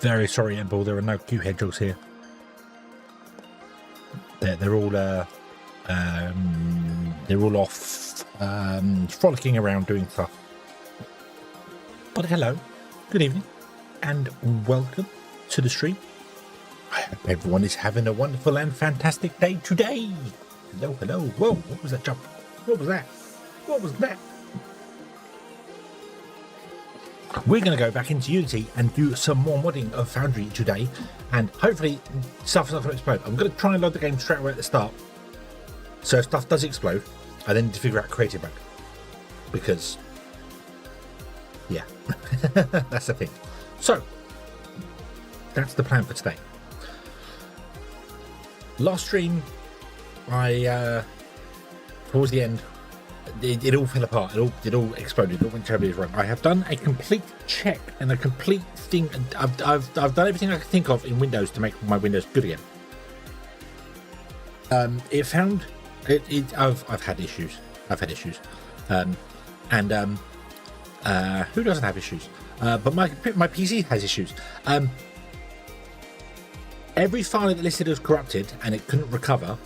Very sorry, Emble, there are no cute hedgehogs here. They're all off frolicking around doing stuff. But hello, good evening, and welcome to the stream. I hope everyone is having a wonderful and fantastic day today. Hello, hello. Whoa, what was that jump? What was that? What was that? We're going to go back into Unity and do some more modding of Foundry today, and hopefully stuff's not going to explode. I'm going to try and load the game straight away at the start, so if stuff does explode, I then need to figure out creative mode, because, yeah, that's the thing. So, that's the plan for today. Last stream, I, towards the end, it all fell apart. It all exploded. It all went terribly wrong. I have done a complete check and a complete thing. I've done everything I could think of in Windows to make my Windows good again. It found it. I've had issues. I've had issues. Who doesn't have issues? But my PC has issues. Every file it listed as corrupted and it couldn't recover.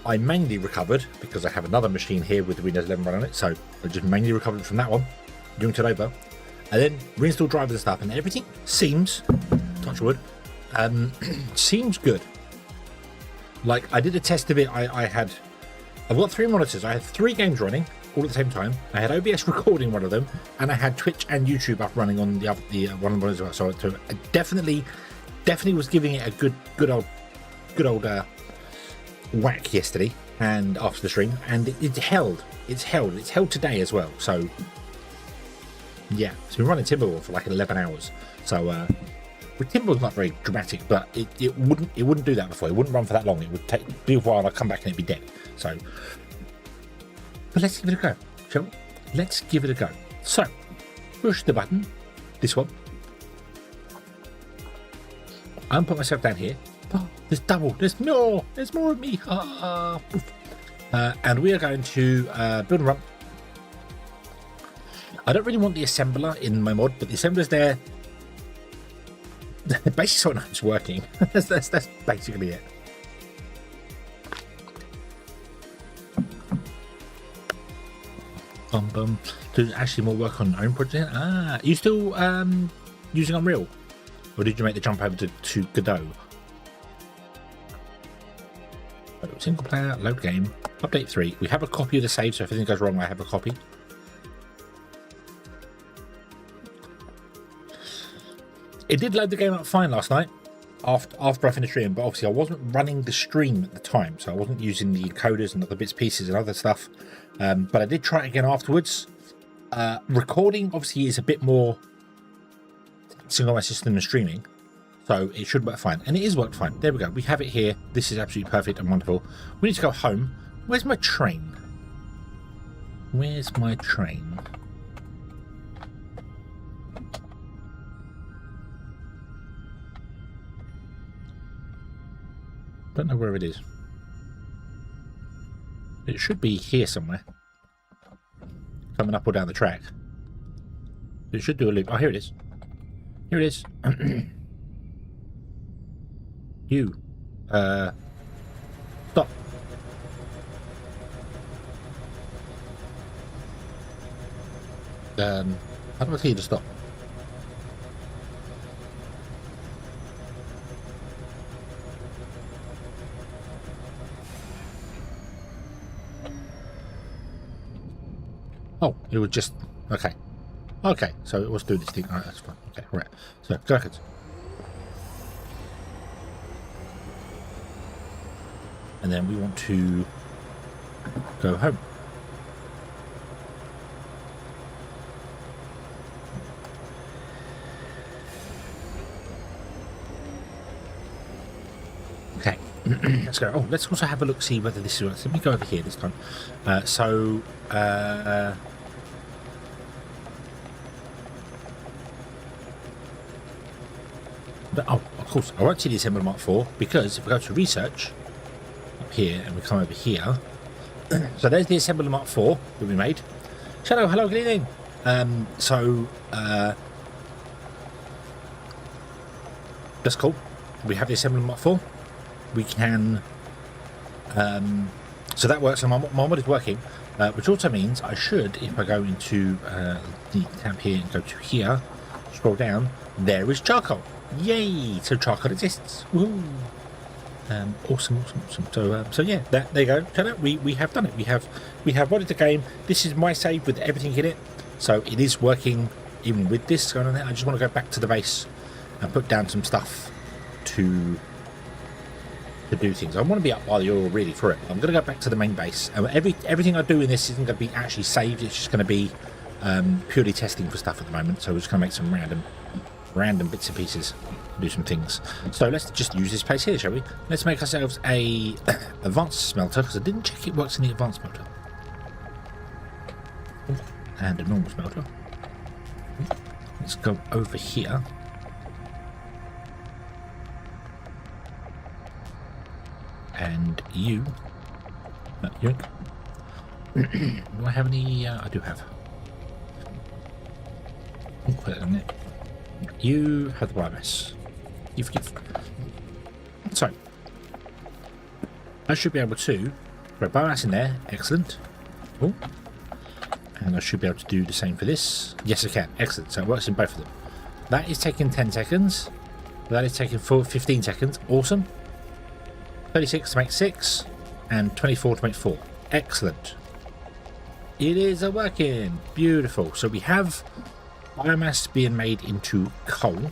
I manually recovered because I have another machine here with the Windows 11 running on it, so I just manually recovered from that one, junked it over, and then reinstalled drivers and stuff, and everything seems, touch wood, seems good. Like, I did a test of it. I've got 3 monitors. I had 3 games running all at the same time. I had OBS recording one of them, and I had Twitch and YouTube up running on the other, one of them as well. So I definitely was giving it a good old whack yesterday and after the stream, and it's held today as well. So yeah, it's been running Timberwolf for like 11 hours. So with Timberwolf's not very dramatic, but it wouldn't do that before. It wouldn't run for that long. It would be a while. I'd come back and it'd be dead. So, but let's give it a go, shall we? Let's give it a go. So push the button, this one. I'm put myself down here. Oh, there's double. There's more of me. And we are going to build and run. I don't really want the assembler in my mod, but the assembler's there. Basically, so it's working. that's basically it. Do actually more work on own project. Are you still using Unreal, or did you make the jump over to Godot? Single player, load game, update 3. We have a copy of the save, so if anything goes wrong, I have a copy. It did load the game up fine last night after I finished streaming, but obviously I wasn't running the stream at the time, so I wasn't using the encoders and other bits, pieces, and other stuff. But I did try it again afterwards. Recording obviously is a bit more single my system than streaming. So it should work fine, and it is worked fine. There we go. We have it here. This is absolutely perfect and wonderful. We need to go home. Where's my train? Where's my train? Don't know where it is. It should be here somewhere. Coming up or down the track. It should do a loop. Oh, here it is. Here it is. You, stop. How do I tell you to stop? Oh, it was just, okay. Okay, so it was doing this thing. Alright, that's fine. Okay, right. So, go ahead. And then we want to go home. Okay, let's go. Oh, let's also have a look, see whether this is. Let me go over here this time. Oh, of course, I won't see the assembler Mark IV, because if we go to research up here and we come over here, so there's the assembler Mark IV that we made. Shadow, hello, good evening. That's cool. We have the assembly mod 4. We can... so that works, and my mod is working, which also means I should, if I go into the tab here and go to here, scroll down, there is charcoal. Yay! So charcoal exists. Woo! Awesome. So yeah, there you go. Turn out we have done it. We have modded the game. This is my save with everything in it, so it is working even with this going on there. I just want to go back to the base and put down some stuff to do things. I want to be up while you're all ready for it. I'm going to go back to the main base, and everything I do in this isn't going to be actually saved. It's just going to be purely testing for stuff at the moment. So we're just going to make some random bits and pieces, do some things. So let's just use this place here, shall we? Let's make ourselves a advanced smelter, because I didn't check it works in the advanced smelter, and a normal smelter. Let's go over here. And you, yoink. Do I have any? I do have. Put it on there. You have the biomass. You forgive. So I should be able to put biomass in there. Excellent. Oh, and I should be able to do the same for this. Yes, I can. Excellent. So it works in both of them. That is taking 10 seconds. That is taking 15 seconds. Awesome. 36 to make 6 and 24 to make 4. Excellent. It is a working. Beautiful. So we have biomass being made into coal.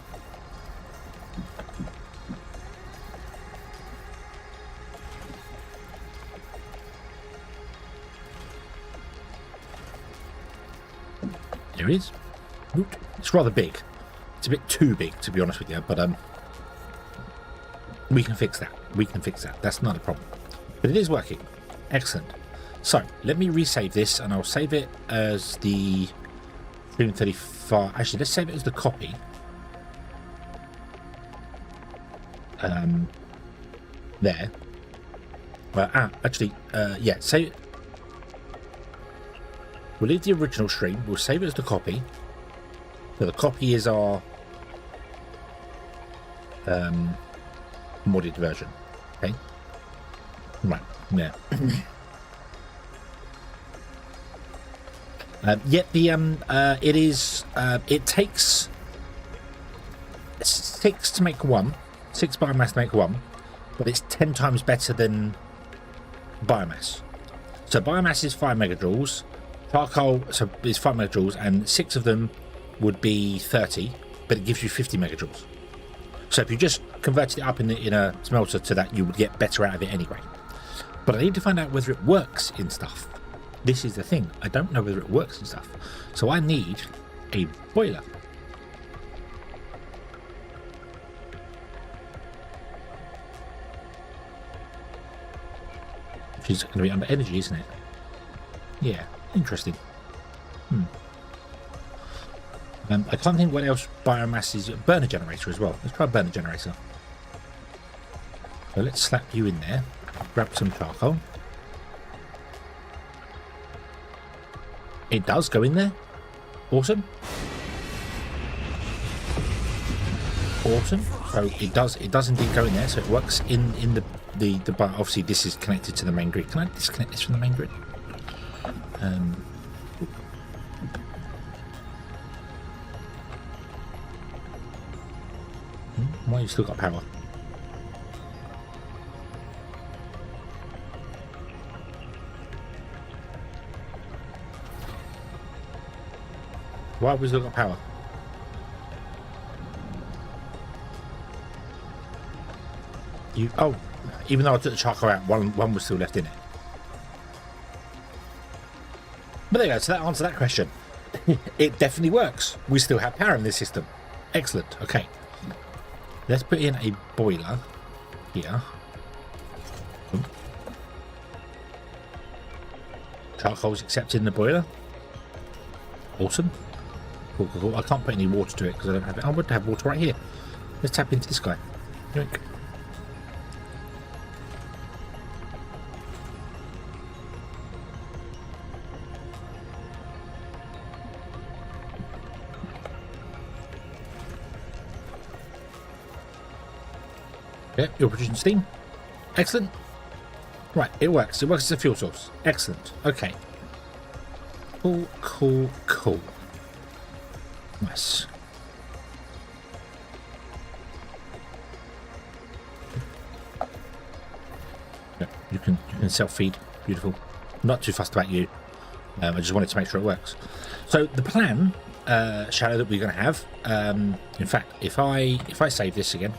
There it is. It's rather big. It's a bit too big, to be honest with you, but we can fix that. That's not a problem. But it is working. Excellent. So let me resave this, and I'll save it as the 335. Actually, let's save it as the copy. There. Well, actually, yeah. Save it. We'll leave the original stream. We'll save it as the copy. So the copy is our modded version. Okay. Right. Yeah. Yet the it is it takes 6 to make 1, 6 biomass to make 1, but it's 10 times better than biomass. So biomass is 5 megajoules, charcoal is 5 megajoules, and 6 of them would be 30, but it gives you 50 megajoules. So if you just converted it up in a smelter to that, you would get better out of it anyway. But I need to find out whether it works in stuff. This is the thing. I don't know whether it works in stuff. So I need a boiler. Which is going to be under energy, isn't it? Yeah, interesting. I can't think what else biomass is. Burner generator as well. Let's try a burner generator. So let's slap you in there. Grab some charcoal. It does go in there. Awesome. Awesome. So it does indeed go in there. So it works in the obviously this is connected to the main grid. Can I disconnect this from the main grid? Why you still got power? Why have we still got power? Even though I took the charcoal out, one was still left in it. But there you go, so that answered that question. It definitely works. We still have power in this system. Excellent. Okay. Let's put in a boiler here. Charcoal's accepted in the boiler. Awesome. Cool. I can't put any water to it because I don't have it. I would have water right here. Let's tap into this guy. Yoink. Yeah, you're producing steam. Excellent. Right, it works. It works as a fuel source. Excellent. Okay. Cool, cool, cool. Nice. Yeah, you can self-feed. Beautiful. I'm not too fussed about you. I just wanted to make sure it works. So the plan, Shadow, that we're going to have. In fact, if I save this again.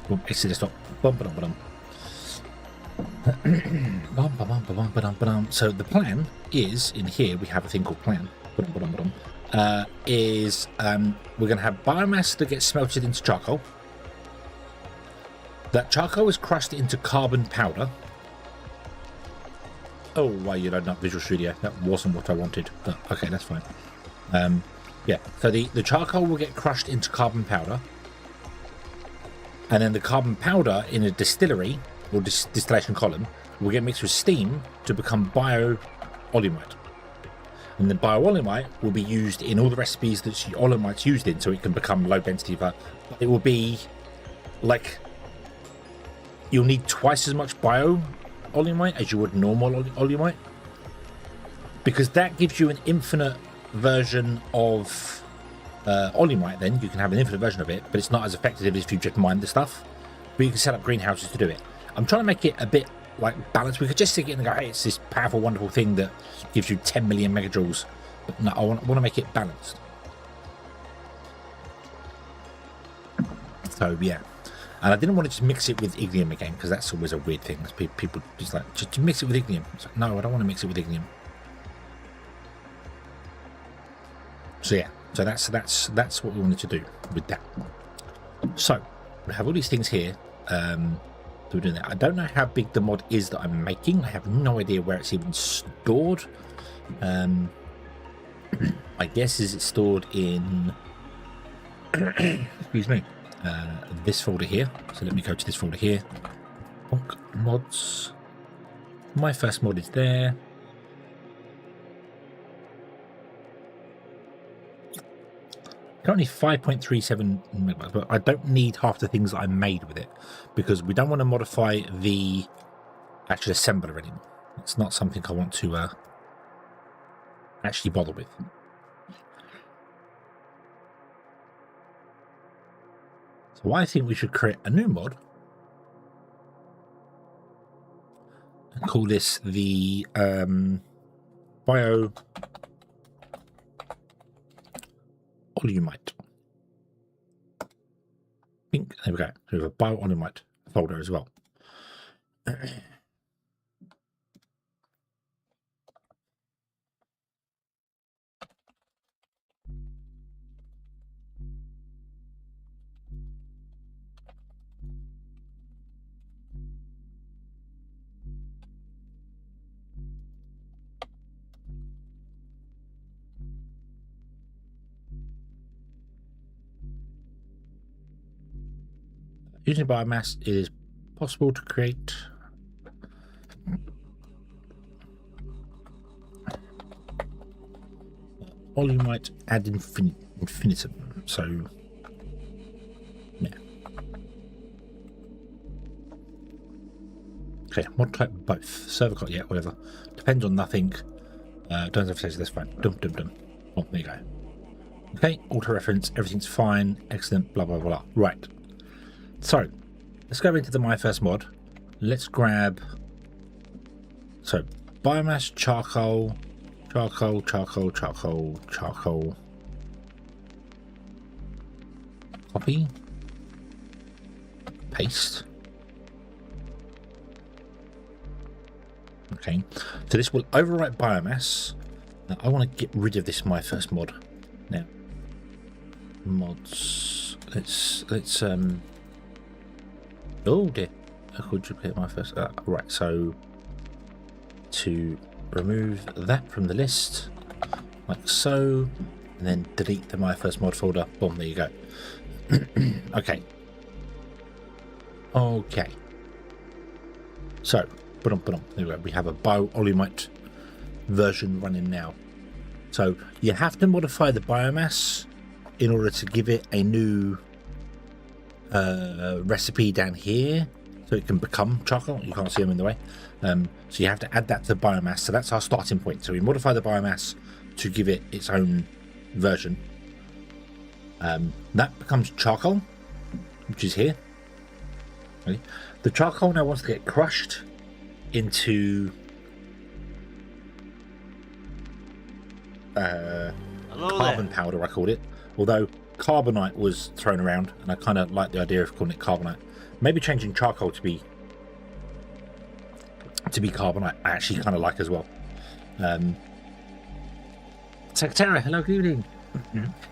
Boom, exit stop. So the plan is, in here we have a thing called plan. Is we're going to have biomass that gets smelted into charcoal. That charcoal is crushed into carbon powder. Oh, why you loading up Visual Studio? That wasn't what I wanted, but okay, that's fine. Yeah, so the charcoal will get crushed into carbon powder. And then the carbon powder in a distillery, or distillation column, will get mixed with steam to become bio-olympite. And the bio-olympite will be used in all the recipes that olympite's used in, so it can become low density, but it will be like, you'll need twice as much bio-olympite as you would normal olympite, because that gives you an infinite version of olympite. Then you can have an infinite version of it, but it's not as effective as if you just mine the stuff. But you can set up greenhouses to do it. I'm trying to make it a bit like balanced. We could just stick it and go, hey, it's this powerful, wonderful thing that gives you 10 million megajoules. But no, I want to make it balanced. So yeah, and I didn't want to just mix it with ignium again, because that's always a weird thing. People just like, just mix it with ignium. It's like, no, I don't want to mix it with ignium. So yeah. So that's what we wanted to do with that. So we have all these things here. We're doing that. I don't know how big the mod is that I'm making. I have no idea where it's even stored. My guess is it's stored in excuse me, this folder here. So let me go to this folder here. Mods. My first mod is there. Currently 5.37 megabytes, but I don't need half the things that I made with it, because we don't want to modify the actual assembler anymore. It's not something I want to actually bother with. So I think we should create a new mod and call this the bio olympite. Pink. There we go. We have a bio-olympite folder as well. Using biomass, it is possible to create olympite ad infinitum. So, yeah. Okay, mod type both. Server code, yeah, whatever. Depends on nothing. Don't have to say that's fine. Dum. Oh, there you go. Okay, auto reference, everything's fine. Excellent, blah, blah, blah. Right. So, let's go into the My First Mod. Let's grab, so, biomass, charcoal, copy, paste. Okay, so this will overwrite biomass. Now, I want to get rid of this My First Mod. Now, mods, let's oh dear, I could duplicate My First, right, so to remove that from the list, like so, and then delete the My First Mod folder, boom, there you go. Okay, so, there we go, we have a bio-olympite version running now. So you have to modify the biomass in order to give it a new recipe down here, so it can become charcoal. You can't see them in the way. So you have to add that to the biomass. So that's our starting point. So we modify the biomass to give it its own version. That becomes charcoal, which is here. Okay. The charcoal now wants to get crushed into carbon powder, I called it. Although carbonite was thrown around, and I kind of like the idea of calling it carbonite. Maybe changing charcoal to be carbonite, I actually kind of like as well. Secretary, hello, good evening.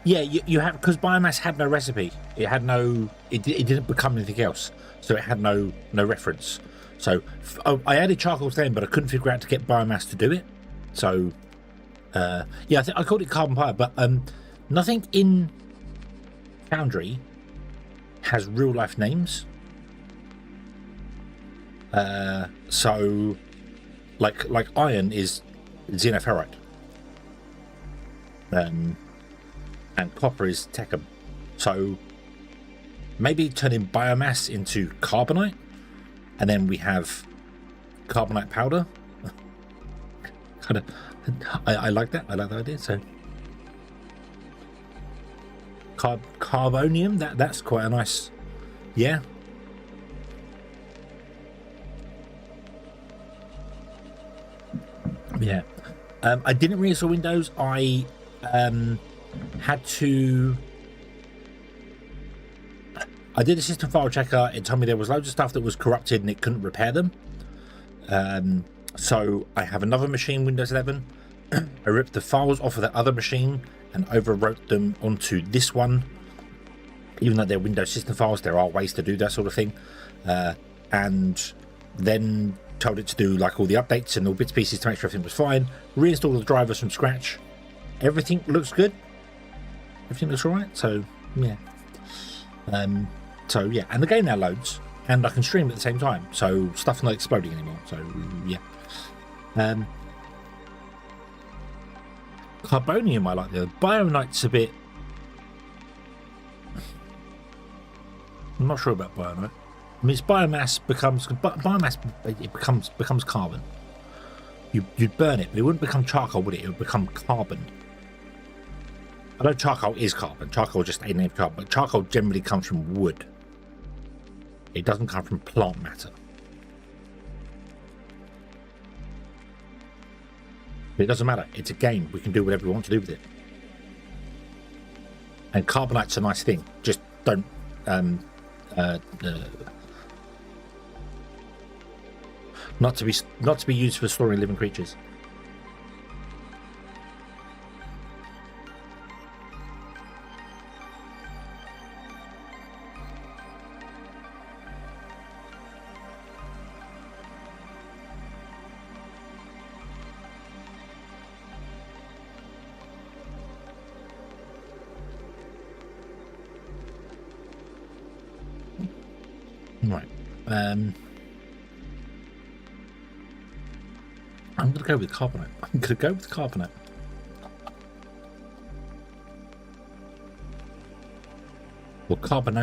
Yeah, you have, because biomass had no recipe. It had no, it didn't become anything else, so it had no reference. So I added charcoal then, but I couldn't figure out to get biomass to do it. So yeah, I called it carbon pie, but nothing in Foundry has real life names. So like iron is xenoferrite, and copper is techum. So maybe turning biomass into carbonite, and then we have carbonite powder. Kind of, I like that. I like that idea. So carbonium. That's quite a nice. Yeah. Yeah. I didn't reinstall Windows. I had to. I did a system file checker. It told me there was loads of stuff that was corrupted and it couldn't repair them. So I have another machine, Windows 11. I ripped the files off of that other machine and overwrote them onto this one. Even though they're Windows system files, there are ways to do that sort of thing. And then told it to do like all the updates and all bits and pieces to make sure everything was fine. Reinstall the drivers from scratch. Everything looks good. Everything looks alright. So yeah. So yeah, and the game now loads, and I can stream at the same time. So stuff's not exploding anymore. So yeah. Carbonium, I like the Bionite's a bit. I'm not sure about Bionite. I mean, its biomass becomes it becomes carbon. You'd burn it, but it wouldn't become charcoal, would it? It would become carbon. I know charcoal is carbon. Charcoal is just a name for carbon, but charcoal generally comes from wood. It doesn't come from plant matter. But it doesn't matter. It's a game. We can do whatever we want to do with it. And carbonite's a nice thing. Just don't not to be used for storing living creatures. Right. I'm going to go with carbonite. I'm going to go with carbonite. Well, carbon.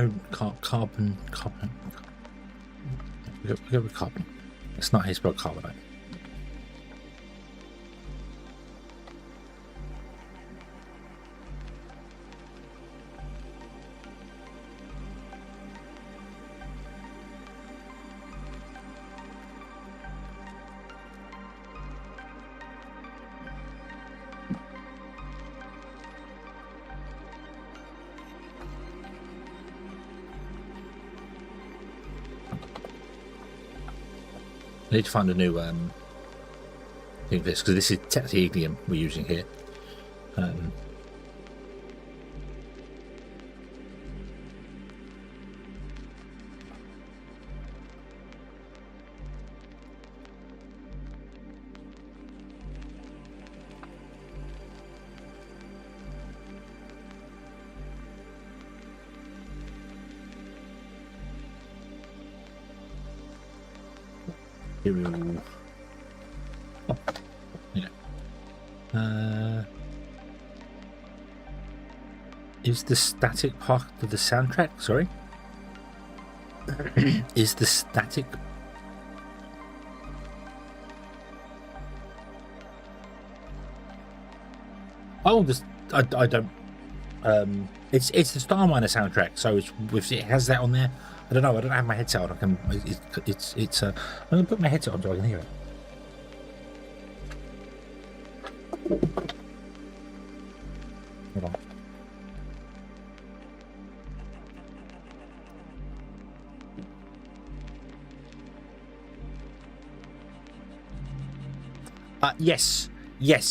We'll go with carbon. It's not how you spell carbonite. I need to find a new thing for this, because this is titanium we're using here. Oh, yeah. Is the static part of the soundtrack? Sorry? Is the static... Oh, this, I don't... it's the Star Miner soundtrack, so it has that on there. I don't know. I don't have my headset on. I can. It's. I'm gonna put my headset on so I can hear it. Hold on. Yes,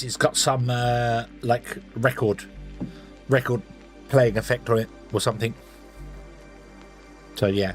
it's got some like record playing effect on it or something. So yeah.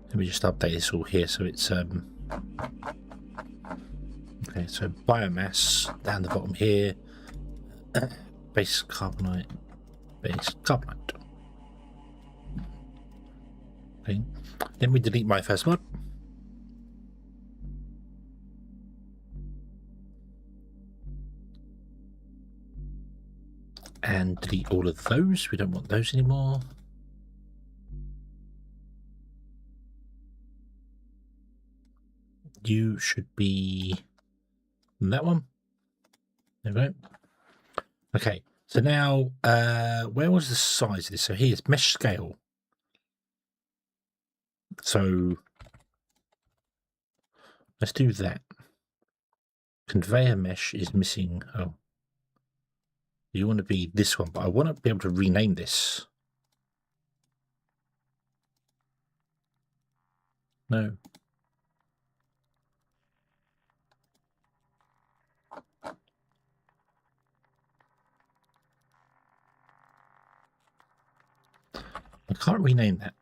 Let me just update this all here so it's okay, so biomass down the bottom here, base carbonite. Okay, let me delete my first mod. And delete all of those. We don't want those anymore. You should be that one. There we go. Okay, so now where was the size of this? So here's mesh scale. So let's do that. Conveyor mesh is missing. Oh, you want to be this one, but I want to be able to rename this. No. I can't rename that.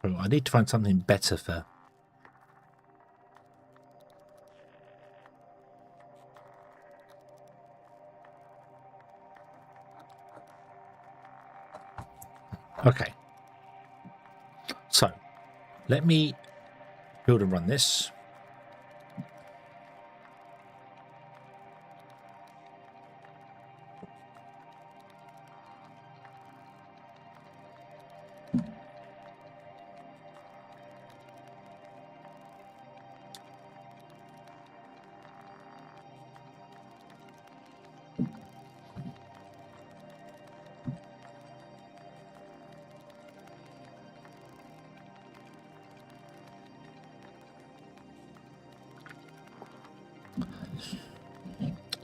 Oh, I need to find something better for. Okay. So let me build and run this.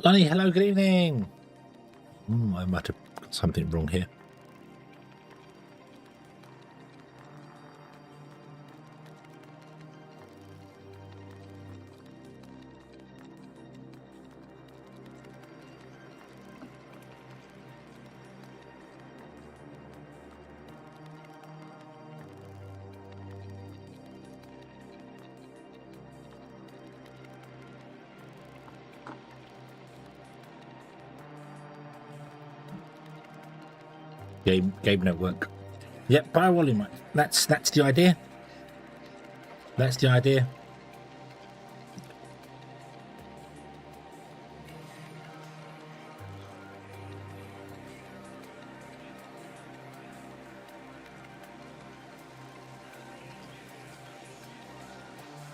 Lonnie, hello, good evening. I might have got something wrong here. Game network. Yep, biovolume. That's the idea. That's the idea.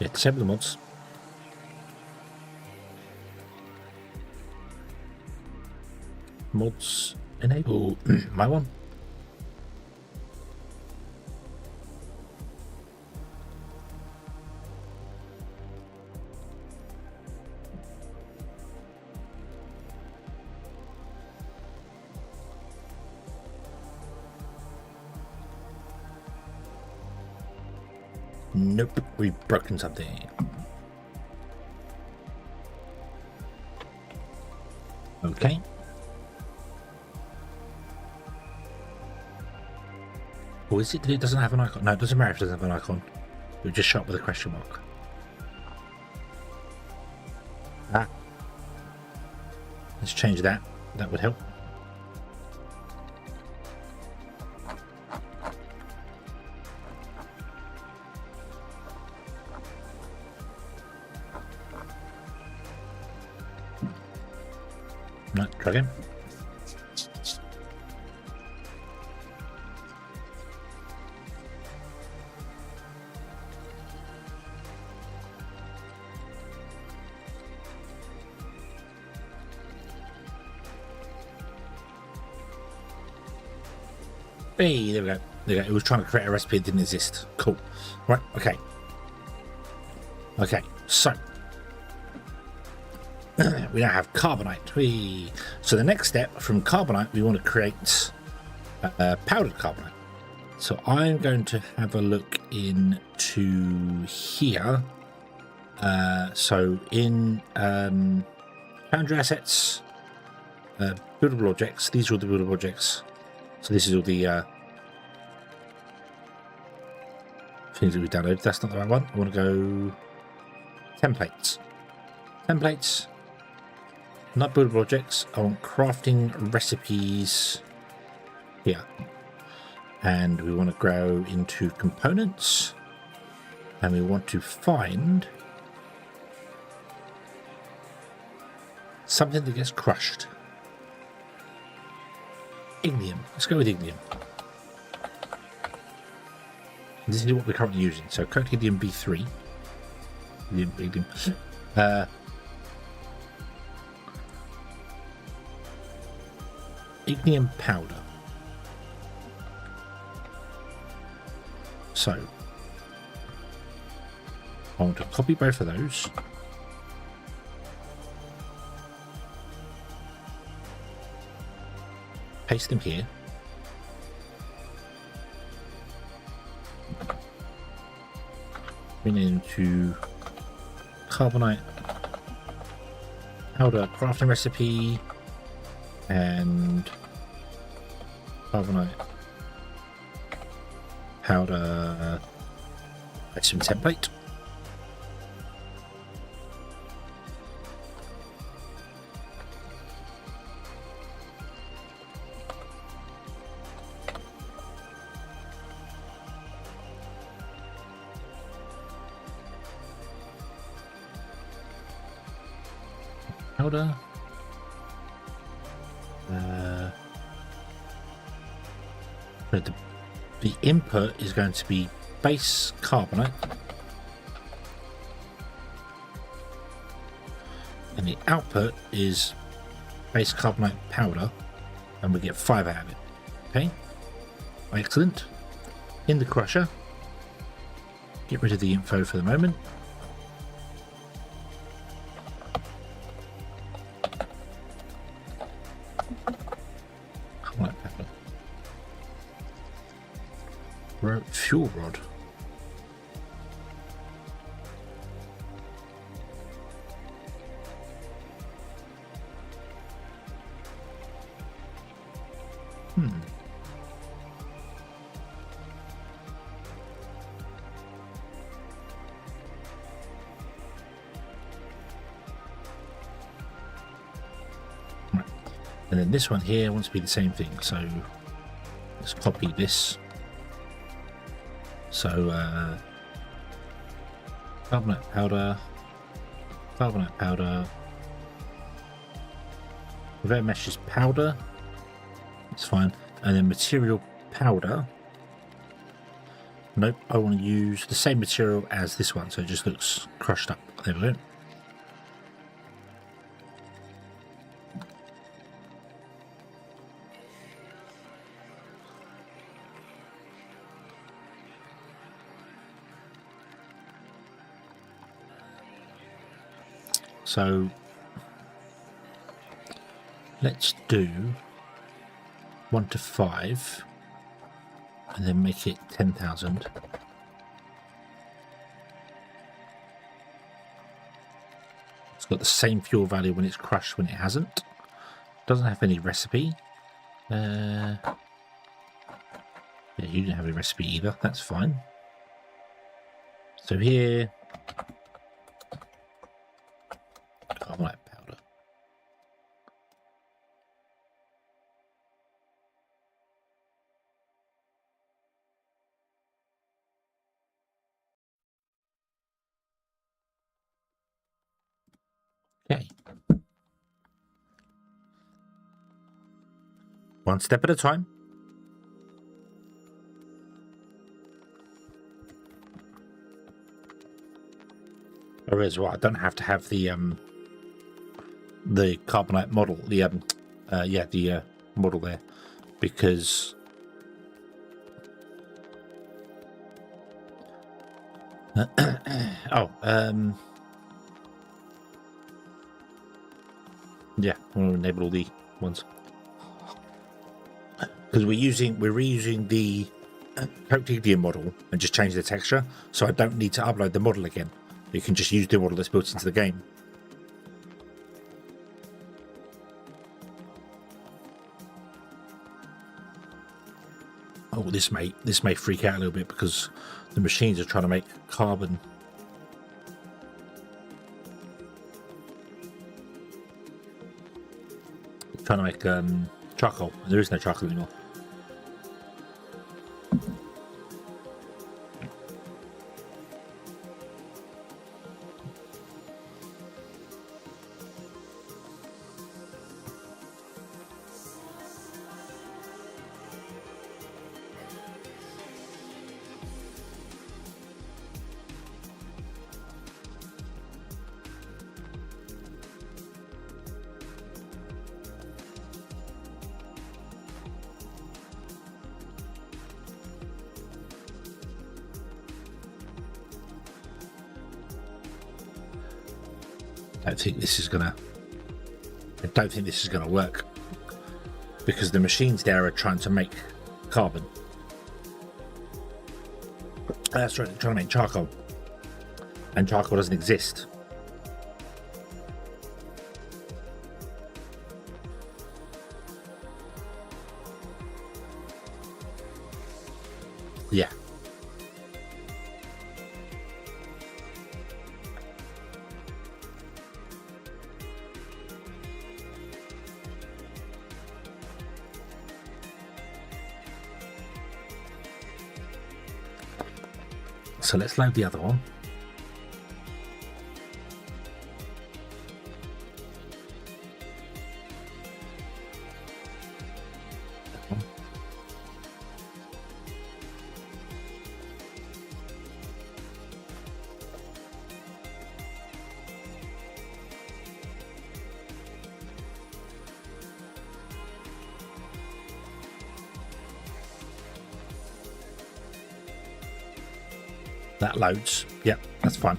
Yeah, disable the mods. Mods enable my one. Nope, we've broken something. Okay. Or is it that it doesn't have an icon? No, it doesn't matter if it doesn't have an icon. It would just show up with a question mark. Ah. Let's change that. That would help. No, try again. Hey, there we go. There we go. It was trying to create a recipe that didn't exist. Cool. Right, okay. Okay, so we now have carbonite. So the next step from carbonite, we want to create powdered carbonite. So I'm going to have a look into here. So in Foundry assets, buildable objects. These are all the buildable objects. So this is all the things that we downloaded. That's not the right one. I want to go templates. Templates. Not buildable objects. I want crafting recipes here. And we want to go into components. And we want to find something that gets crushed. Ignium. Let's go with ignium. This is what we're currently using. So coated ignium B3. Ignium. Ignium powder. So I want to copy both of those. Paste them here. Bring it into carbonite powder crafting recipe and carbonite powder recipe template. Powder. The input is going to be base carbonite, and the output is base carbonite powder, and we get 5 out of it. Okay, excellent. In the crusher, get rid of the info for the moment. Fuel rod. Right. And then this one here wants to be the same thing, so let's copy this. So carbonite powder, conveyor mesh is powder, it's fine, and then material powder Nope, I want to use the same material as this one, so it just looks crushed up. There we go. So let's do 1 to 5 and then make it 10,000. It's got the same fuel value when it's crushed when it hasn't. Doesn't have any recipe. Yeah, you didn't have a recipe either. That's fine. So here, carbonate powder. Okay. One step at a time. There is, well, I don't have to have the carbonite model, the model there, because yeah, I want to enable all the ones because we're reusing the Coctidium model and just change the texture, so I don't need to upload the model again. You can just use the model that's built into the game. Oh, this may freak out a little bit because the machines are trying to make carbon. Trying to make charcoal. There is no charcoal anymore. I don't think this is gonna work because the machines there are trying to make carbon. That's right, they're trying to make charcoal, and charcoal doesn't exist. Yeah. So let's load the other one. That loads. Yep, that's fine.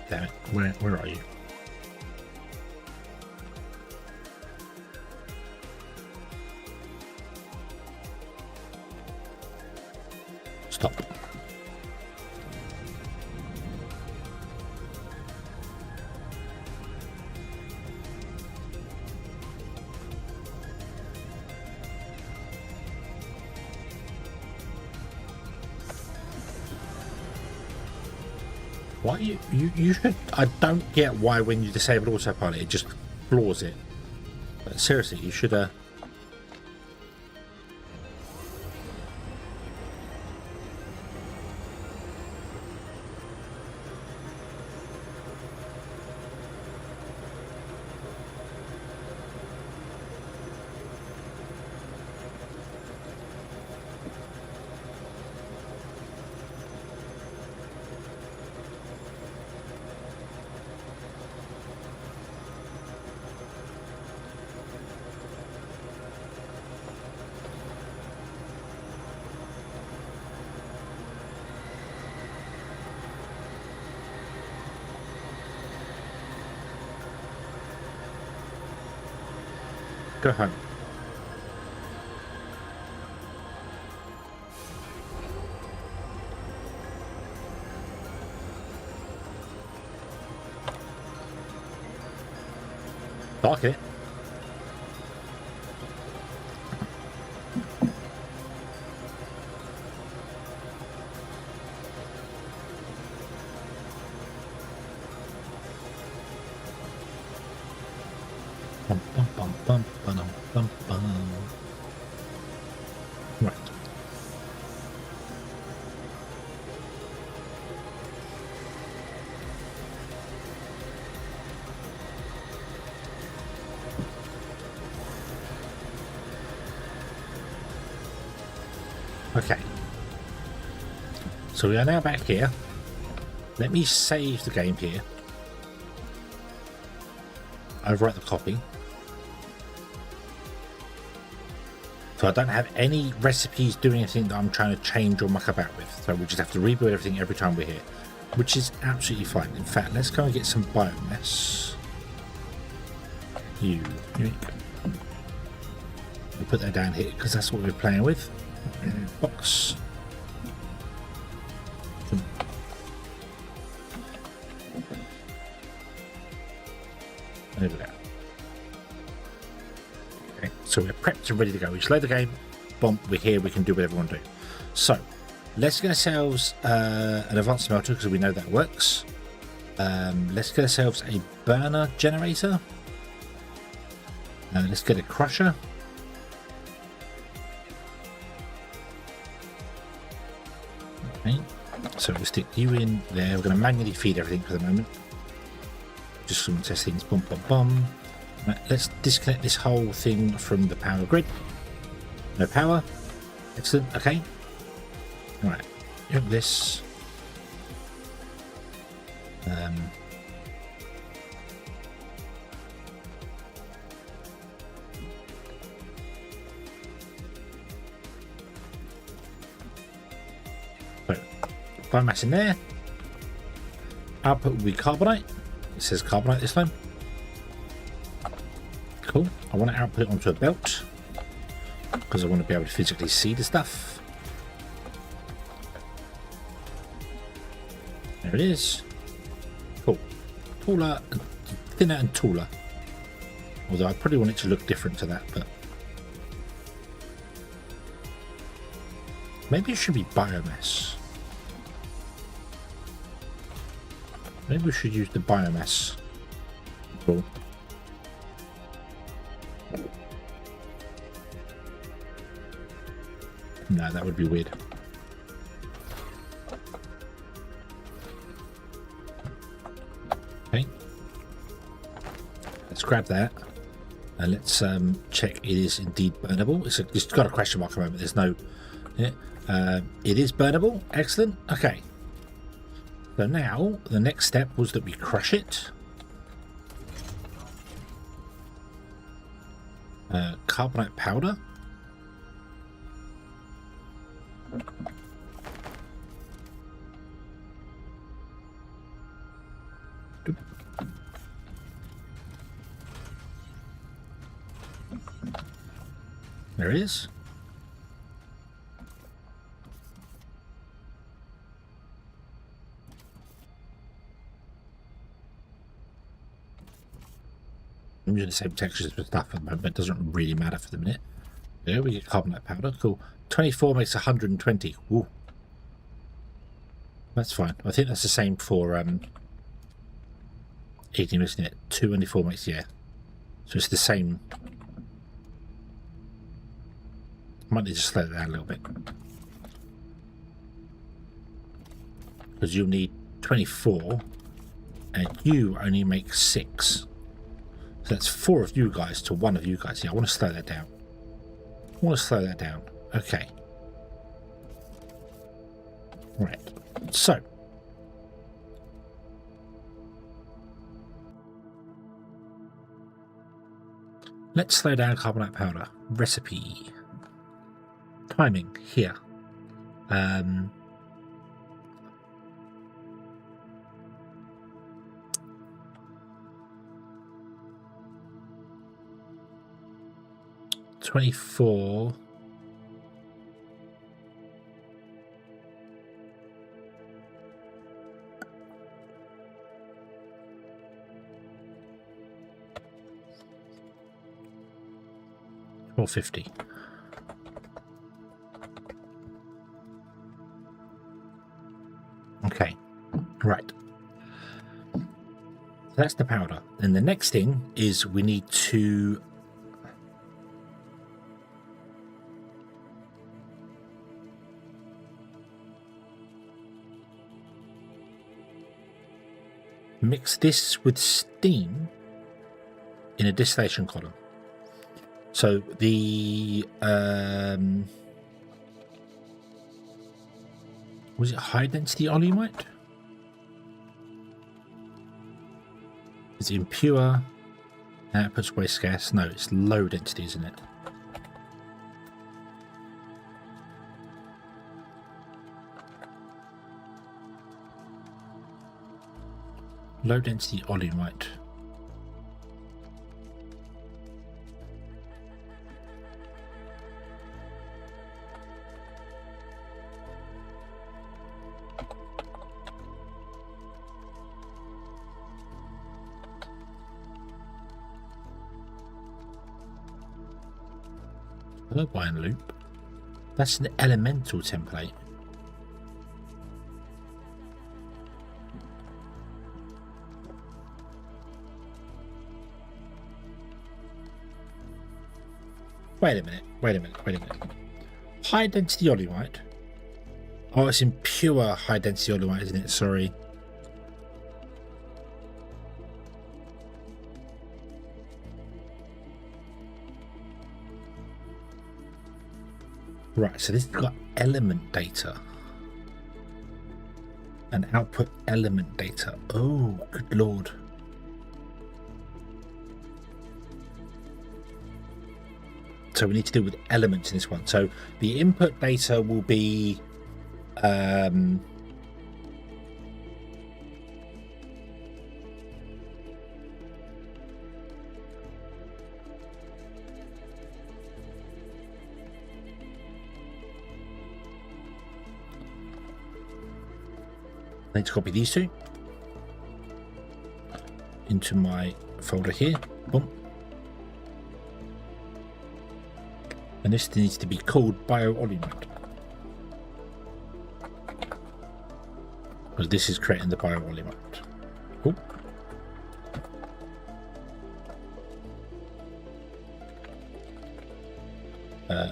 Damn it. Where are you? Stop. Why you should? I don't get why when you disable autopilot it just floors it. But seriously, you should Go home. Like it. Bum, bum, bum, bum, bum, bum, bum. Right. Okay. So we are now back here. Let me save the game here. Overwrite the copy. So I don't have any recipes doing anything that I'm trying to change or muck about with. So we just have to rebuild everything every time we're here, which is absolutely fine. In fact, let's go and get some biomass. You we'll put that down here because that's what we're playing with. Box. There we go. Okay, so we're prepped and ready to go. We just load the game. Boom, we're here. We can do whatever we want to do. So let's get ourselves an advanced smelter because we know that works. Let's get ourselves a burner generator. Let's get a crusher. Okay, so we'll stick you in there. We're going to manually feed everything for the moment. Just some test things. Bum, bum, bum. Right, let's disconnect this whole thing from the power grid. No power. Excellent. Okay. All right. Yep, this. So, biomass in there. Output will be carbonite. It says carbonite this time. Cool. I want to output it onto a belt because I want to be able to physically see the stuff. There it is. Cool. Taller, thinner and taller. Although I probably want it to look different to that, but maybe it should be biomass. Maybe we should use the biomass. Cool. No, that would be weird. Okay. Let's grab that. And let's check it is indeed burnable. It's got a question mark at the moment. There's no... Yeah. It is burnable. Excellent. Okay. So now, the next step was that we crush it. Carbonite powder. There it is. I'm using the same textures for stuff at the moment. It doesn't really matter for the minute. There we get carbonite powder. Cool. 24 makes 120. Ooh. That's fine. I think that's the same for 18, isn't it? 224 makes, yeah. So it's the same. Might need to slow that down a little bit. Because you'll need 24 and you only make 6. So that's 4 of you guys to 1 of you guys. Yeah, I want to slow that down. Okay. Right. So. Let's slow down carbonite powder. Recipe. Timing. Here. 24. $450. Okay, right. That's the powder. And the next thing is we need to mix this with steam in a distillation column. So the was it high density oleumite? Is it impure? Outputs waste gas? No, it's low density, isn't it? Low density oleumite. Turbine loop. That's an elemental template. Wait a minute. High density oleumite. Oh, it's impure high density oleumite, isn't it? Sorry. Right, so this has got element data. And output element data. Oh, good lord. So we need to deal with elements in this one. So the input data will be I need to copy these two into my folder here. Boom. And this needs to be called bio-oleumite, because this is creating the bio-oleumite. Cool.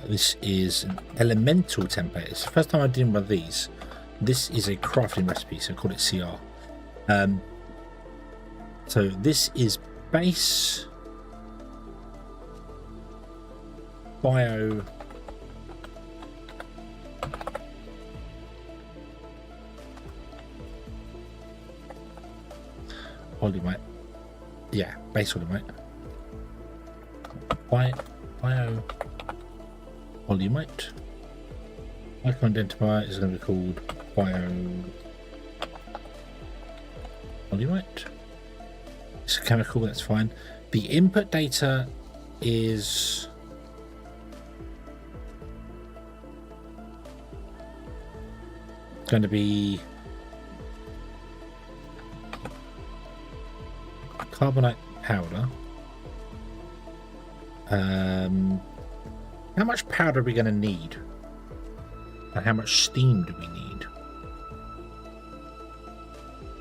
This is an elemental template. It's the first time I did one of these. This is a crafting recipe, so call it CR. So this is base bio oleumite. Yeah, base oleumite. Bio oleumite. Icon identifier is going to be called bio oleumite. It's a chemical, that's fine. The input data is going to be carbonate powder. How much powder are we going to need? And how much steam do we need?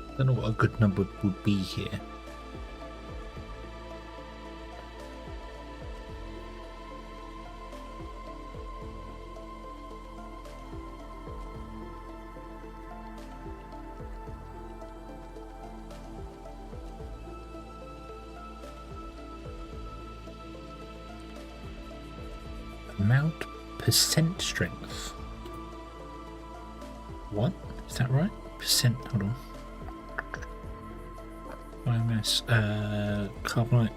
I don't know what a good number would be here. Amount percent strength. What? Is that right? Percent, hold on. Biomass, carbonate.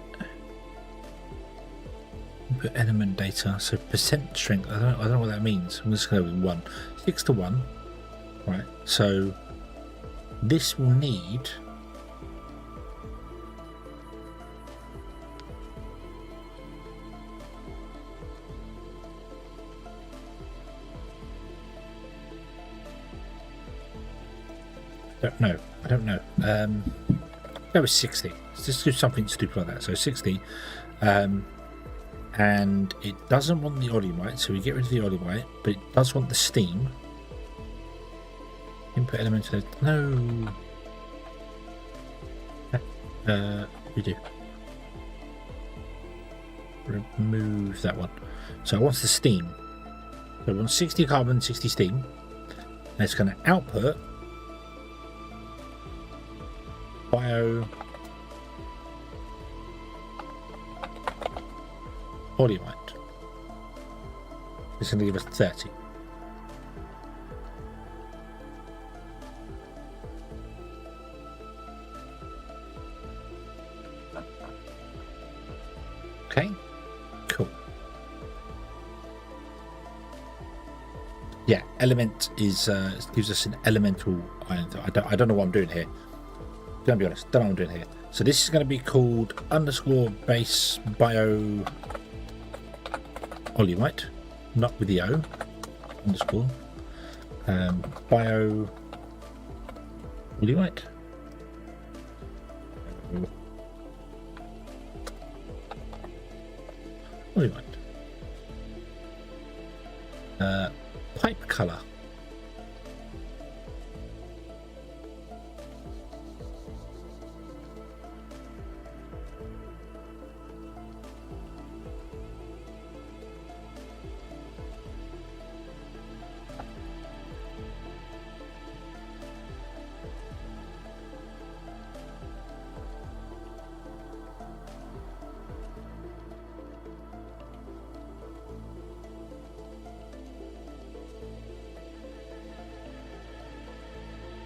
Input element data. So percent strength, I don't know what that means. I'm just going to go with 1. 6 to 1. Right, so this will need Don't know. I don't know. That was 60. Let's just do something stupid like that. So 60. And it doesn't want the Olimite, so we get rid of the Olimite, but it does want the steam. Input element. No. We do. Remove that one. So it wants the steam. So it wants 60 carbon, 60 steam. And it's going to output bio Olimite. It's going to give us 30. Okay, cool. Yeah, element is gives us an elemental iron. I don't know what I'm doing here. Gonna be honest, don't know what I'm doing here. So this is going to be called _base bio Olimite, not with the O. Underscore bio Olimite. Olimite. Pipe color.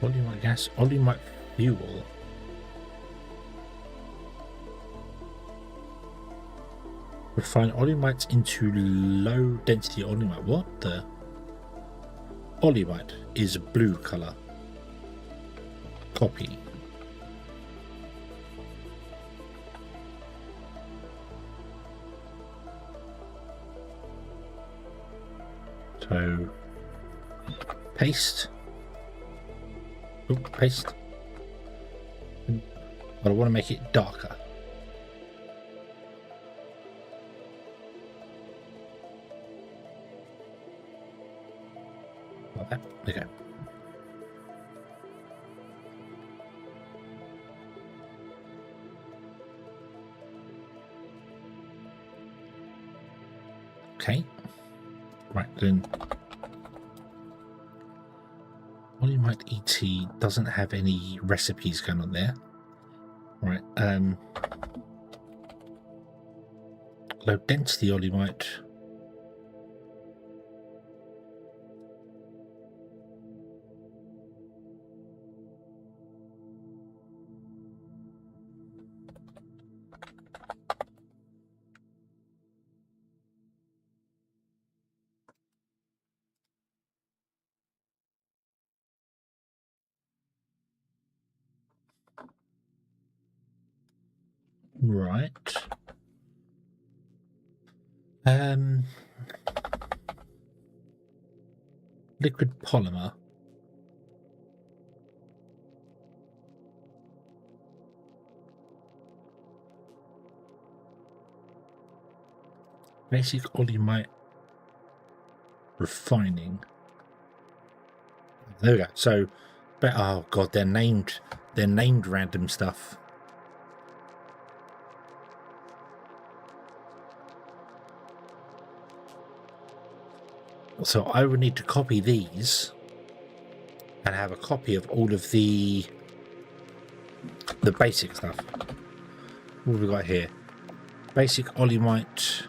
Olimite gas, Olimite fuel. Refine Olimites into low density Olimite. What the? Olimite is blue color. Copy. So paste. Oh, paste. But I want to make it darker. Like that. Okay. Okay. Right then. Olimite ET doesn't have any recipes going on there. Right, low density Olimite. Right. Liquid polymer. Basic Olimite refining. There we go. So, but oh god, they're named random stuff. So I would need to copy these and have a copy of all of the basic stuff. What have we got here? Basic Olimite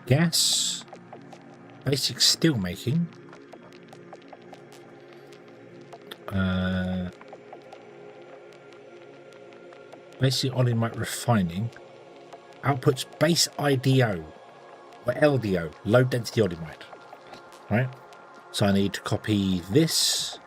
gas, basic steel making, basic Olimite refining, outputs base IDO or LDO, low density Olimite. Right, so I need to copy this.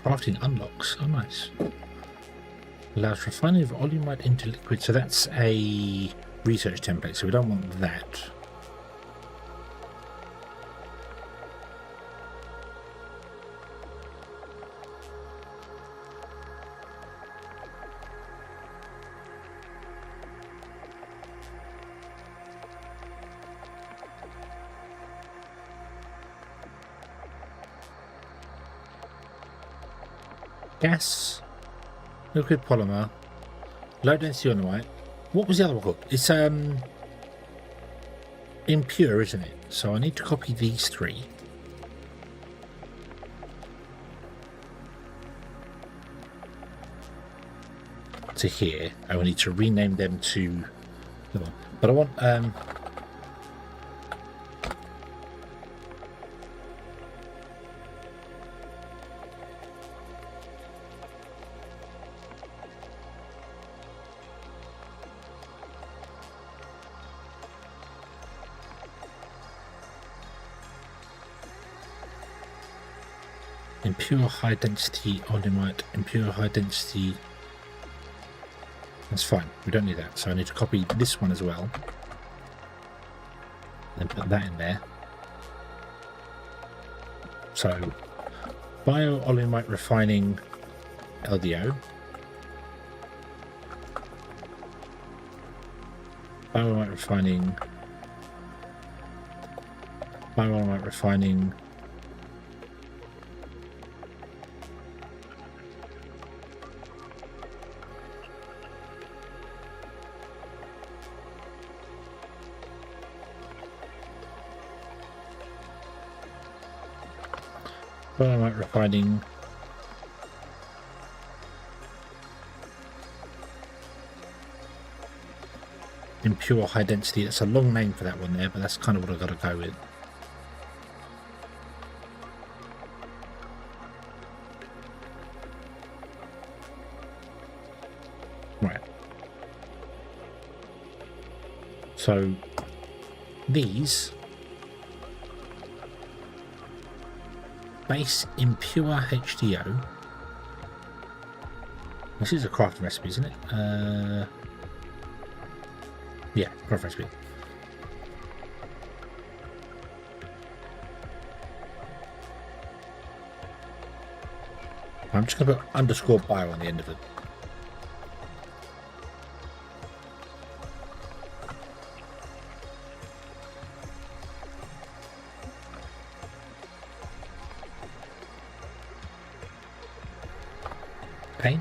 Crafting unlocks. Oh, nice. Allows refining of oleumite into liquid. So that's a research template. So we don't want that. Gas, liquid polymer, low density oleumite. What was the other one called? It's impure, isn't it? So I need to copy these three. To here. I will need to rename them to the one. But I want impure high density oleumite, impure high density. That's fine, we don't need that. So I need to copy this one as well. Then put that in there. So bio oleumite refining LDO. Bio oleumite refining. Bio oleumite refining. Oleumite refining. Impure high density. That's a long name for that one there, but that's kind of what I've got to go with. Right. So these base impure HDO. This is a crafting recipe, isn't it? Yeah, crafting recipe. I'm just going to put underscore bio on the end of it. Okay,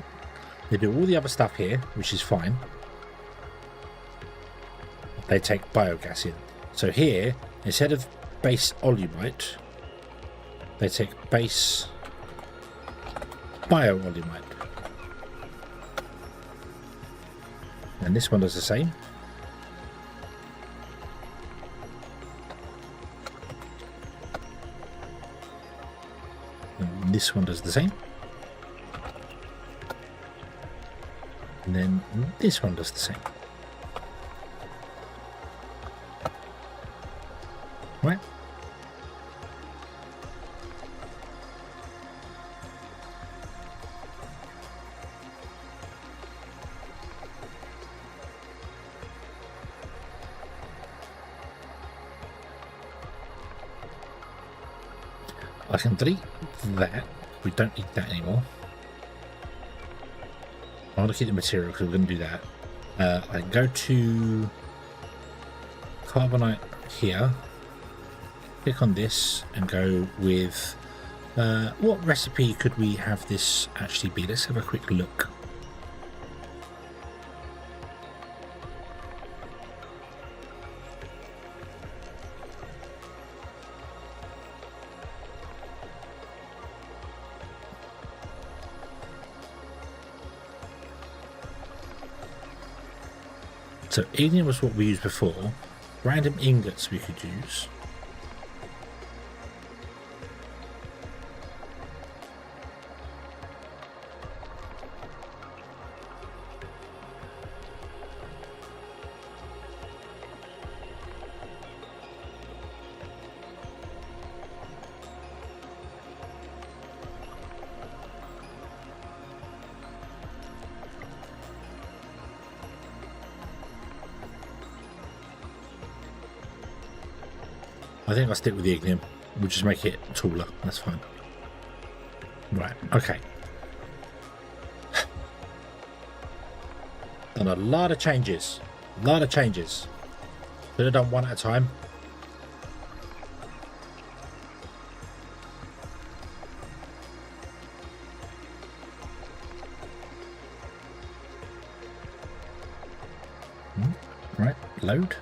they do all the other stuff here, which is fine. They take biogas in. So here, instead of base oleumite, they take base bio-oleumite. And this one does the same. And this one does the same. And then this one does the same. Right. I can delete that. We don't need that anymore. I want to keep the material because we're going to do that. I can go to carbonite here, click on this and go with what recipe could we have this actually be? Let's have a quick look. So ignium was what we used before. Random ingots we could use. I think I'll stick with the ignium. We'll just make it taller. That's fine. Right, okay. Done a lot of changes. A lot of changes. Could have done one at a time. Right, load.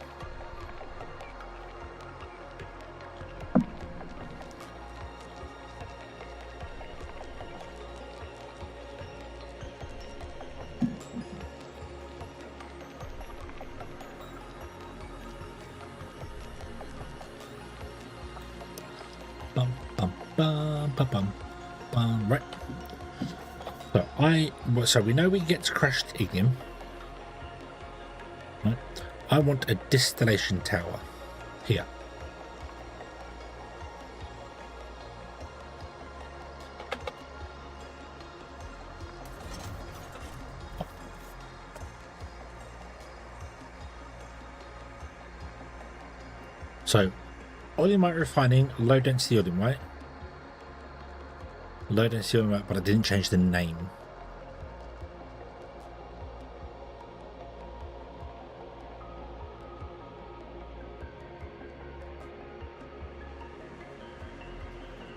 Right. So we know we get to crashed ignium. Right. I want a distillation tower here. So, oilite refining, low density oilite. Low density oilite, but I didn't change the name.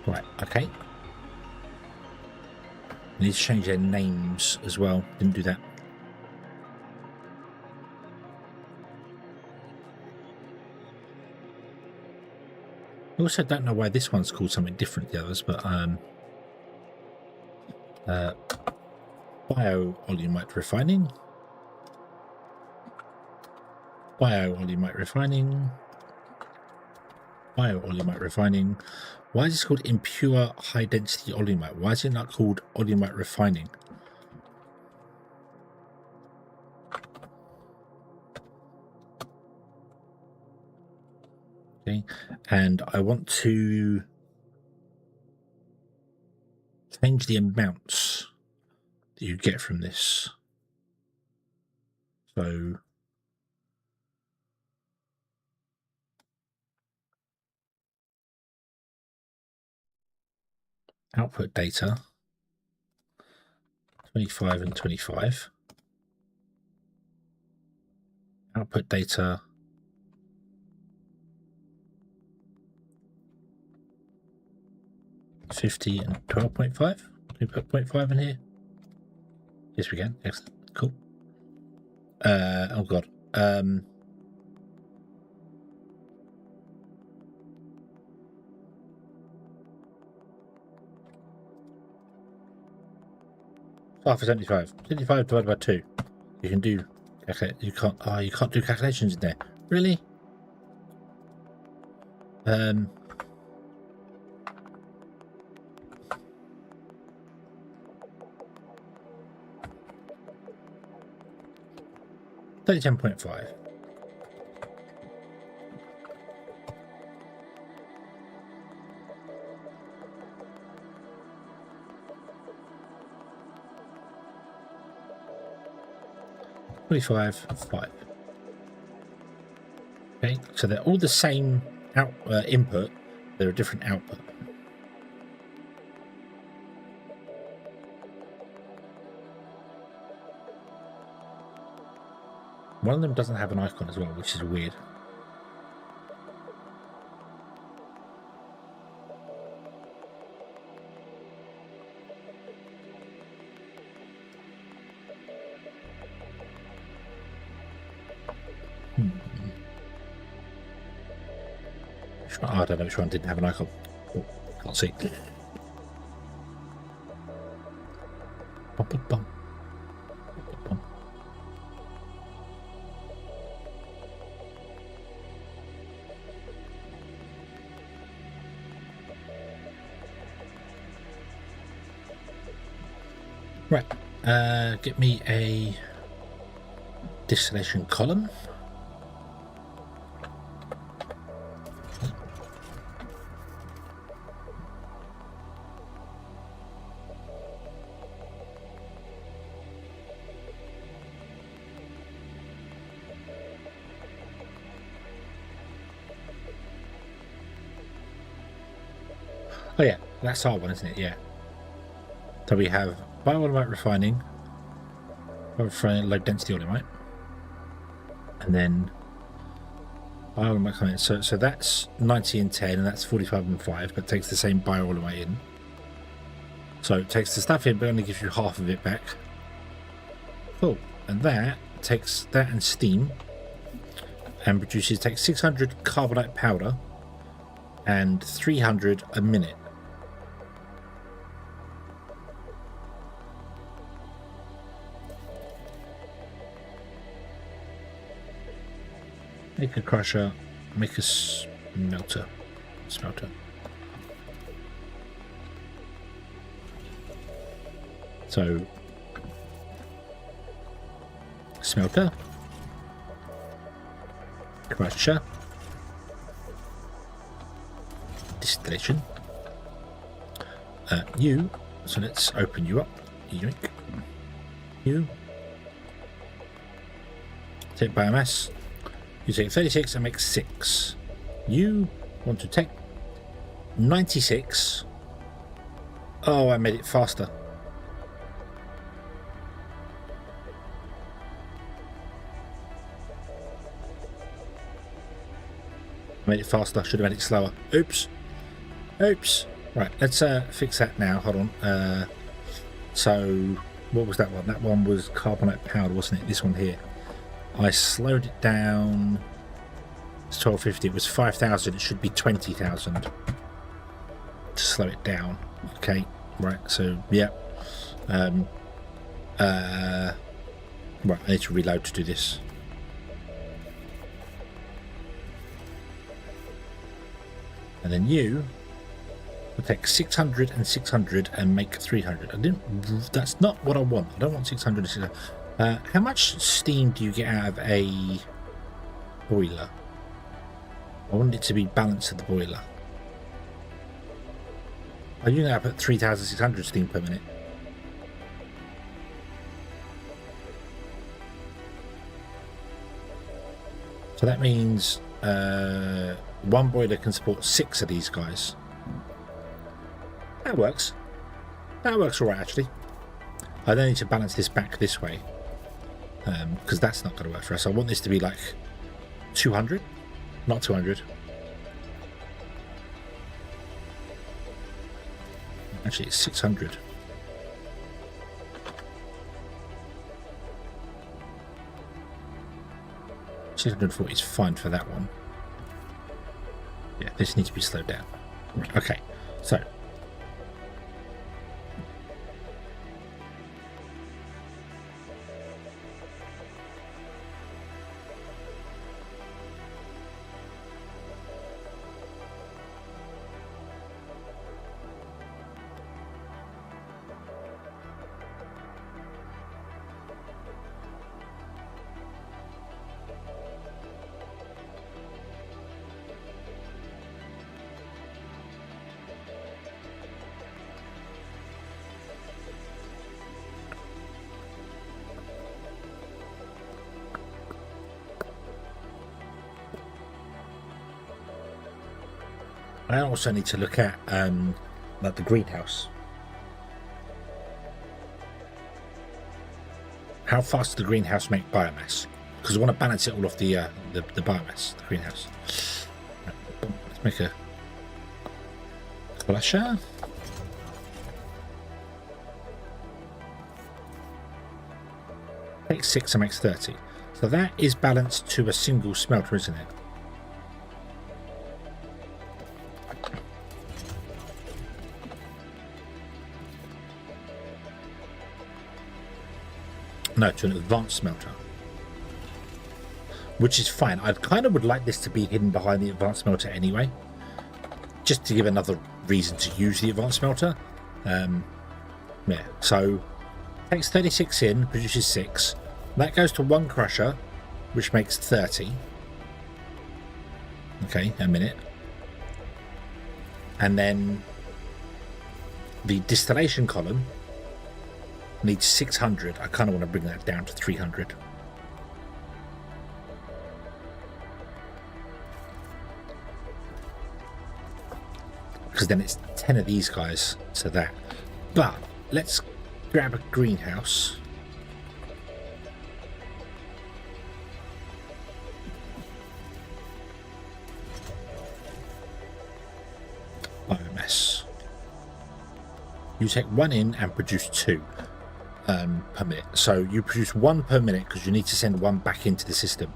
Right, okay. Need to change their names as well. Didn't do that. I also don't know why this one's called something different to the others, but bio-oilite refining. Bio-oilite refining. Bio-oilite refining. Why is this called impure high density oilite? Why is it not called oilite refining? Okay, and I want to change the amounts that you get from this. So output data 25 and 25. Output data 50 and 12.5. Can we put 0.5 in here? Yes, we can. Excellent. Cool. Oh god. 75. 75 divided by 2. You can do. You can't. Oh, you can't do calculations in there. Really? 37.5. $25.5. Okay, so they're all the same input. They're a different output. One of them doesn't have an icon as well, which is weird. Oh, I don't know which one didn't have an icon. Oh, can't see. Bum. Right, get me a distillation column. Oh yeah, that's our one, isn't it? Yeah. So we have biovolumite refining, low density olimite, and then biovolumite coming in. So that's 90 and 10, and that's 45 and 5, but takes the same biovolumite in. So it takes the stuff in, but only gives you half of it back. Cool. And that takes that and steam and takes 600 carbonite powder and 300 a minute. Make a crusher, make a smelter. So, smelter, crusher, distillation. So let's open you up. Yoink. You take biomass. You take 36 and make 6. You want to take 96. Oh, I made it faster. Made it faster. Should have made it slower. Oops. Right, let's fix that now. Hold on. So what was that one? That one was carbonate powder, wasn't it? This one here. I slowed it down. It's 1250. It was 5,000. It should be 20,000 to slow it down. Okay. Right. So yeah. Right. I need to reload to do this. And then you will take 600 and 600 and make 300. That's not what I want. I don't want 600 and 600. How much steam do you get out of a boiler? I want it to be balanced to the boiler. Are you going to put 3,600 steam per minute? So that means one boiler can support 6 of these guys. That works. That works all right, actually. I don't need to balance this back this way. Because that's not going to work for us. I want this to be like 200, not 200. Actually, it's 600. $640 is fine for that one. Yeah, this needs to be slowed down. Okay, so. I also need to look at like the greenhouse. How fast does the greenhouse make biomass? Because I want to balance it all off the biomass, the greenhouse. Right, let's make a flasher. Takes 6 and makes 30. So that is balanced to a single smelter, isn't it? No, to an advanced smelter. Which is fine. I kind of would like this to be hidden behind the advanced smelter anyway. Just to give another reason to use the advanced smelter. Yeah, so takes 36 in, produces 6. That goes to one crusher, which makes 30. Okay, a minute. And then the distillation column needs 600. I kind of want to bring that down to 300. because then it's 10 of these guys to that. But let's grab a greenhouse. Biomass. You take one in and produce 2 per minute. So you produce 1 per minute because you need to send 1 back into the system.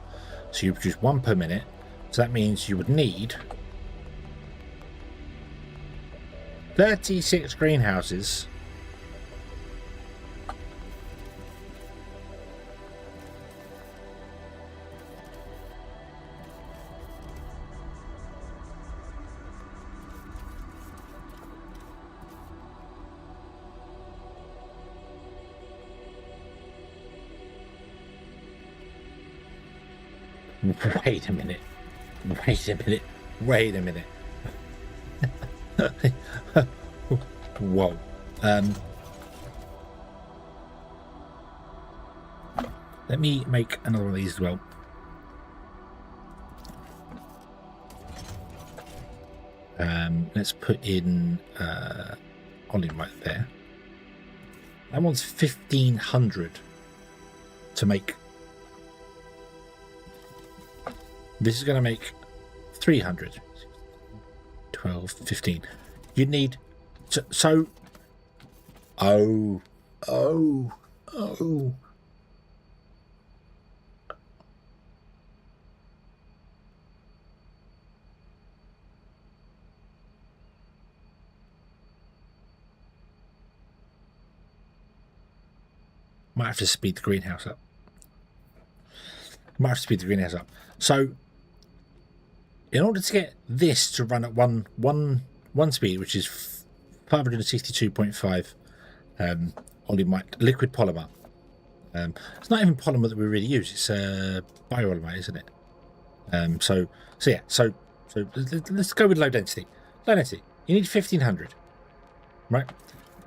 So you produce 1 per minute. So that means you would need 36 greenhouses. Wait a minute. Wait a minute. Wait a minute. Whoa. Let me make another one of these as well. Let's put in olive right there. That one's 1,500 to make. This is going to make 300. 12, 15. You'd need so oh. Might have to speed the greenhouse up. So in order to get this to run at one speed, which is 562.5 liquid polymer. It's not even polymer that we really use. It's biopolymer, isn't it? So let's go with low density. Low density. You need 1,500, right?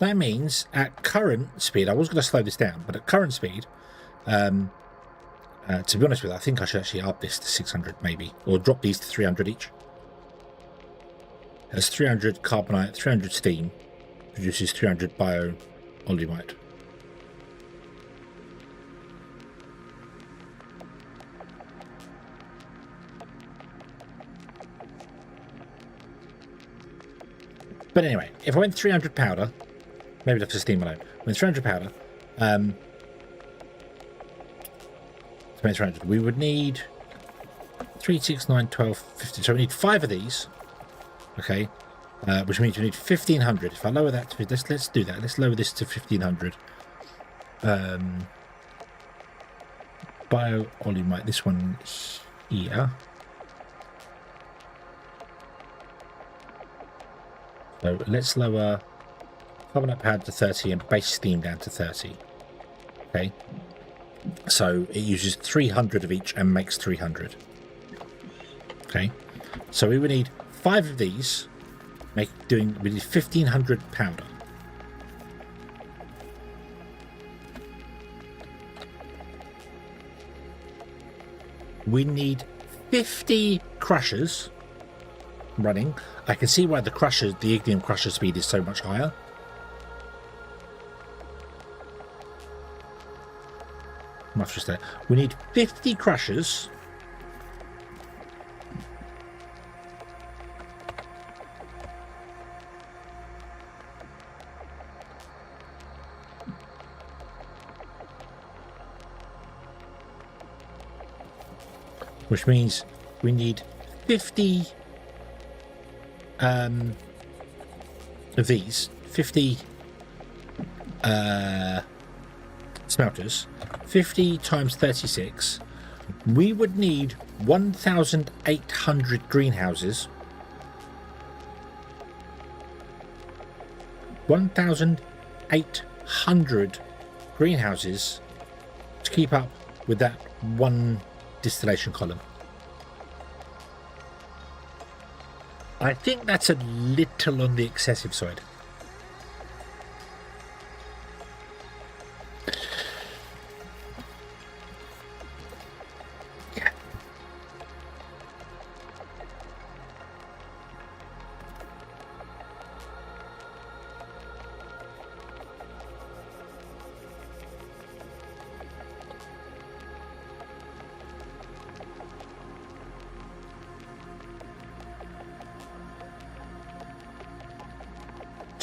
That means at current speed, I was going to slow this down, but at current speed, to be honest with you, I think I should actually up this to 600 maybe, or drop these to 300 each. There's 300 carbonite, 300 steam, produces 300 bio-olimite. But anyway, if I went 300 powder, maybe that's for steam alone. With 300 powder, we would need 3, 6, 9, 12, 15. So we need 5 of these. Okay, which means we need 1,500. If I lower that to let's do that. Let's lower this to 1,500. Bio-olimite. This one here. So let's lower carbonate powder to 30 and base steam down to 30. Okay. So it uses 300 of each and makes 300. Okay. So we would need 5 of these. We need 1,500 powder. We need 50 crushers running. I can see why the ignium crusher speed is so much higher. Much just there. We need 50 crushers. Which means we need 50 of these, 50 smelters, 50 times 36. We would need 1,800 greenhouses. 1,800 greenhouses to keep up with that one distillation column. I think that's a little on the excessive side. Yeah.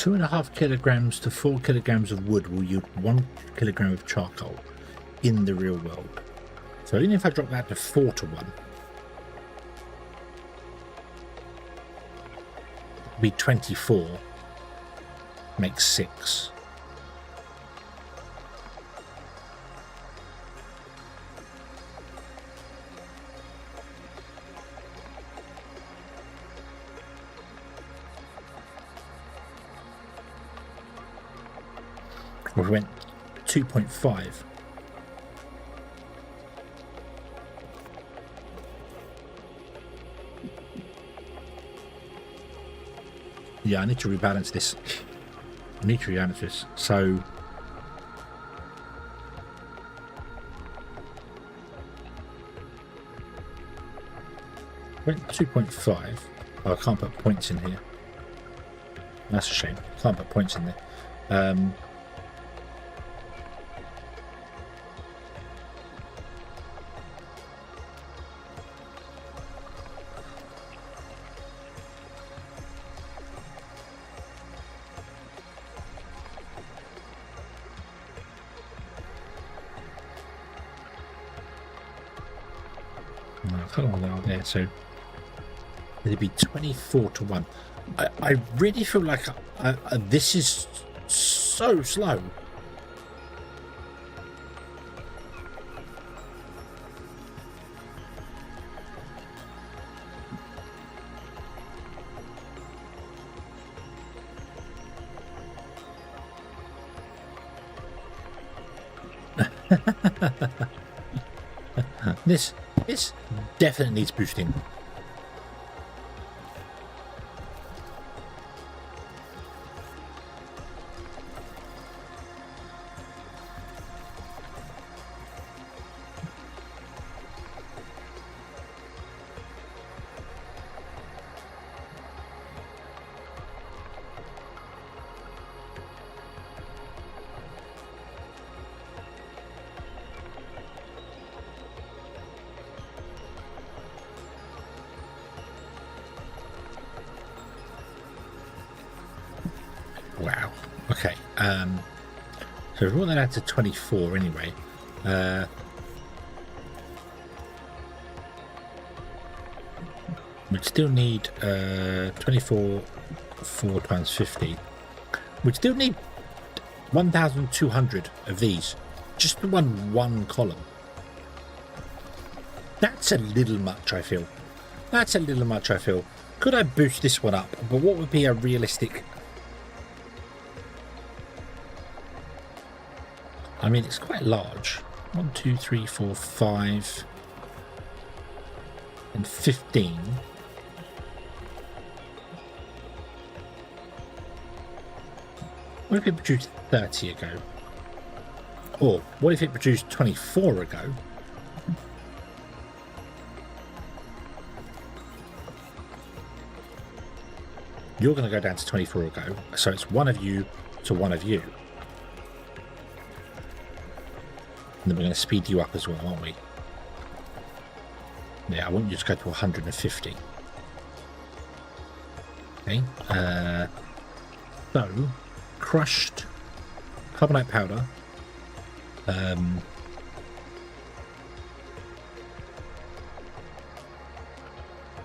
2.5 kilograms to 4 kilograms of wood will yield 1 kilogram of charcoal in the real world. So even if I drop that to 4 to 1, it'd be 24 makes 6. We went 2.5. Yeah, I need to rebalance this. So went 2.5. Oh, I can't put points in here. That's a shame. Can't put points in there. I don't know what there, so it'd be 24 to 1. I really feel like this is so slow. This definitely needs boosting. Wow. Okay. So we've brought that out to 24 anyway. We'd still need 24 4 times 50. We'd still need 1,200 of these just to run one column. That's a little much, I feel. Could I boost this one up? But what would be a realistic... I mean, it's quite large. 1, 2, 3, 4, 5, and 15. What if it produced 30 ago? Or what if it produced 24 ago? You're going to go down to 24 ago, so it's one of you to one of you. And then we're going to speed you up as well, aren't we? Yeah, I want you to go to 150. Okay. So, crushed carbonate powder.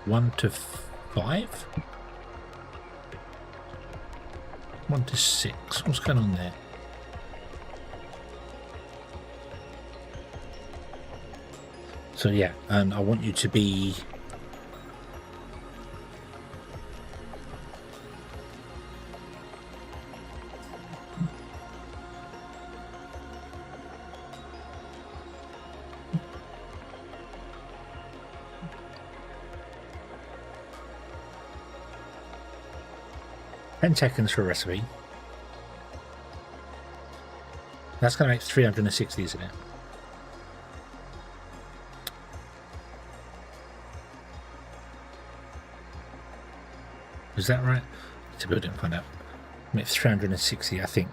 1 to 5? 1 to 6. What's going on there? So yeah, and I want you to be... $10 for a recipe. That's going to make 360, isn't it? Is that right? To build it and find out. Make 360, I think.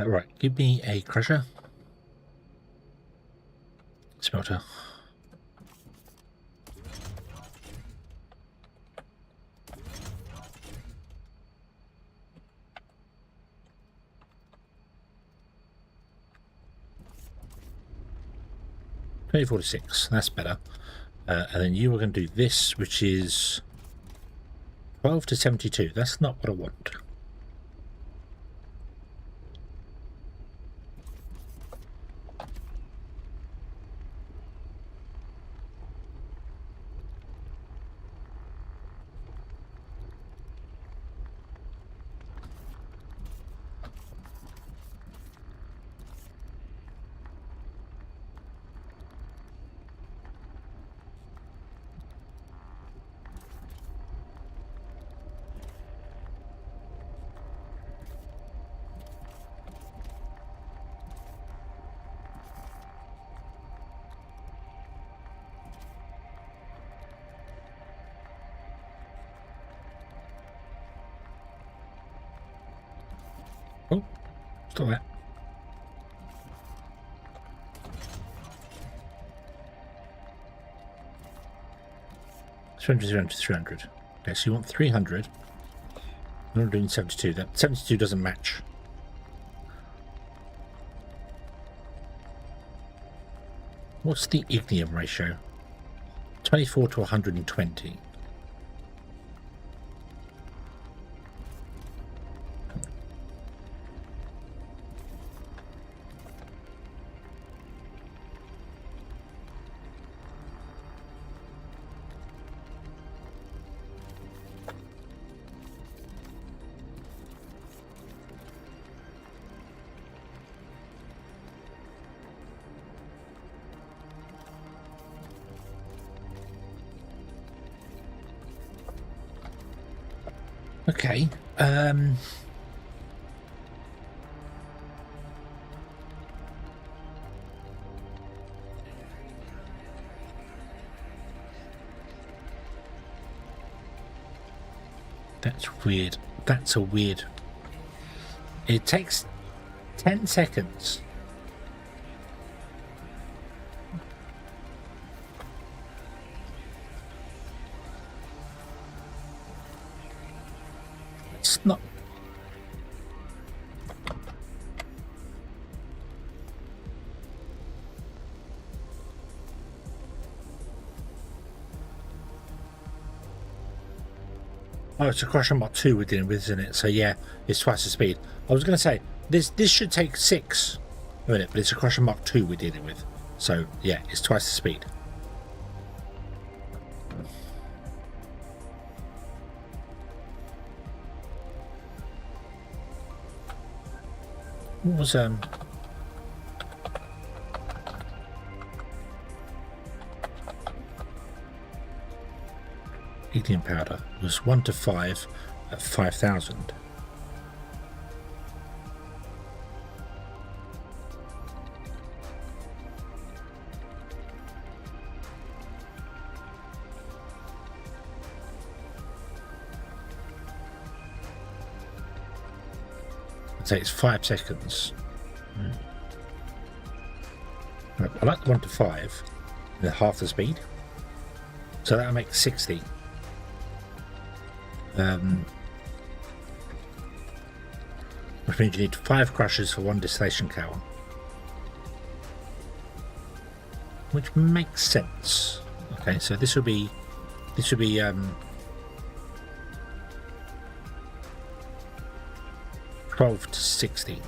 Right, give me a crusher. Smelter. $20.46, that's better. And then you are going to do this, which is 12 to 72. That's not what I want. Oh, stop that. $300. Okay, so you want 300. I'm doing 72. That 72 doesn't match. What's the ignium ratio? 24 to 120. Okay. That's weird. That's a weird. It takes 10 seconds. It's not. Oh, it's a Crusher Mark 2 we're dealing with, isn't it? So yeah, it's twice the speed. I was going to say, this should take 6 a minute, but it's a Crusher Mark 2 we're dealing with. So yeah, it's twice the speed. What was Ignium powder was 1 to 5 at 5,000. I'd say it's 5 seconds. I like the 1 to 5, and half the speed, so that'll make 60. Which means you need 5 crushers for 1 distillation cowl, which makes sense. Okay, so this will be 12 to 60,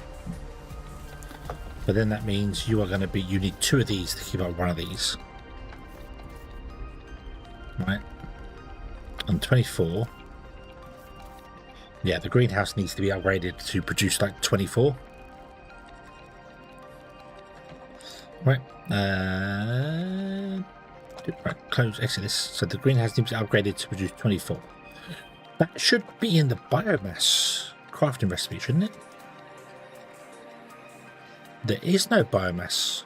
but then that means you need 2 of these to keep up 1 of these, right? And 24. Yeah, the greenhouse needs to be upgraded to produce like 24. Right. Right, close, exit this. So the greenhouse needs to be upgraded to produce 24. That should be in the biomass crafting recipe, shouldn't it? There is no biomass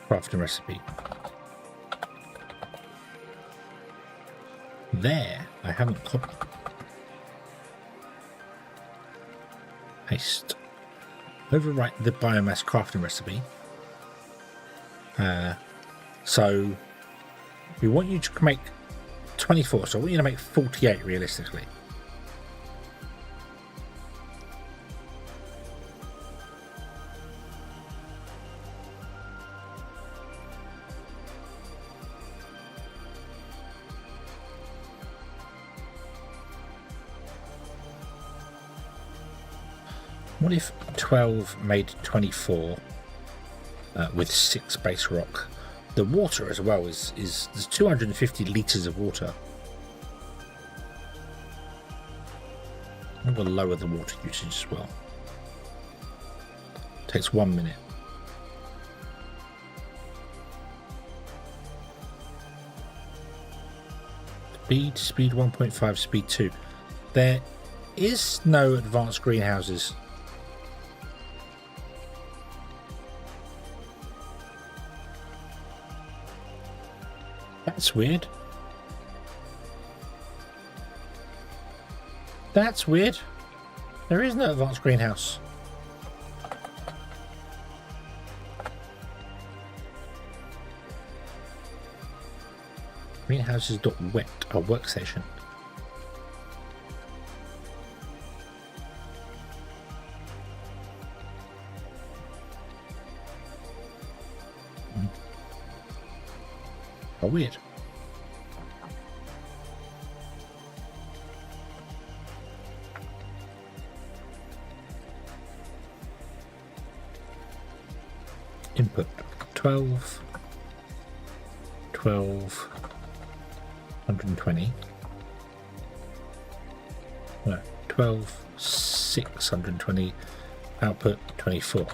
crafting recipe. There, I haven't copied. Paste. Overwrite the biomass crafting recipe. So we want you to make 24, so I want you to make 48 realistically. What if 12 made 24 with 6 base rock? The water as well is there's 250 litres of water. I'm going to lower the water usage as well. Takes 1 minute. Speed 1.5, speed 2. There is no advanced greenhouses. That's weird. That's weird. There is no advanced greenhouse. Greenhouses.wet, our workstation. How weird. Input 12, 120. No, 12, 620. Output 24.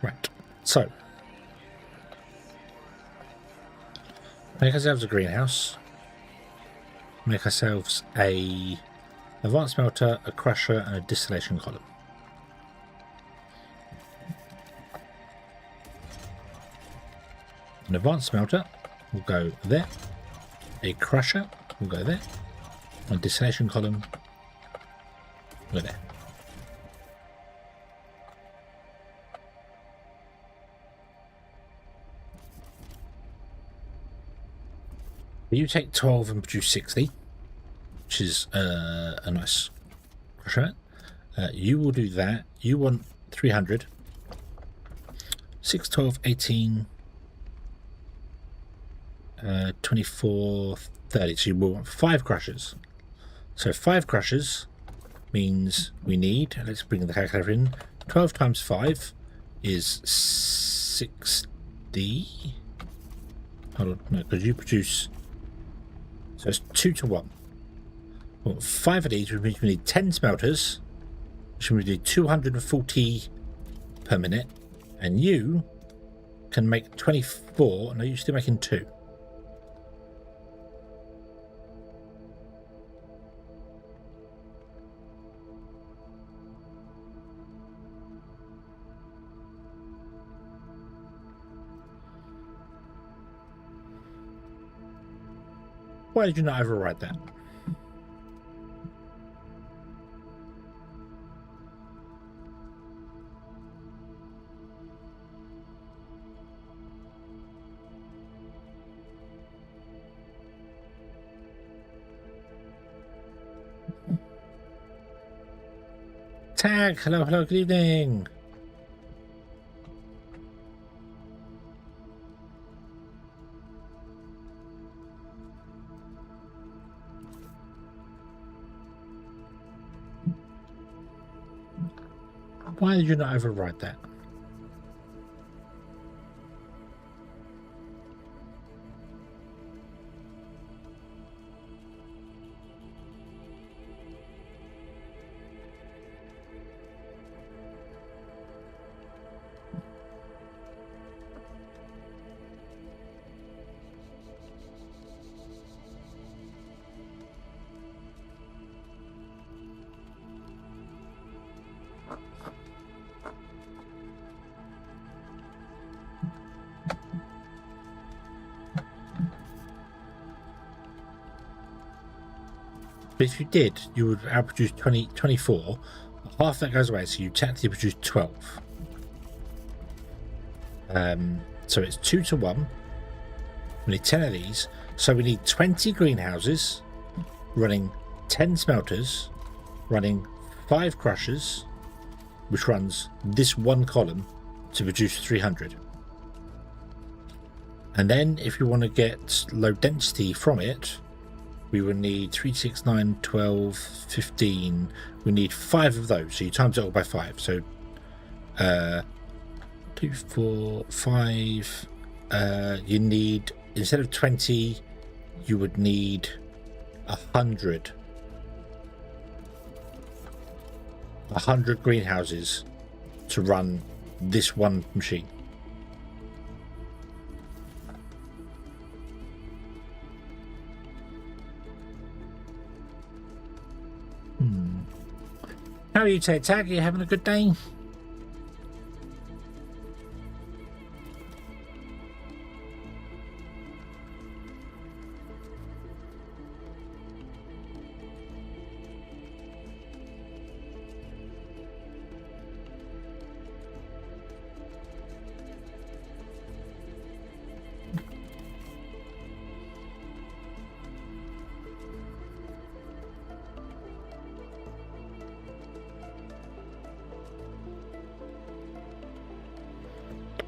Right, so make ourselves a greenhouse, make ourselves a advanced melter, a crusher, and a distillation column. An advanced melter will go there, a crusher will go there, and a distillation column will go there. You take 12 and produce 60, which is a nice crusher. You will do that. You want 300. 6, 12, 18, 24, 30. So you will want 5 crushers. So 5 crushers means we need, let's bring the calculator in, 12 times 5 is 60. Hold on, no, because you produce, so it's 2 to 1. Well, 5 of these, which means we need 10 smelters, which means we do 240 per minute, and you can make 24. No, you're still making 2. Why did you not override that? Tag, hello, hello, good evening. Why did you not override that? But if you did, you would outproduce 24. Half that goes away, so you technically produce 12. So it's 2 to 1. We need 10 of these. So we need 20 greenhouses, running 10 smelters, running 5 crushers, which runs this one column to produce 300. And then if you want to get low density from it, we would need 3, 6, 9, 12, 15. We need 5 of those. So you times it all by 5. So 2, 4, 5. You need, instead of 20, you would need 100. 100 greenhouses to run this one machine. How are you today, Tag? Are you having a good day?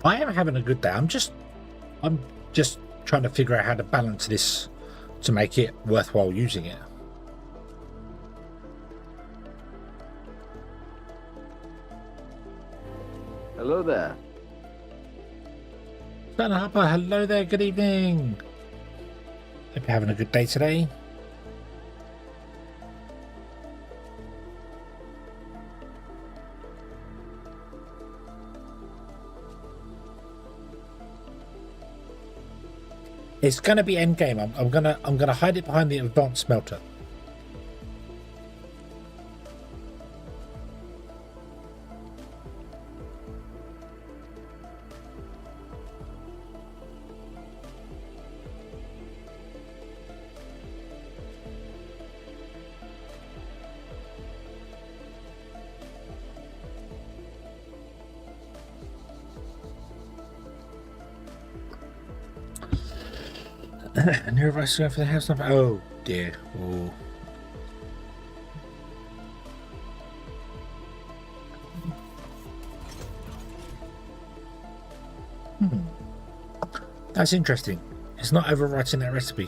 I am having a good day. I'm just trying to figure out how to balance this to make it worthwhile using it. Hello there. Ben Harper, hello there, good evening. Hope you're having a good day today. It's going to be end game. I'm gonna hide it behind the advanced smelter. New advice going for the house number. Oh dear. Oh. That's interesting. It's not overwriting that recipe.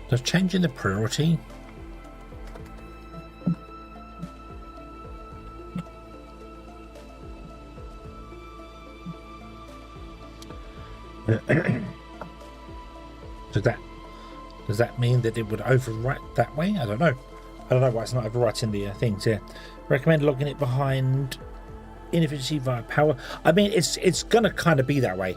Does changing the priority? Does that mean that it would overwrite that way? I don't know. I don't know why it's not overwriting the things here. Recommend logging it behind inefficiency via power. I mean, it's gonna kind of be that way.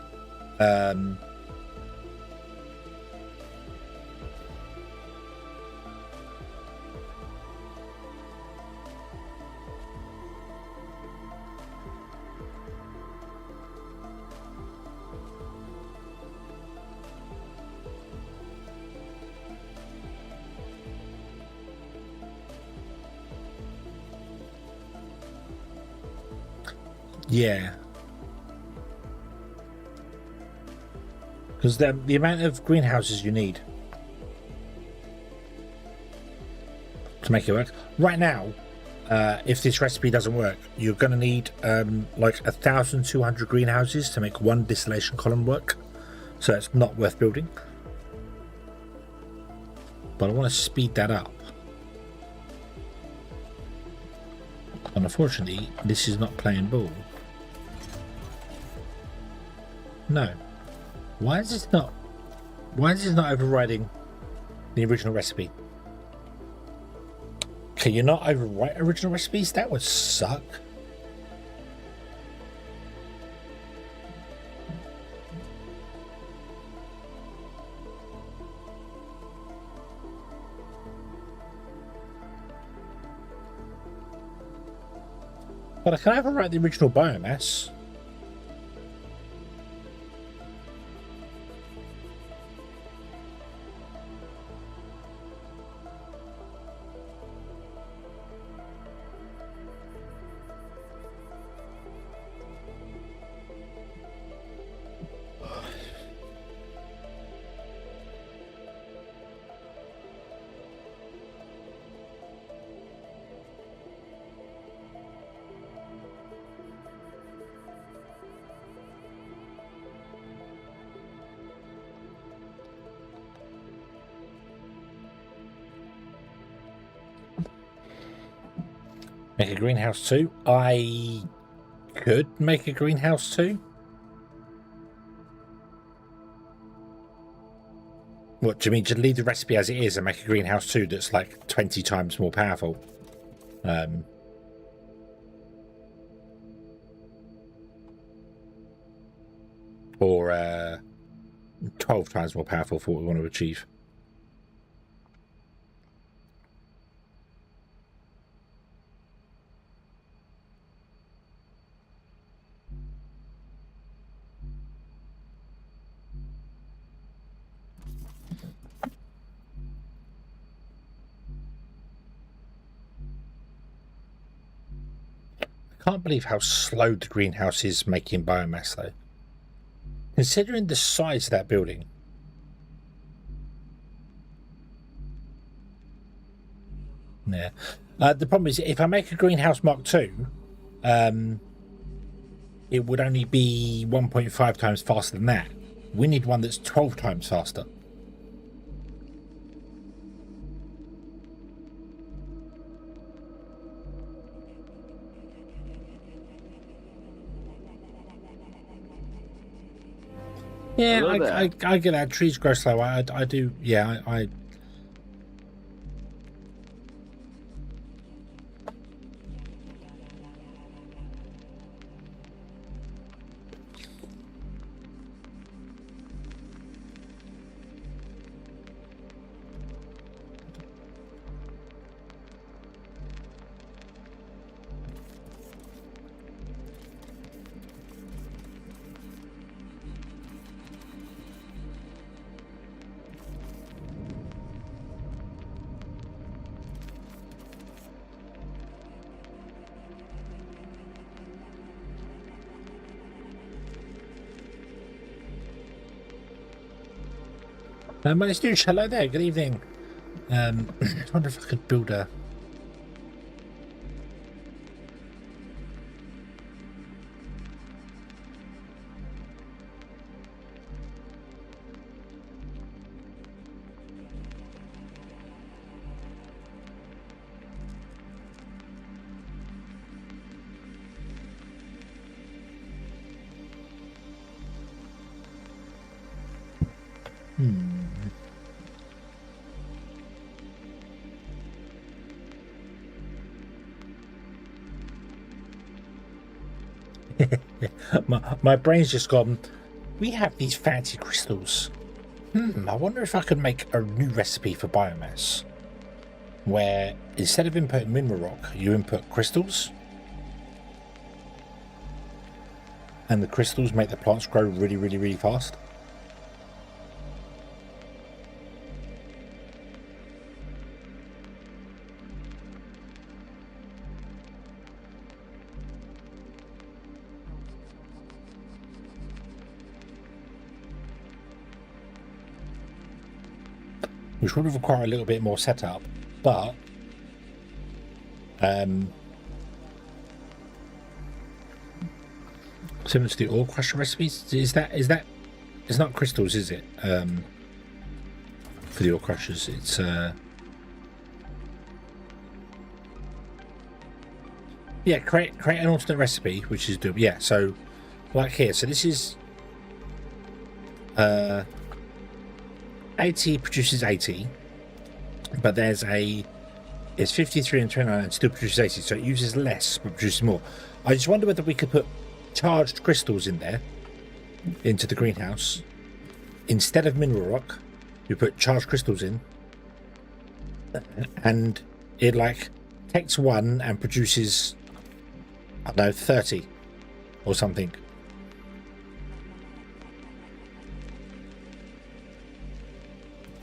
Yeah, because the amount of greenhouses you need to make it work right now, if this recipe doesn't work, you're going to need like 1,200 greenhouses to make one distillation column work. So it's not worth building. But I want to speed that up. And unfortunately, this is not playing ball. No. Why is this not overriding the original recipe? Can you not overwrite original recipes? That would suck. But I can overwrite the original biomass. Make a greenhouse too. I could make a greenhouse too. What do you mean? Just leave the recipe as it is and make a greenhouse too that's like 20 times more powerful. Or 12 times more powerful for what we want to achieve. I can't believe how slow the greenhouse is making biomass though. Considering the size of that building. Yeah. The problem is if I make a greenhouse Mark II, it would only be 1.5 times faster than that. We need one that's 12 times faster. Yeah, I get that. Trees grow slow. I do. Yeah, I Managed to do. Hello there. Good evening. I wonder if I could build a. My brain's just gone, we have these fancy crystals. I wonder if I could make a new recipe for biomass where instead of inputting mineral rock, you input crystals, and the crystals make the plants grow really, really, really fast. Which would require a little bit more setup, but similar to the ore crusher recipes, is that it's not crystals, is it? For the ore crushers, it's yeah, create an alternate recipe, which is doable. Yeah, so like here, so this is 80 produces 80, but there's it's 53 and 29 and still produces 80, so it uses less but produces more. I just wonder whether we could put charged crystals in there into the greenhouse instead of mineral rock. We put charged crystals in, and it like takes one and produces, I don't know, 30 or something.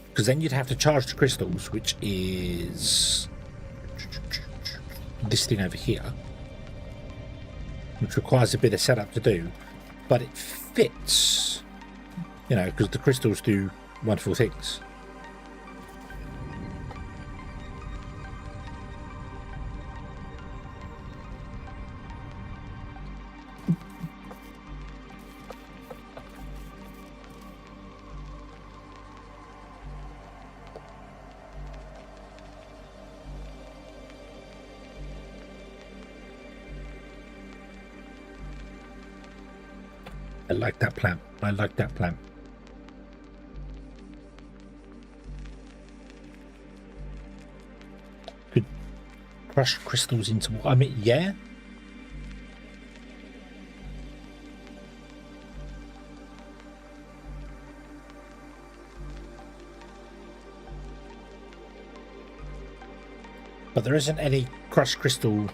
Because then you'd have to charge the crystals, which is this thing over here, which requires a bit of setup to do, but it fits, you know, because the crystals do wonderful things. I like that plan. I like that plan. Could crush crystals into, I mean, yeah. But there isn't any crushed crystal.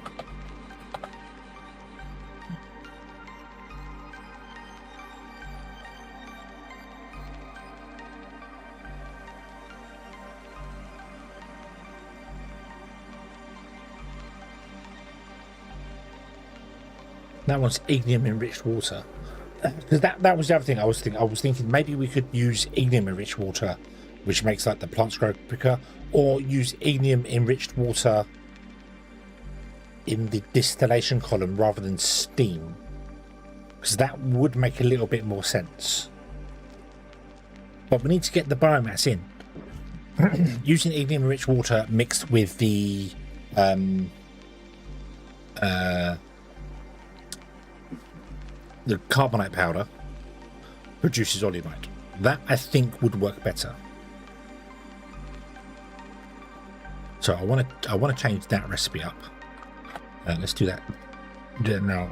That one's ignium enriched water. Because that was the other thing I was thinking maybe we could use ignium enriched water, which makes like the plants grow quicker, or use ignium enriched water in the distillation column rather than steam, because that would make a little bit more sense. But we need to get the biomass in. Using ignium enriched water mixed with the carbonate powder produces oleumite. That I think would work better. So I want to change that recipe up. Let's do that. Do it now.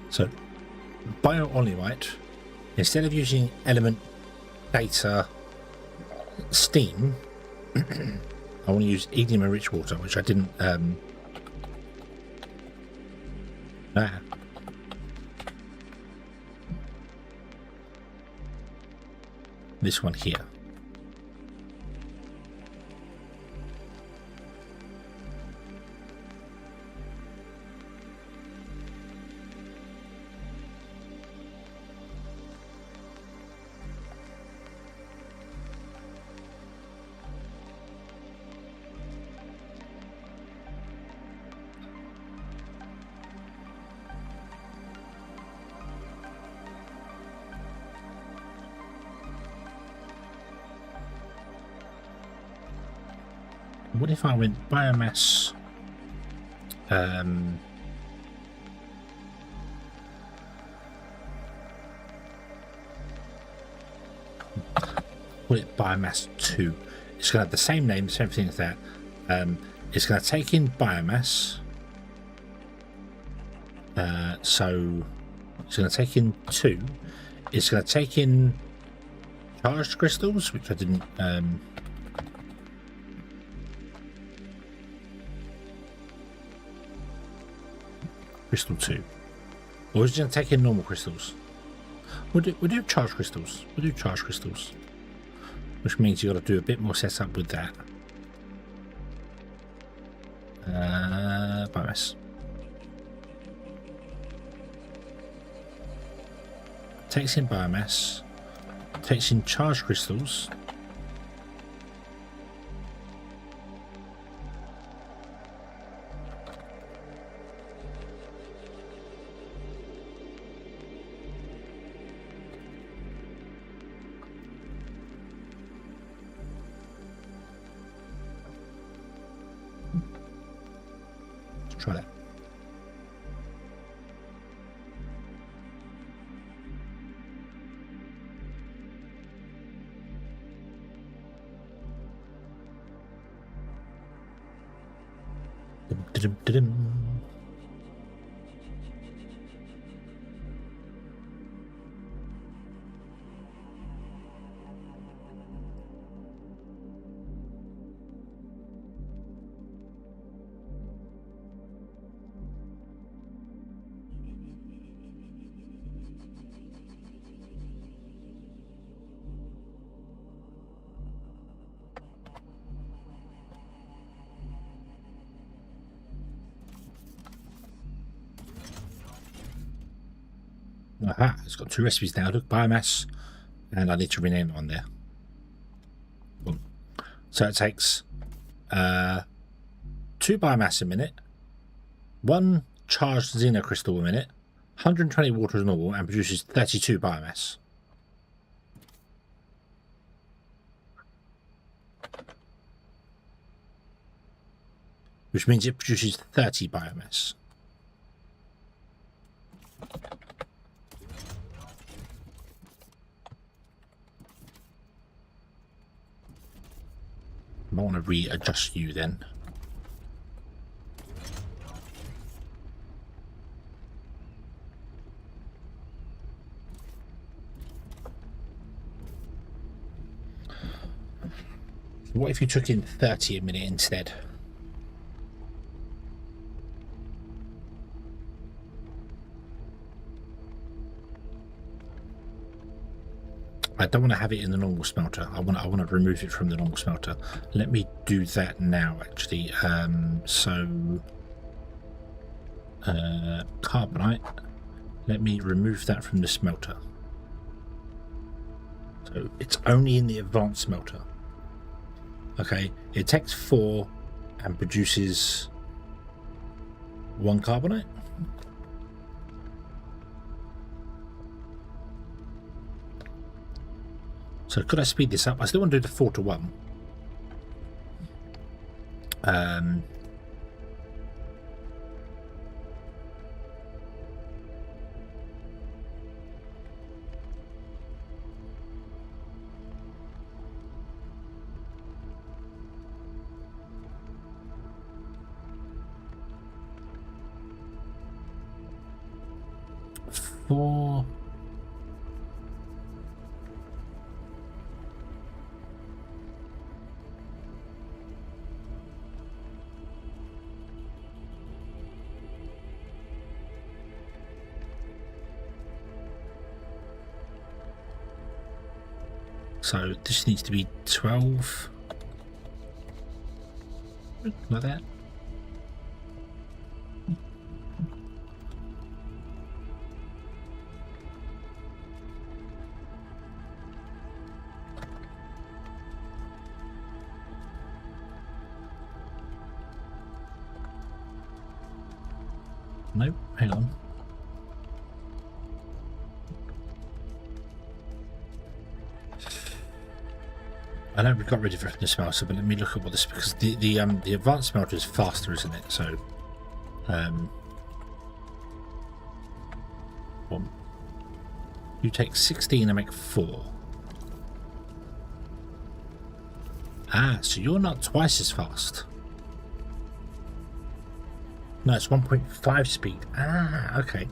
So bio-oleumite, instead of using element data steam, I want to use ignium enriched water, which I didn't. This one here. What if I went biomass? call it biomass 2. It's going to have the same name, the same thing as that. It's going to take in biomass. So it's going to take in 2. It's going to take in charged crystals, which I didn't. Crystal 2. Or is it going to take in normal crystals? We'll do charged crystals. We'll do charged crystals. Which means you've got to do a bit more setup with that. Biomass. Takes in biomass. Takes in charged crystals. Try that. Aha, it's got 2 recipes now. Look, biomass, and I need to rename it on there. Boom. So it takes 2 biomass a minute, 1 charged Xeno crystal a minute, 120 water as normal, and produces 32 biomass. Which means it produces 30 biomass. I want to readjust you then. What if you took in 30 a minute instead? I don't want to have it in the normal smelter. I want to remove it from the normal smelter. Let me do that now, actually. Carbonite. Let me remove that from the smelter. So it's only in the advanced smelter. Okay, it takes 4 and produces 1 carbonite. So could I speed this up? I still want to do the 4 to 1. Four. So this needs to be 12, like that. Nope, hang on. I know we got rid of it from the smelter, but let me look at what this, because the advanced smelter is faster, isn't it? So, you take 16 and make 4. Ah, so you're not twice as fast. No, it's 1.5 speed. Ah, okay.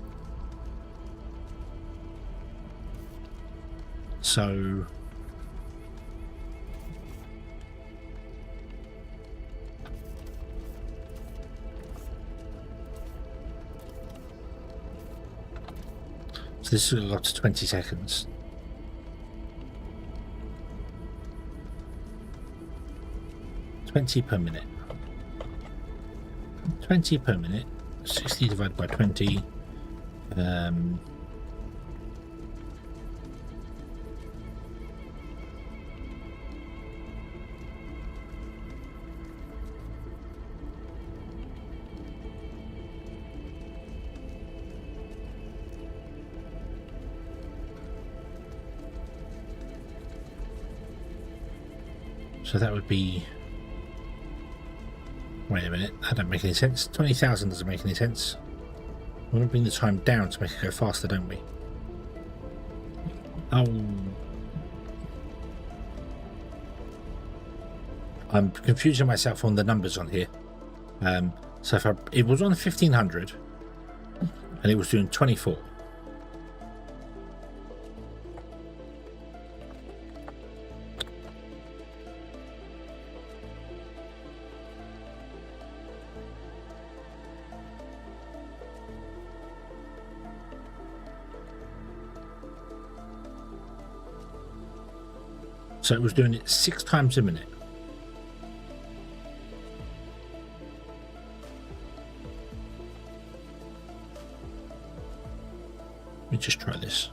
So this will go up to 20 seconds. $20 per minute. 20 per minute. 60 divided by 20. So that would be... Wait a minute, that don't make any sense. 20,000 doesn't make any sense. We want to bring the time down to make it go faster, don't we? Oh. I'm confusing myself on the numbers on here. So if it was on 1500 and it was doing 24. So it was doing it 6 times a minute. Let me just try this.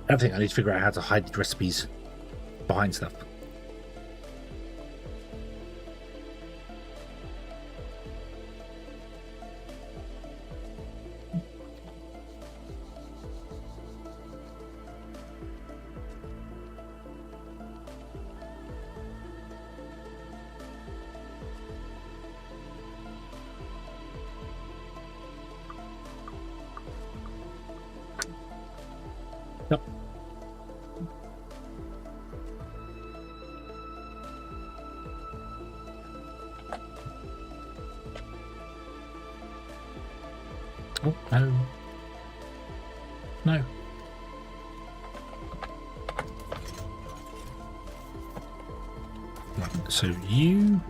I think I need to figure out how to hide the recipes behind stuff. Yep. Oh, no. No. Right, so you...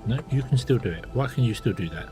No, you can still do it. Why can you still do that?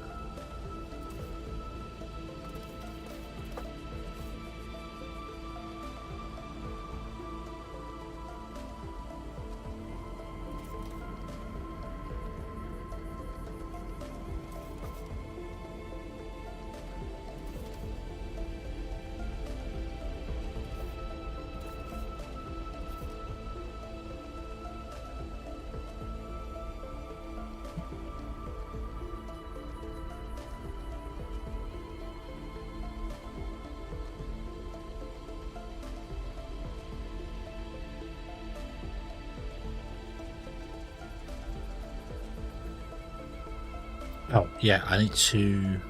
Oh, yeah, I need to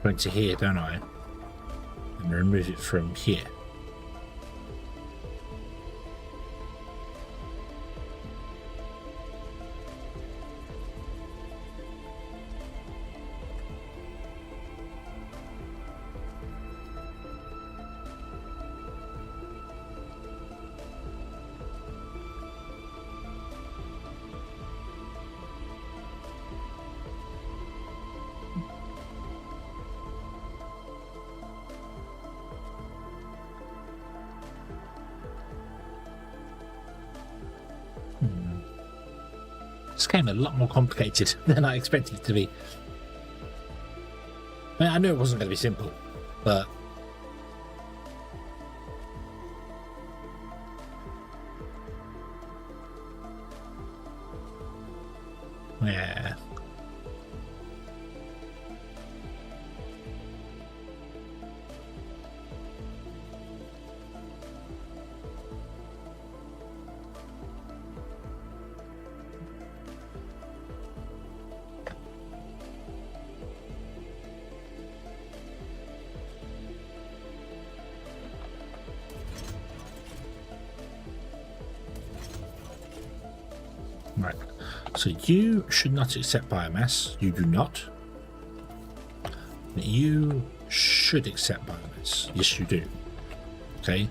go into here, don't I? And remove it from here. This game a lot more complicated than I expected it to be. I mean, I knew it wasn't going to be simple, but yeah. Right, so you should not accept biomass. You do not. You should accept biomass. Yes, you do. Okay,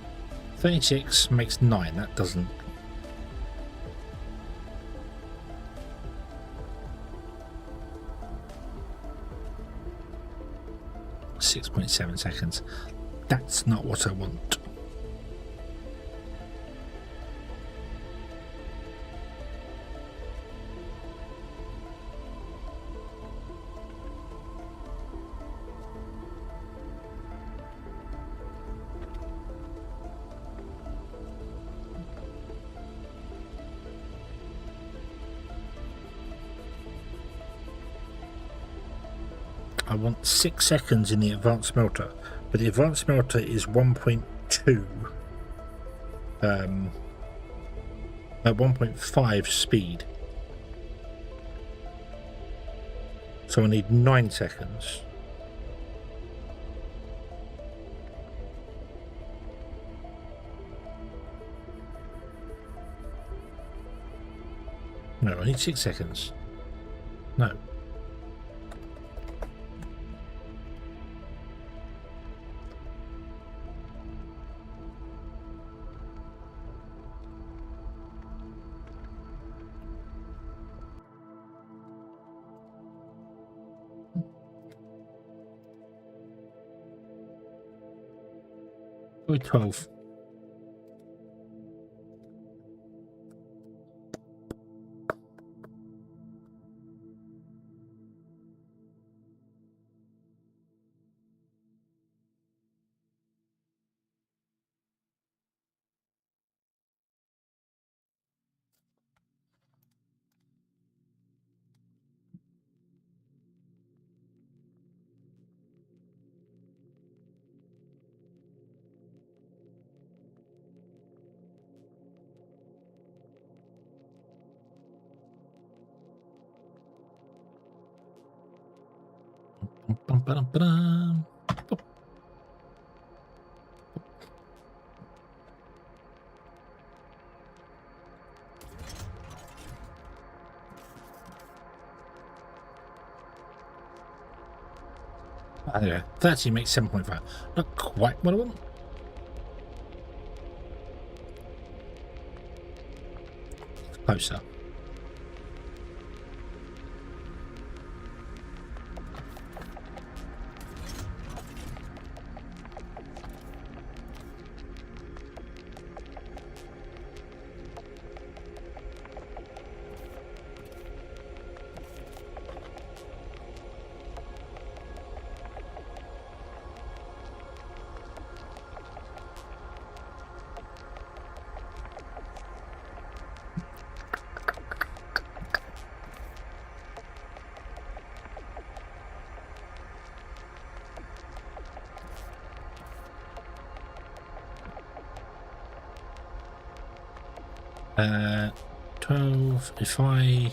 36 makes 9. That doesn't. .7 seconds. That's not what I want. I want 6 seconds in the advanced smelter, but the advanced smelter is 1.2 at 1.5 speed, so I need 9 seconds. No, I need 6 seconds. No. Or 12. Anyway, 30 makes 7.5. Not quite what I want. Closer. Uh, 12, if I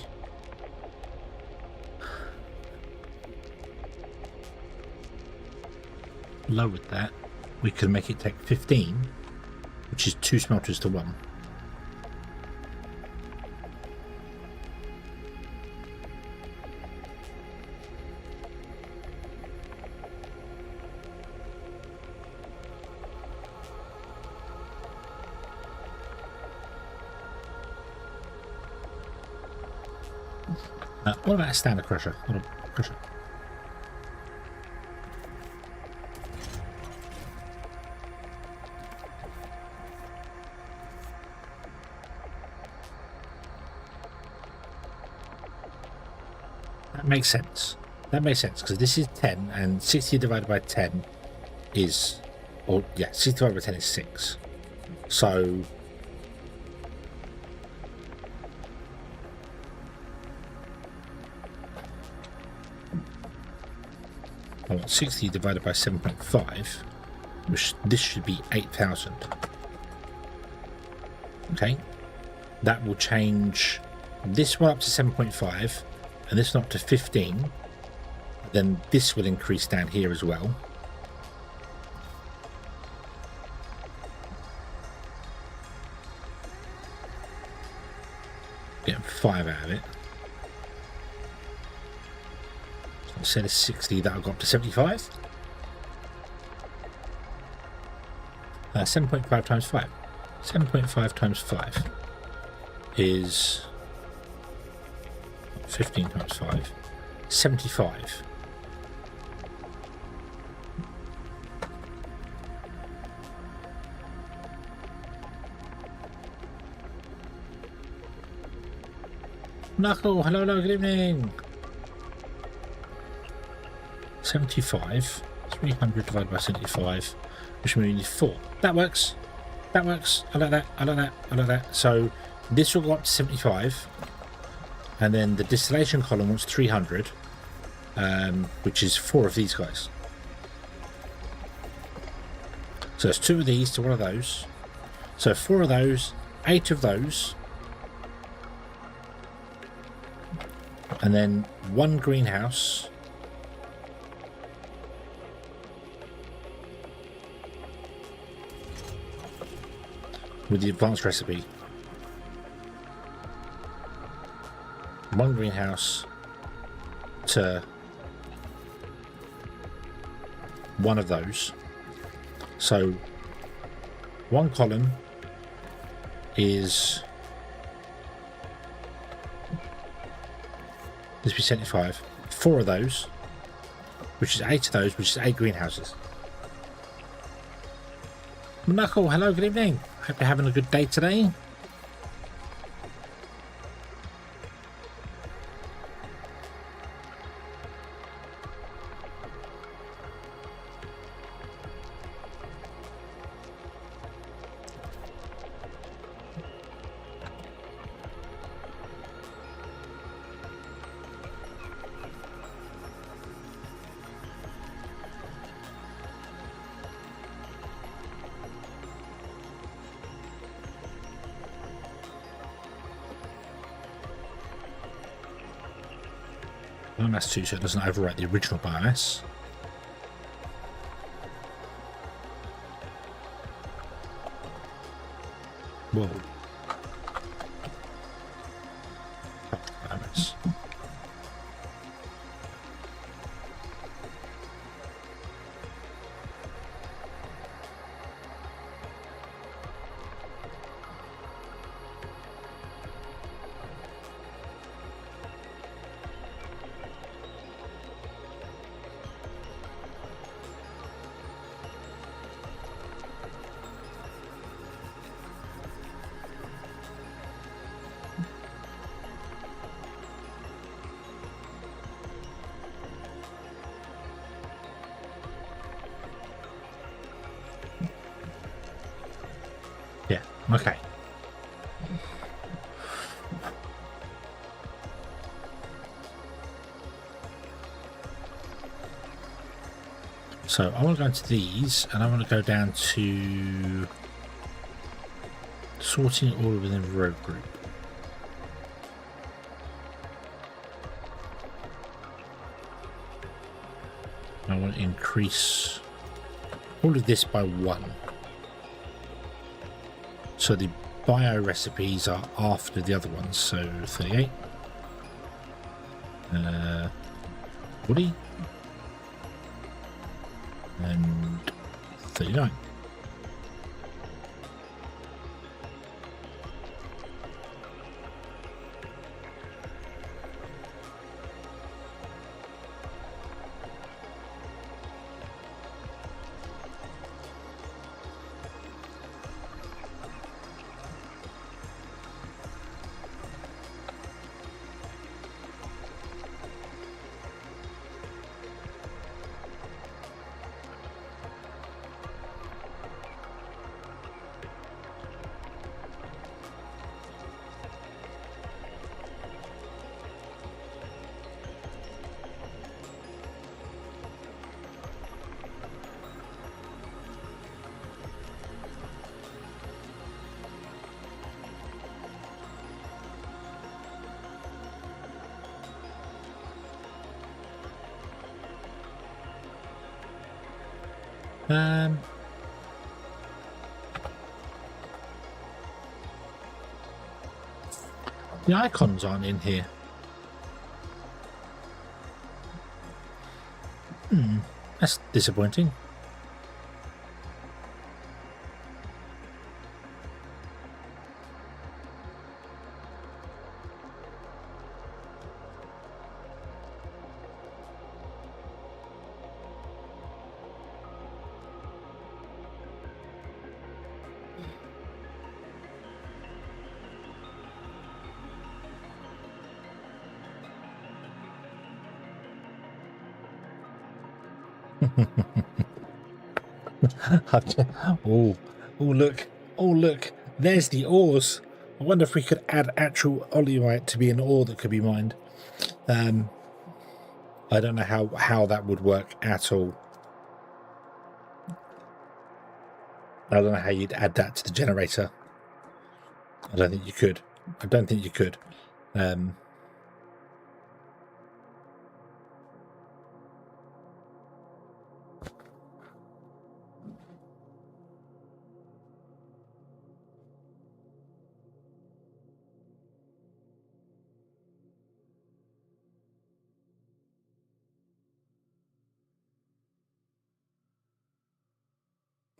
lowered that, we could make it take 15, which is 2 smelters to 1. What about a standard crusher? Hold on, crusher. That makes sense. That makes sense because this is 10 and 60 divided by 10 is, or yeah, 60 divided by 10 is 6. So I want 60 divided by 7.5, which this should be 8,000. Okay, that will change this one up to 7.5 and this one up to 15. Then this will increase down here as well. Getting 5 out of it. So instead of 60, that'll go up to 75. 7.5 times 5. 7.5 times 5 is 15 times 5. 75. Knuckle, hello, good evening. 75. 300 divided by 75, which means 4. That works. That works. I like that. I like that. I like that. So this will go up to 75. And then the distillation column wants 300, which is 4 of these guys. So it's 2 of these to 1 of those. So 4 of those, 8 of those. And then 1 greenhouse. With the advanced recipe. 1 greenhouse to 1 of those. So 1 column is this be 75. 4 of those, which is 8 of those, which is 8 greenhouses. Knuckle, hello, good evening. Hope you're having a good day today. Biomass 2, so it doesn't overwrite the original biomass. Whoa. Biomass. Yeah, okay. So I want to go into these, and I want to go down to sorting it all within the road group. I want to increase all of this by 1. So the bio recipes are after the other ones. So 38. Woody. And 39. The icons aren't in here. That's disappointing. Oh, oh look, oh look, there's the ores. I wonder if we could add actual oleumite to be an ore that could be mined. I don't know how that would work at all. I don't know how you'd add that to the generator. I don't think you could. I don't think you could.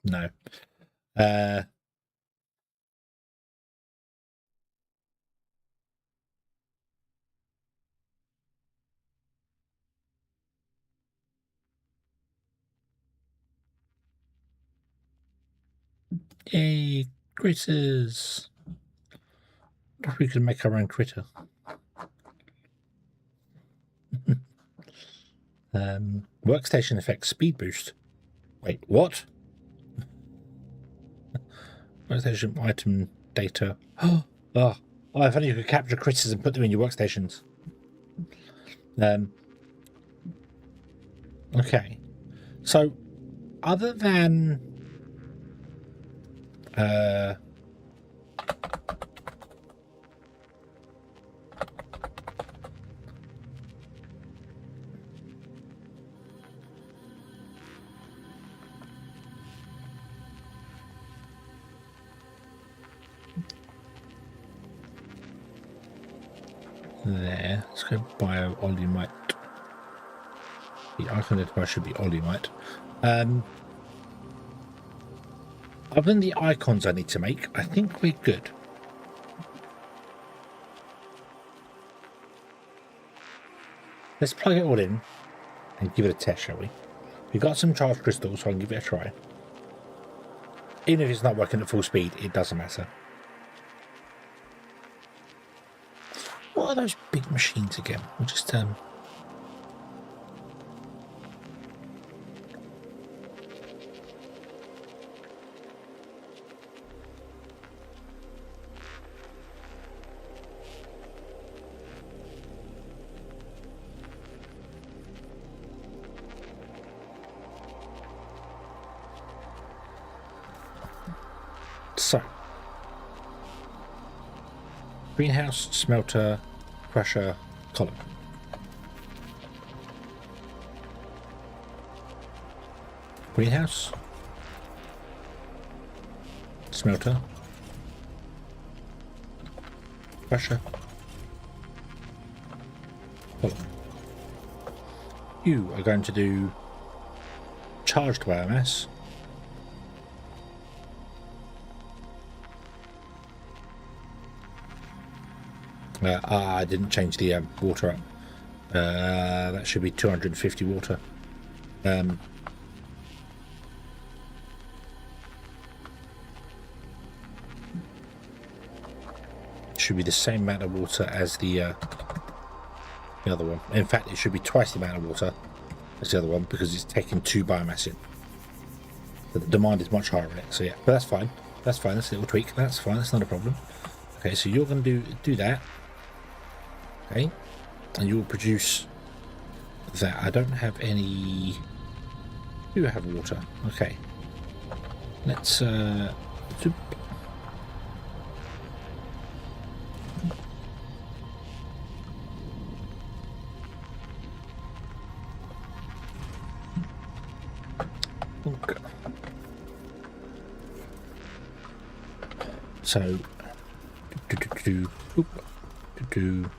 No. Yay, critters. If we could make our own critter. Workstation effects speed boost. Wait, what? Workstation item data. Oh, if only you could capture critters and put them in your workstations. Okay. So, other than there, let's go bio oleumite. The icon identifier should be oleumite. Other than the icons I need to make, I think we're good. Let's plug it all in and give it a test, shall we? We've got some charged crystals, so I can give it a try. Even if it's not working at full speed, it doesn't matter. What are those big machines again? We'll just so, greenhouse, smelter, crusher, column. Greenhouse, smelter, crusher, column. You are going to do charged biomass. I didn't change the water up. That should be 250 water. Should be the same amount of water as the other one. In fact, it should be twice the amount of water as the other one because it's taking 2 biomass in. But the demand is much higher on it. So yeah, but that's fine. That's fine. That's a little tweak. That's fine. That's not a problem. Okay, so you're going to do that. Okay, and you will produce that. I don't have any. Do have water? Okay, let's zoop. Okay. So, oop. Do.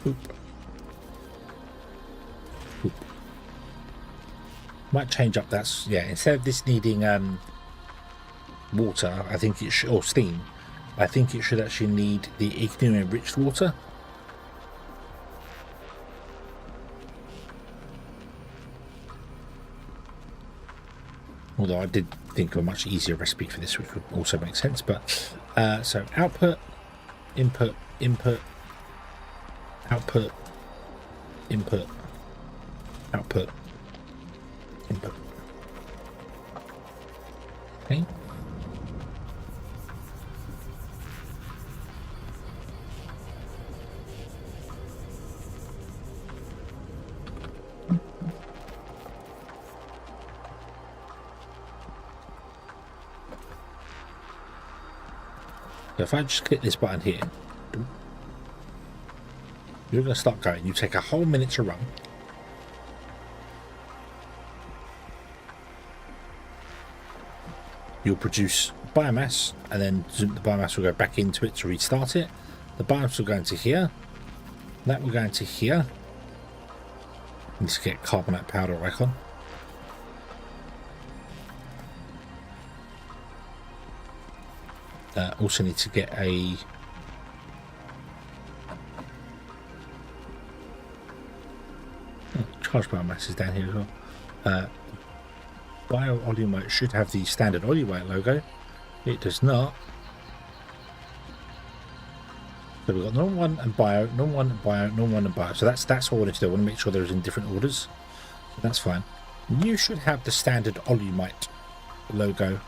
Oop. Oop. Might change up that. Yeah, instead of this needing water, I think it should, or steam, I think it should actually need the igneous enriched water. Although I did think of a much easier recipe for this, which would also make sense. But so output, input, input, output, input, output, input. Okay. So if I just click this button here, you're going to start going. You take a whole minute to run. You'll produce biomass, and then the biomass will go back into it to restart it. The biomass will go into here. That will go into here. Need to get carbonate powder icon. Also need to get a charge biomass is down here as well. Bio Olymite should have the standard Olymite logo. It does not. So we've got normal one and bio, normal one and bio, normal one and bio. So that's what I wanted to do. I want to make sure they're in different orders. So that's fine. You should have the standard Olymite logo,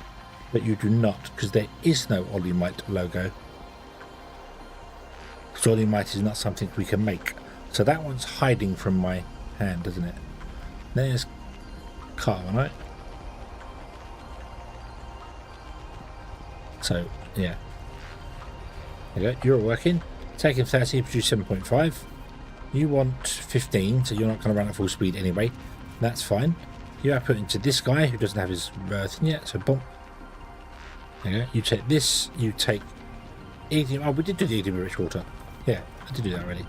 but you do not, because there is no Olymite logo. So Olymite is not something we can make. So that one's hiding from my hand, isn't it? There's carbonite. So yeah, there you go. You're working. Taking 30, produce 7.5. You want 15, so you're not going to run at full speed anyway. That's fine. You output into this guy who doesn't have his thing yet. So boom. There you go. You take this. You take 80. Oh, we did do the 80 rich water. Yeah, I did do that already.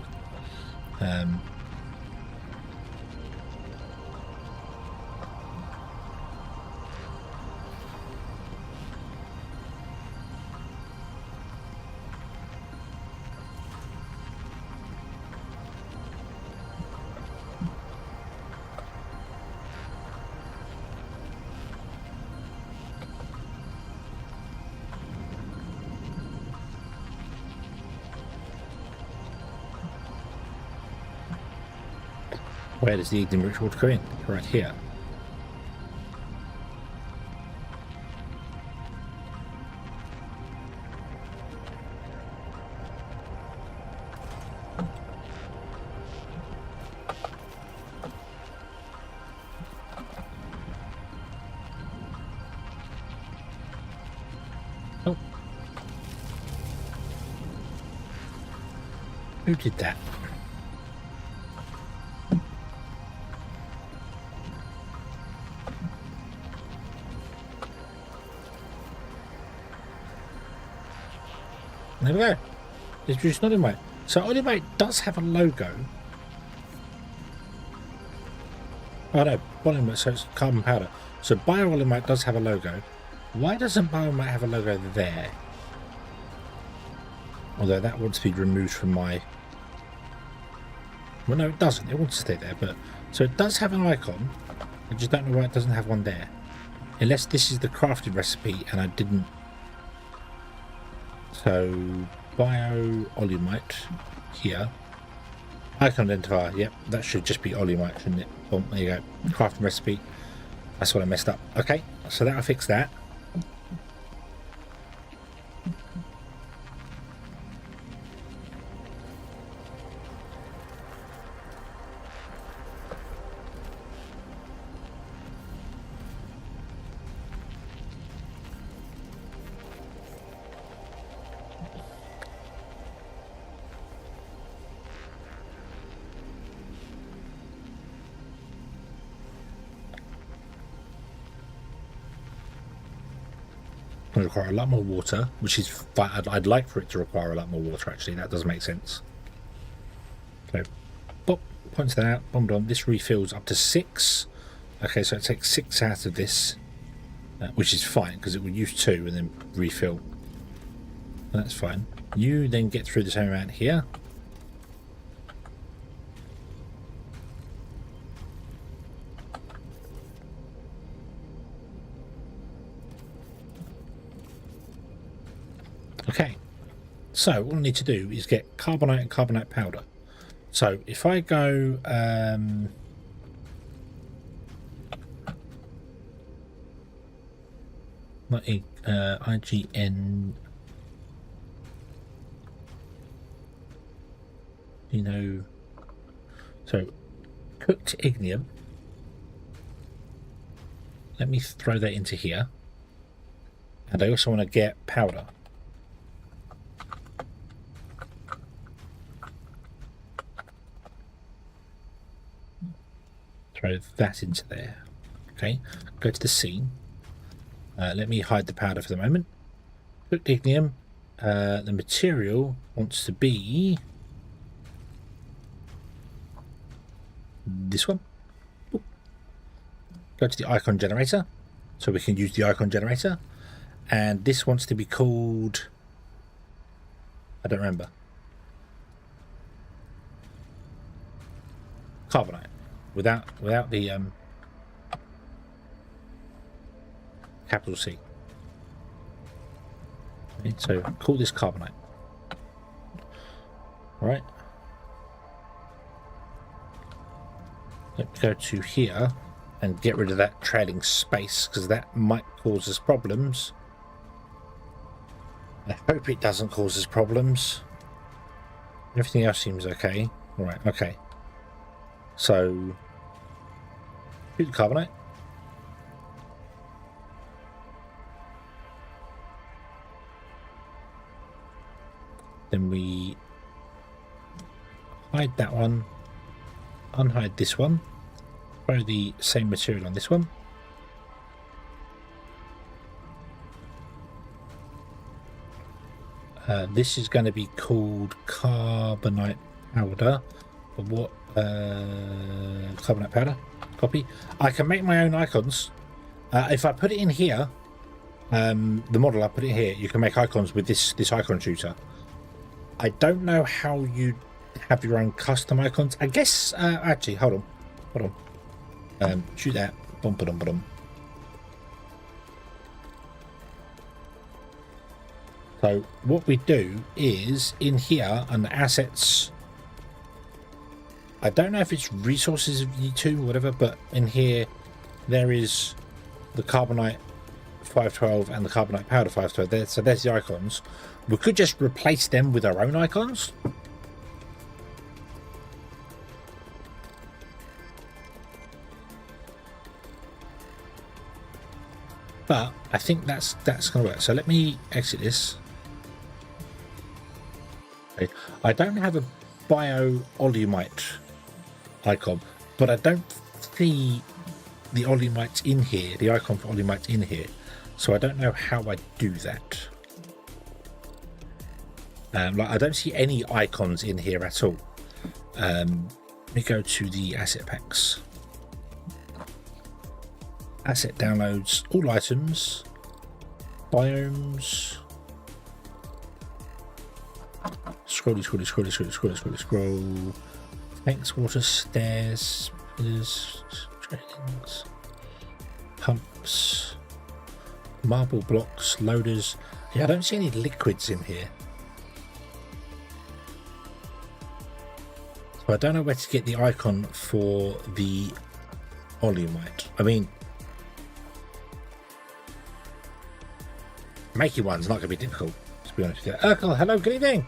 Where does the ignium rich water go in? Right here. Oh. Who did that? There we go. It's produced Olymite. So Olymite does have a logo. Oh no, Olymite, so it's carbon powder. So Bio-Olymite does have a logo. Why doesn't Bio-Olymite have a logo there? Although that wants to be removed from my... Well no, it doesn't. It wants to stay there, but... So it does have an icon. I just don't know why it doesn't have one there. Unless this is the crafted recipe and I didn't... So, Bio-Olymite here. Icon identifier, yep, that should just be Olymite, shouldn't it? Boom, there you go. Crafting recipe. That's what I messed up. Okay, so that'll fix that. going to require a lot more water, which is fine. I'd like for it to require a lot more water, actually. That does make sense. So, pop, points that out. Bombed on. This refills up to 6. Okay, so it takes 6 out of this, which is fine, because it will use 2 and then refill. That's fine. You then get through the same amount here. Okay, so what I need to do is get carbonite and carbonite powder. So if I go IGN, you know, so cooked ignium, let me throw that into here, and I also want to get powder. Throw that into there. Okay, go to the scene. Let me hide the powder for the moment. Cooked ignium. The material wants to be this one. Ooh. Go to the icon generator, so we can use the icon generator. And this wants to be called, I don't remember. Carbonite. Without the capital C. Okay, so call this carbonite. All right. Let me go to here and get rid of that trailing space, because that might cause us problems. I hope it doesn't cause us problems. Everything else seems okay. All right. Okay. So, shoot the carbonite. Then we hide that one, unhide this one, throw the same material on this one. This is going to be called carbonite powder. But what? Carbonite powder. Copy. I can make my own icons. If I put it in here, the model I put it here, you can make icons with this icon shooter. I don't know how you have your own custom icons. I guess actually, hold on. Shoot that. Bum ba dum ba dum. So what we do is in here under assets. I don't know if it's resources of U2 or whatever, but in here there is the carbonite 512 and the carbonite powder 512 there. So there's the icons. We could just replace them with our own icons. But I think that's going to work. So let me exit this. Okay. I don't have a bio-olumite icon, but I don't see the olumite in here, the icon for olumite in here, so I don't know how I do that. Like I don't see any icons in here at all. Let me go to the asset packs, asset downloads, all items, biomes, scroll. Tanks, water, stairs, pillars, trailings, pumps, marble blocks, loaders. Yeah, I don't see any liquids in here. So I don't know where to get the icon for the olumite. I mean, making one's not going to be difficult, to be honest with you. Urkel, hello, good evening.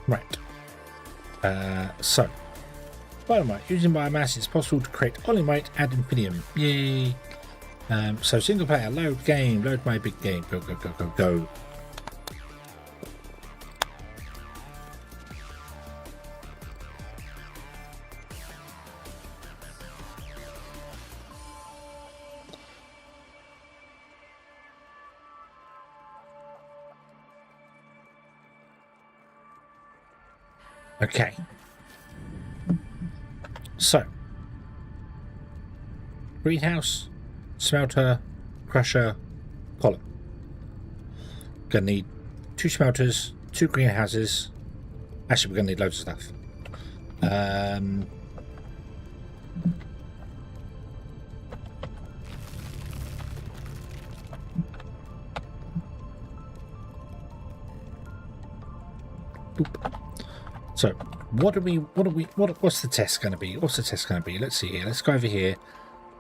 Right. So Dynamite. Using biomass, it's possible to create olimite and infinium. Yay! So single player, load game, load my big game. Go, go, go, go, go. Okay. So, greenhouse, smelter, crusher, column. Gonna need 2 smelters, 2 greenhouses. Actually, we're gonna need loads of stuff. Boop. So, what's the test going to be? What's the test going to be? Let's see here. Let's go over here,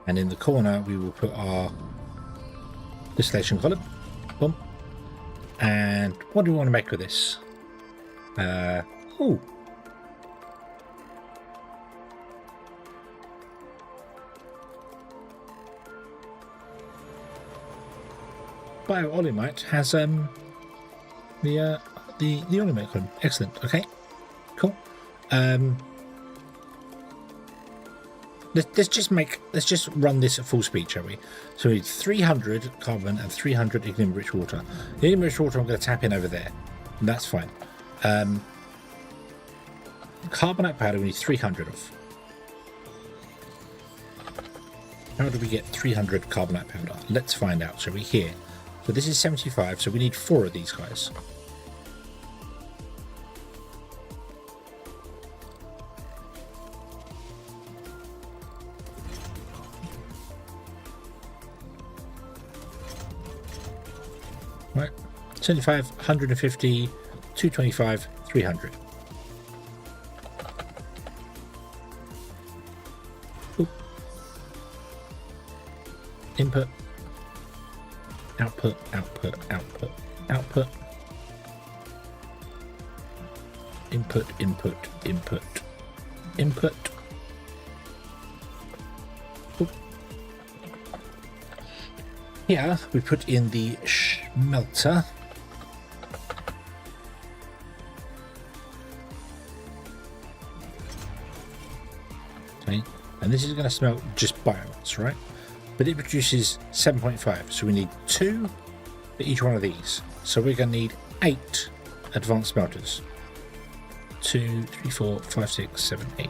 and in the corner we will put our distillation column. Boom. And what do we want to make with this? Oh. Bio-olimite has the olimite column. Excellent. Okay. Cool. Let's just run this at full speed, shall we? So we need 300 carbon and 300 ignium rich water. The ignium rich water I'm going to tap in over there. And that's fine. Carbonate powder we need 300 of. How do we get 300 carbonate powder? Let's find out, shall we? Here. So this is 75, so we need 4 of these guys. Right, 75, 150, 225, 300. Ooh. Input, output, output, output, output, input, input, input, input. Here we put in the smelter. Okay, and this is going to smelt just biomass, right? But it produces 7.5, so we need 2 for each one of these. So we're going to need 8 advanced smelters. 2, 3, 4, 5, 6, 7, 8.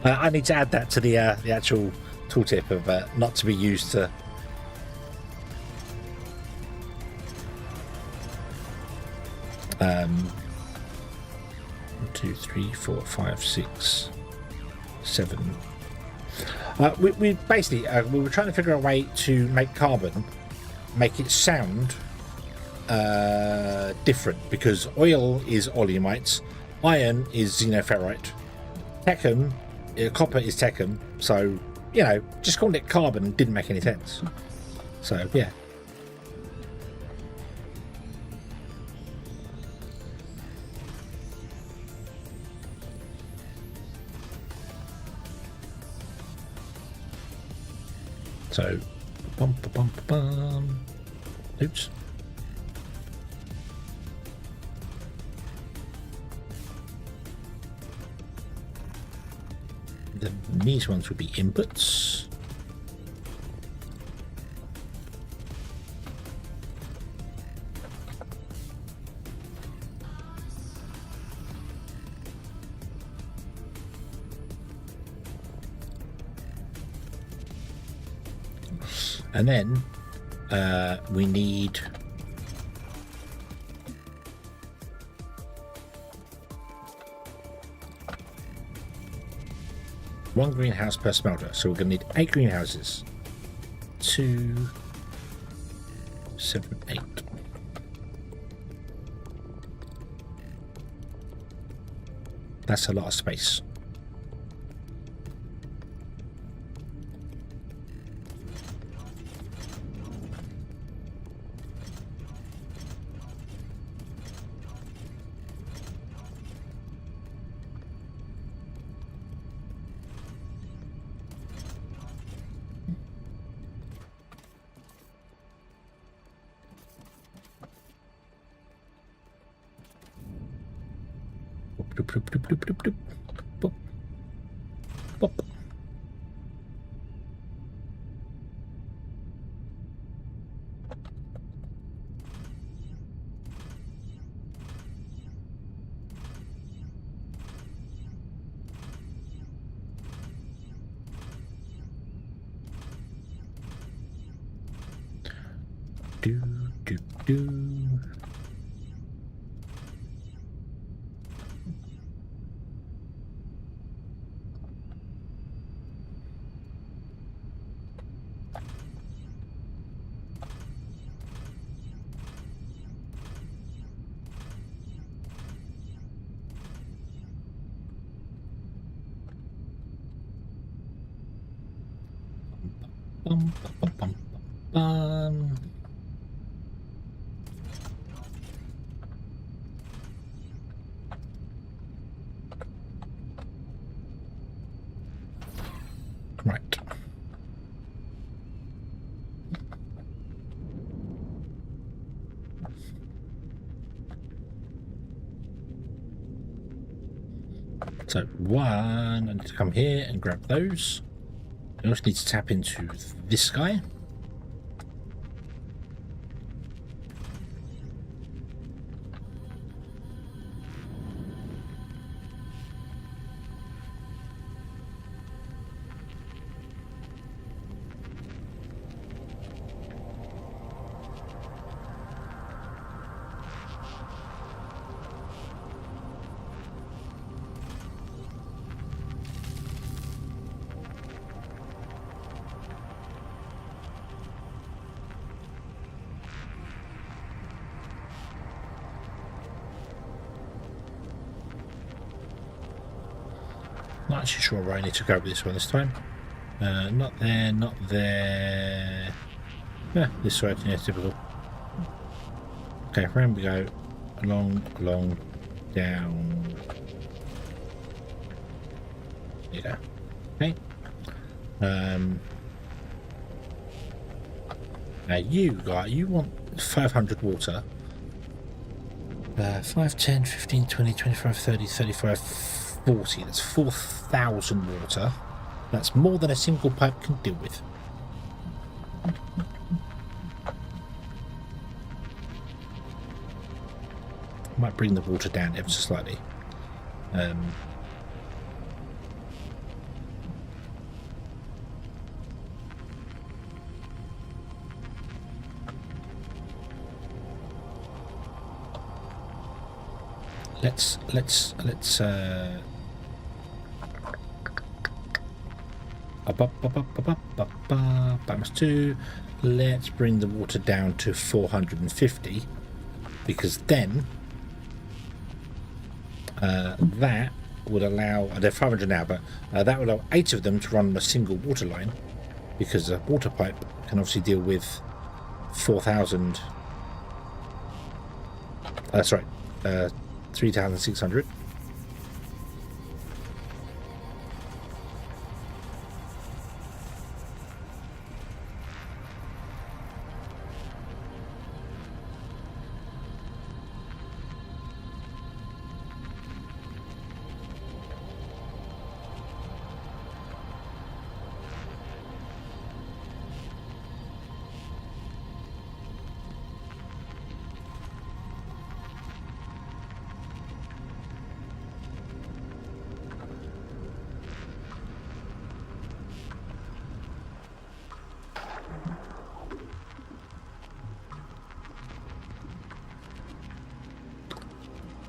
I need to add that to the actual tooltip of not to be used to. 1, 2, 3, 4, 5, 6, 7. We basically we were trying to figure out a way to make carbon, make it sound different, because oil is oleiumites, iron is xenoferrite, techum. Copper is techum, so you know, just calling it carbon didn't make any sense. So yeah. So, bum, bum, bum, bum. Oops. These ones would be inputs. And then we need one greenhouse per smelter, so we're going to need 8 greenhouses. 2, 7, 8. That's a lot of space. Bloop, bloop, bloop, bloop, bloop, bloop. Boop. Boop. Do, do, do. Bum, bum, bum, bum, bum. Right. So one, I need to come here and grab those. I also need to tap into this guy. Not actually sure where I need to go with this one this time. Not there, not there. Yeah, this way, yeah, typical. Okay, round we go. Along, along, down. There you go. Okay. Now you want 500 water. 5, 10, 15, 20, 25, 30, 35, 40. That's 4,000 water. That's more than a single pipe can deal with. Might bring the water down ever so slightly. Let's -2. Let's bring the water down to 450, because then that would allow, they're 500 now, but that would allow 8 of them to run a single water line, because a water pipe can obviously deal with 4,000. That's right, 3,600.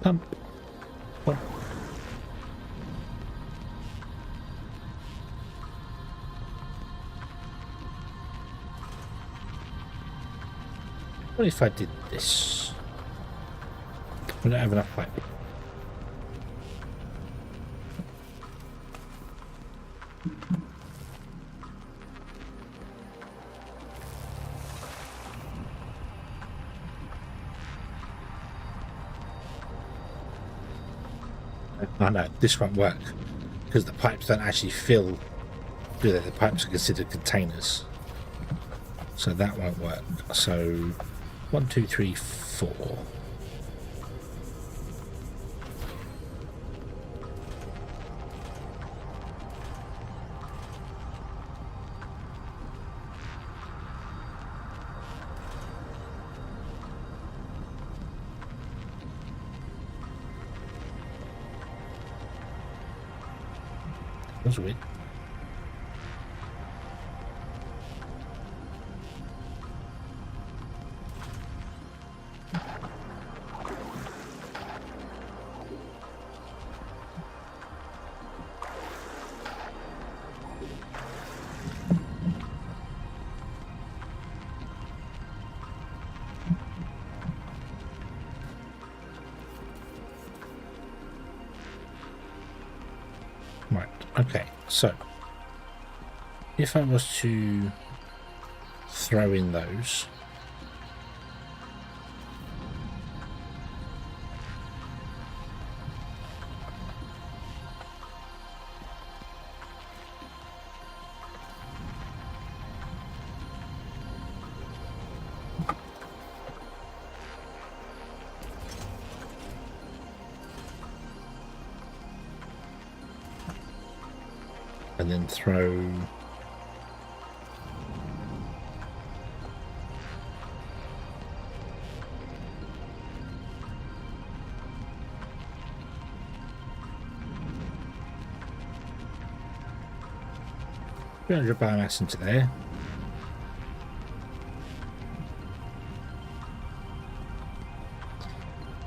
Pump. Pump. What if I did this? We don't have enough pipe. Oh no, this won't work because the pipes don't actually fill, do they? The pipes are considered containers, so that won't work. So 1, 2, 3, 4. That's weird. Right, okay, so if I was to throw in those, and then throw biomass into there.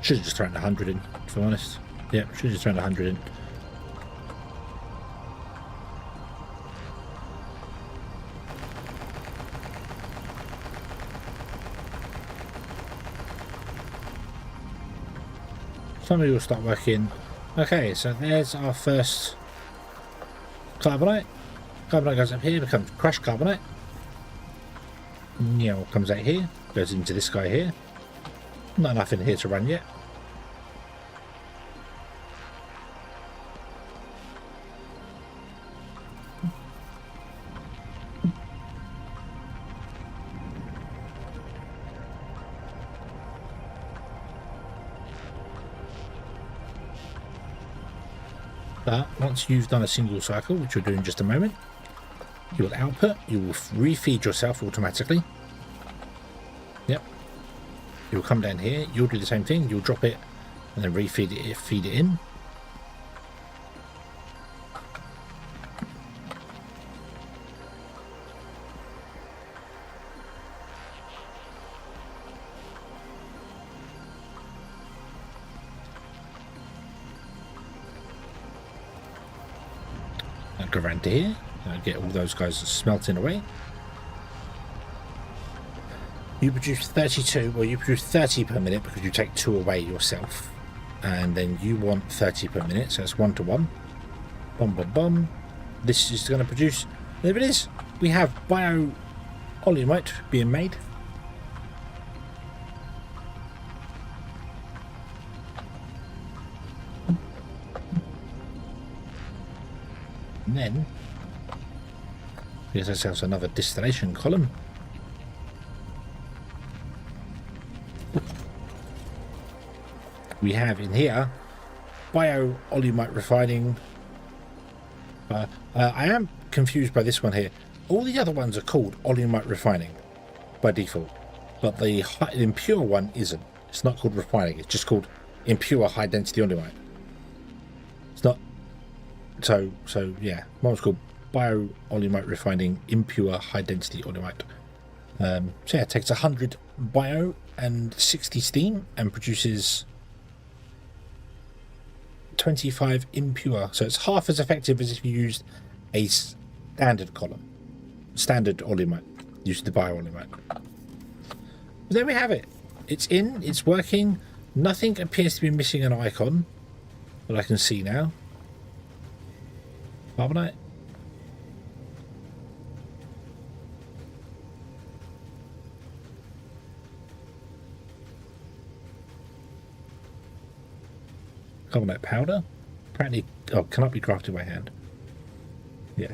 Should have just thrown 100 in, to be honest. Yeah, should have just thrown 100 in. Somebody will start working. Okay, so there's our first carbonite. Carbonite goes up here, becomes crushed carbonite. Neon comes out here, goes into this guy here. Not enough in here to run yet. But once you've done a single cycle, which we'll do in just a moment, you will output, you will refeed yourself automatically. Yep. You'll come down here, you'll do the same thing, you'll drop it and then refeed it, feed it in. I'll go around to here, get all those guys smelting away. You produce 32, well you produce 30 per minute because you take 2 away yourself. And then you want 30 per minute, so it's 1 to 1. Bum bum bum. This is going to produce, there it is. We have bio-oleumite being made. And then here's ourselves another distillation column. We have in here bio-oleumite refining. I am confused by this one here. All the other ones are called oleumite refining by default, but the impure one isn't. It's not called refining, it's just called impure high density oleumite. It's not. So yeah, one's called bio-oleumite refining impure high density oleumite. So yeah, it takes 100 bio and 60 steam and produces 25 impure, so it's half as effective as if you used a standard column, standard oleumite, using the bio-oleumite. There we have it. It's in, it's working. Nothing appears to be missing an icon that I can see now. Carbonite. Carbonite powder. Apparently, oh, cannot be crafted by hand. Yeah.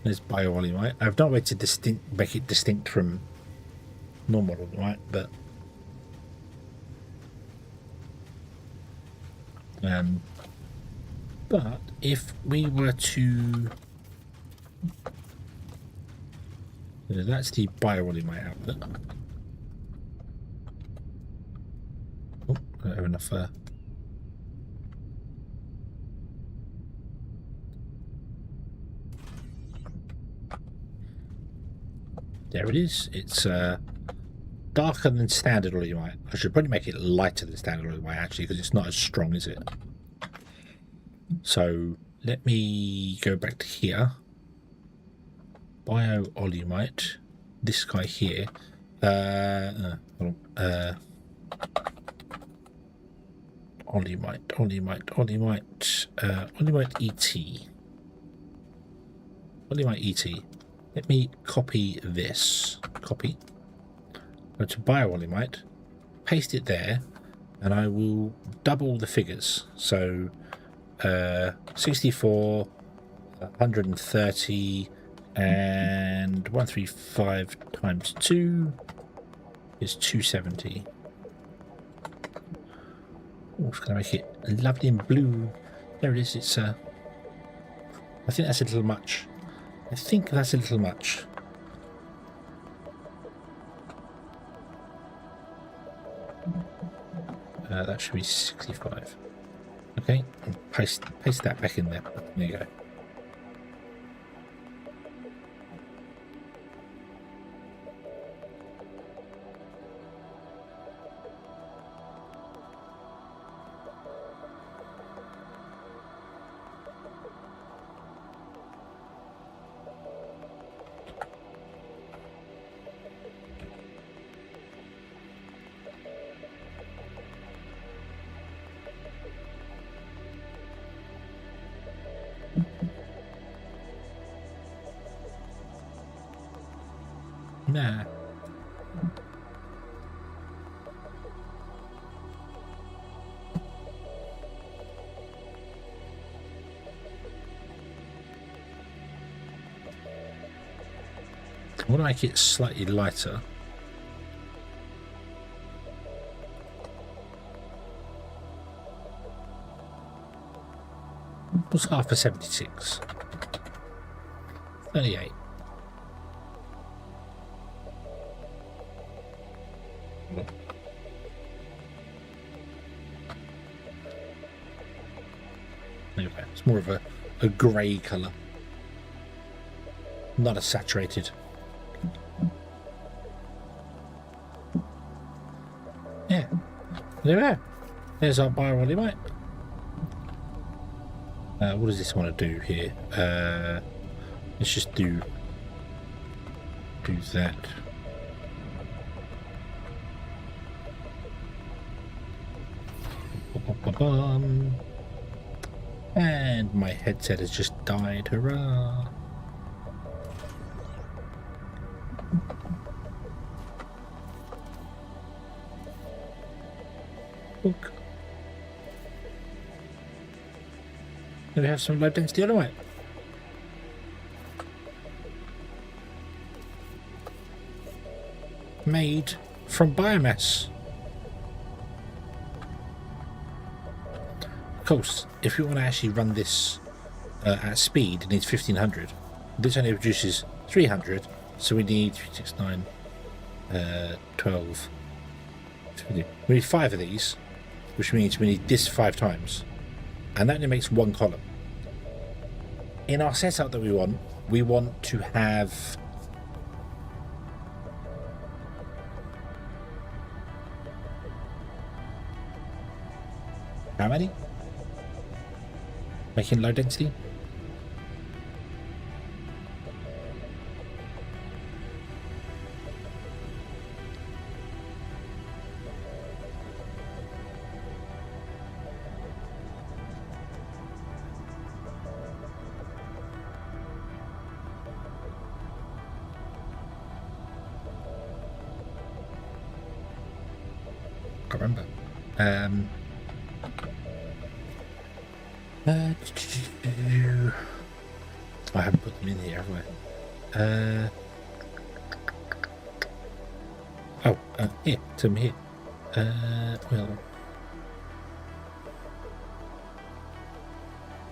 There's bio-oleumite. I've not way to make it distinct from normal oleumite, but if we were to, that's the bio-oleumite output. Oh, I don't have enough There it is. It's darker than standard oilite. I should probably make it lighter than standard oilite actually, because it's not as strong, is it? So let me go back to here. Bio-oilite. This guy here. Hold on. Oilite ET. Oilite ET. Let me copy this. Copy. Go to bio-oilite. Paste it there, and I will double the figures. So 64, 130, and 135 times 2 is 270. Oh, it's going to make it lovely and blue. There it is. It's I think that's a little much. That should be 65. Okay, and paste that back in there. There you go. Nah. I want to make it slightly lighter. What's half of 76? 38. Anyway, it's more of a grey colour, not a saturated. Yeah, there we go. There's our bio-oilite. What does this want to do here? Let's just do that. And my headset has just died. Hurrah! Look. Do we have some low density oilite? Made from biomass. Of course, if we want to actually run this at speed, it needs 1500. This only produces 300, so we need 3, 6, 9, 12. We need 5 of these, which means we need this 5 times, and that only makes 1 column. In our setup that we want to have how many? Making low density? Can't remember. I haven't put them in here, have I? Here, some here. Well,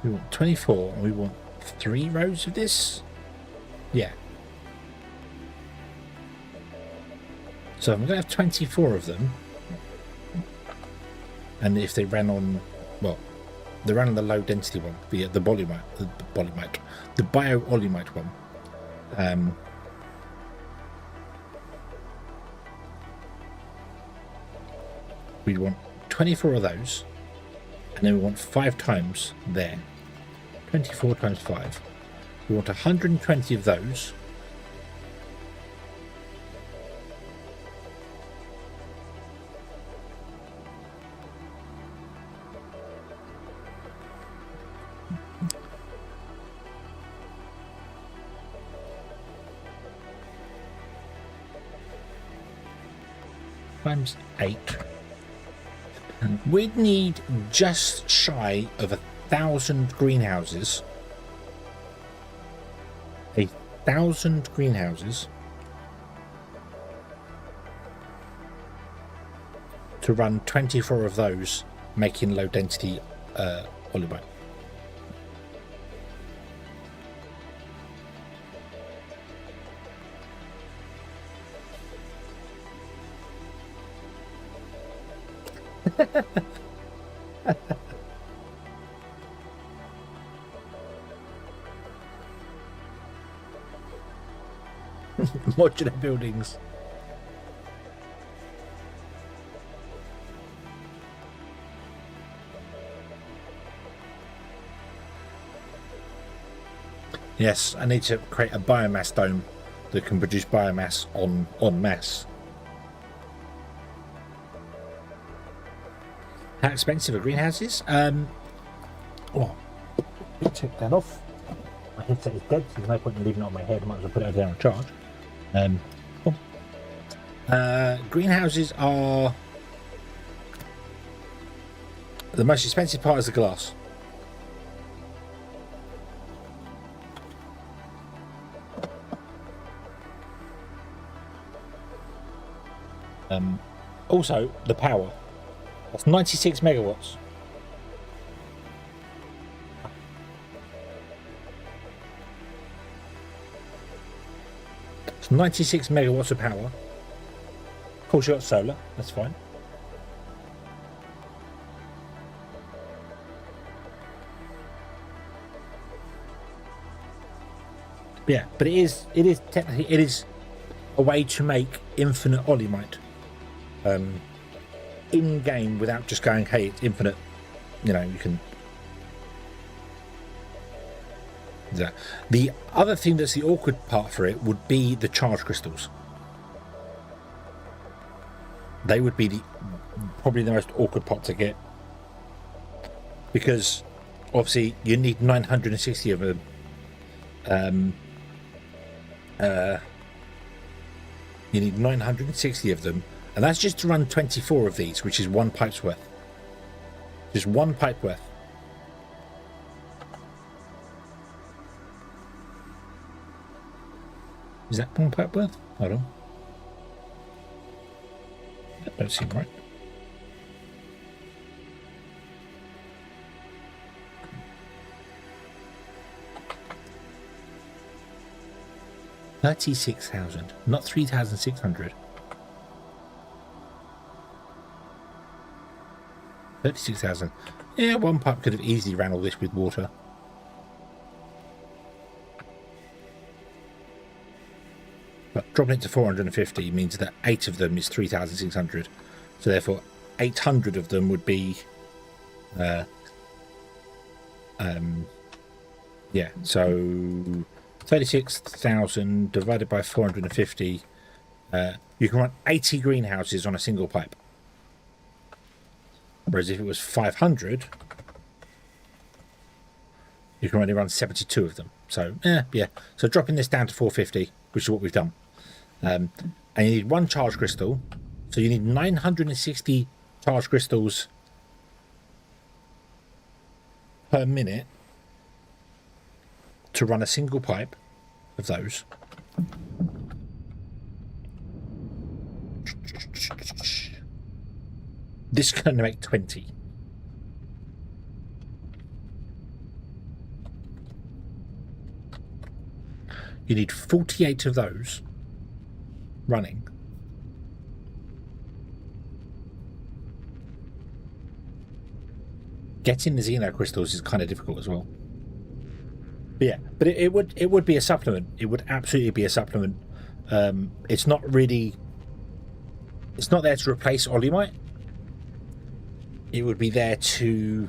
we want 24 and we want 3 rows of this. Yeah. So I'm going to have 24 of them. And if they ran on, well, they ran on the low density one, the bio-oilite one. we want 24 of those, and then we want 5 times there. 24 times 5. We want 120 of those. Times 8. We'd need just shy of 1,000 greenhouses. 1,000 greenhouses to run 24 of those, making low density olive. Modular buildings. Yes, I need to create a biomass dome that can produce biomass en masse. How expensive are greenhouses? Well, I'll take that off. My headset is dead, so there's no point in leaving it on my head. I might as well put it over there on charge. Greenhouses are the most expensive part is the glass. Also the power. That's 96 megawatts. It's 96 megawatts of power. Of course, you got solar. That's fine. Yeah, but it is technically a way to make infinite olimite in game without just going, hey, it's infinite. You know, you can. Yeah. The other thing that's the awkward part for it would be the charge crystals. They would be probably the most awkward part to get, because obviously you need 960 of them. You need 960 of them, and that's just to run 24 of these, which is one pipe's worth. Just one pipe worth. Is that one pipe worth? Hold on. That don't seem right. $36,000, not 3,600. 36,000. Yeah, one pipe could have easily ran all this with water. But dropping it to 450 means that 8 of them is 3,600. So therefore, 800 of them would be, yeah. So 36,000 divided by 450. You can run 80 greenhouses on a single pipe. Whereas if it was 500, you can only run 72 of them. So, yeah. So dropping this down to 450, which is what we've done. And you need one charge crystal. So you need 960 charge crystals per minute to run a single pipe of those. This is going to make 20. You need 48 of those running. Getting the Xeno crystals is kind of difficult as well. But yeah, but it would be a supplement. It would absolutely be a supplement. It's not there to replace olimite. it would be there to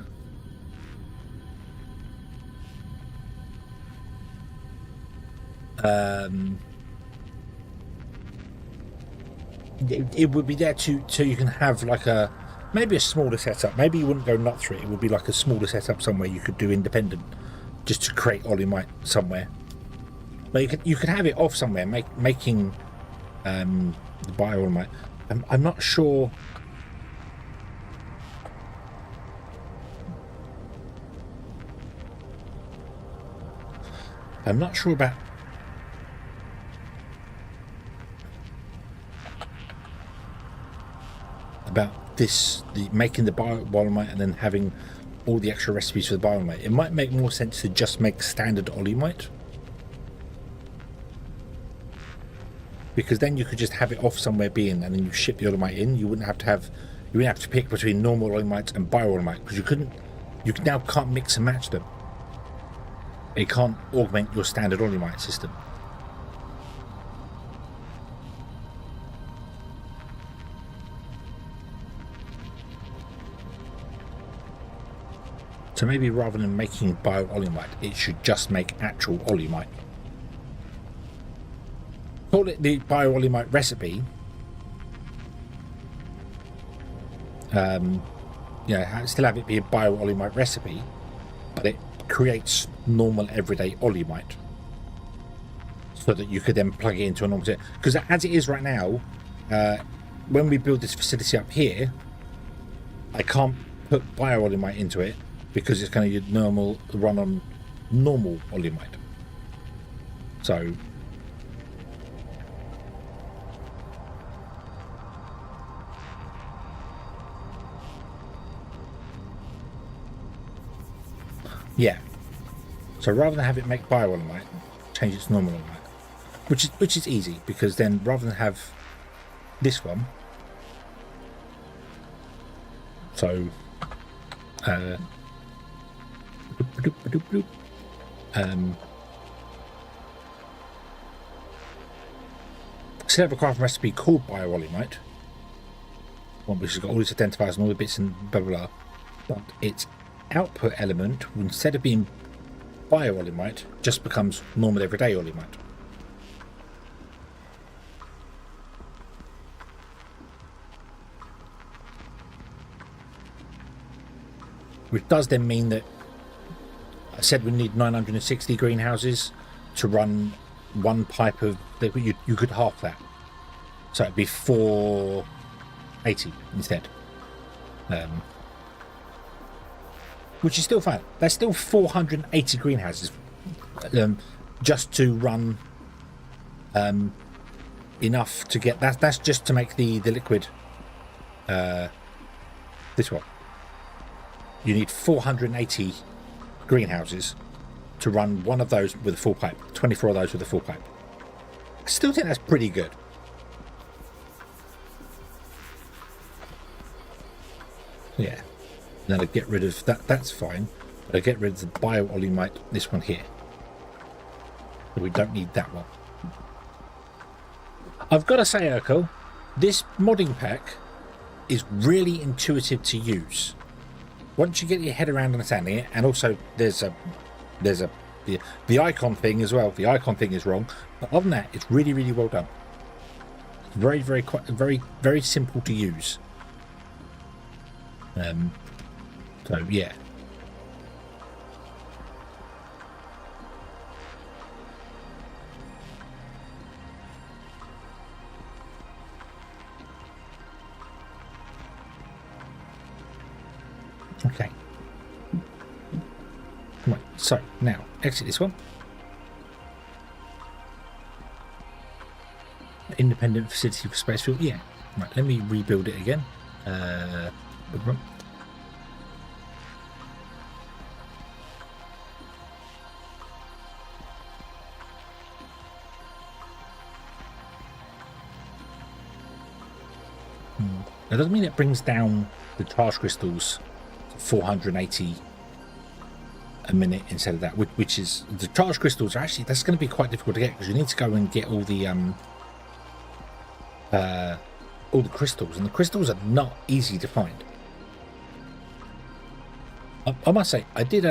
it would be there to so you can have like a maybe a smaller setup. Maybe you wouldn't go nut through it. It would be like a smaller setup somewhere you could do independent, just to create Olimite somewhere. But you could have it off somewhere, making the bio-Olimite. I'm not sure. I'm not sure about this, making the bio-Olimite and then having all the extra recipes for the bio-Olimite. It might make more sense to just make standard Olimite, because then you could just have it off somewhere being, and then you ship the Olimite in. You wouldn't have to pick between normal Olimite and bio-Olimite, because you now can't mix and match them. It can't augment your standard Olimite system. So maybe rather than making bio-Olimite, it should just make actual Olimite. Call it the bio-Olimite recipe. Still have it be a bio-Olimite recipe, but it creates normal everyday Olimite, so that you could then plug it into a normal. Because as it is right now, when we build this facility up here, I can't put bio-Olimite into it, because it's going to run on normal Olimite. So yeah, so rather than have it make bio-Olimite, change it to normal Olimite, which is easy, because then rather than have this one, so still have a crafting recipe called bio-Olimite, one which has got all its identifiers and all the bits and blah blah blah, but its output element, instead of being bio-Olimite, just becomes normal everyday Olimite. Which does then mean that I said we need 960 greenhouses to run one pipe of liquid. You could half that, so it'd be 480 instead, which is still fine. That's still 480 greenhouses, just to run enough to get that. That's just to make the liquid. This one, you need 480 greenhouses to run one of those with a full pipe, 24 of those with a full pipe. I still think that's pretty good. Yeah. Then I get rid of that. That's fine. But I get rid of the bio-Olimite, this one here. But we don't need that one. I've got to say, Urkel, this modding pack is really intuitive to use. Once you get your head around understanding it, and also there's the icon thing as well. The icon thing is wrong, but other than that, it's really, really well done. Very, very, very, very simple to use. So yeah. Okay. Right, so now exit this one. Independent facility for space field. Yeah. Right, let me rebuild it again. That doesn't mean it brings down the charge crystals to 480 a minute instead of that, which is the charge crystals are actually, that's going to be quite difficult to get, because you need to go and get all the crystals, and the crystals are not easy to find. I must say, I did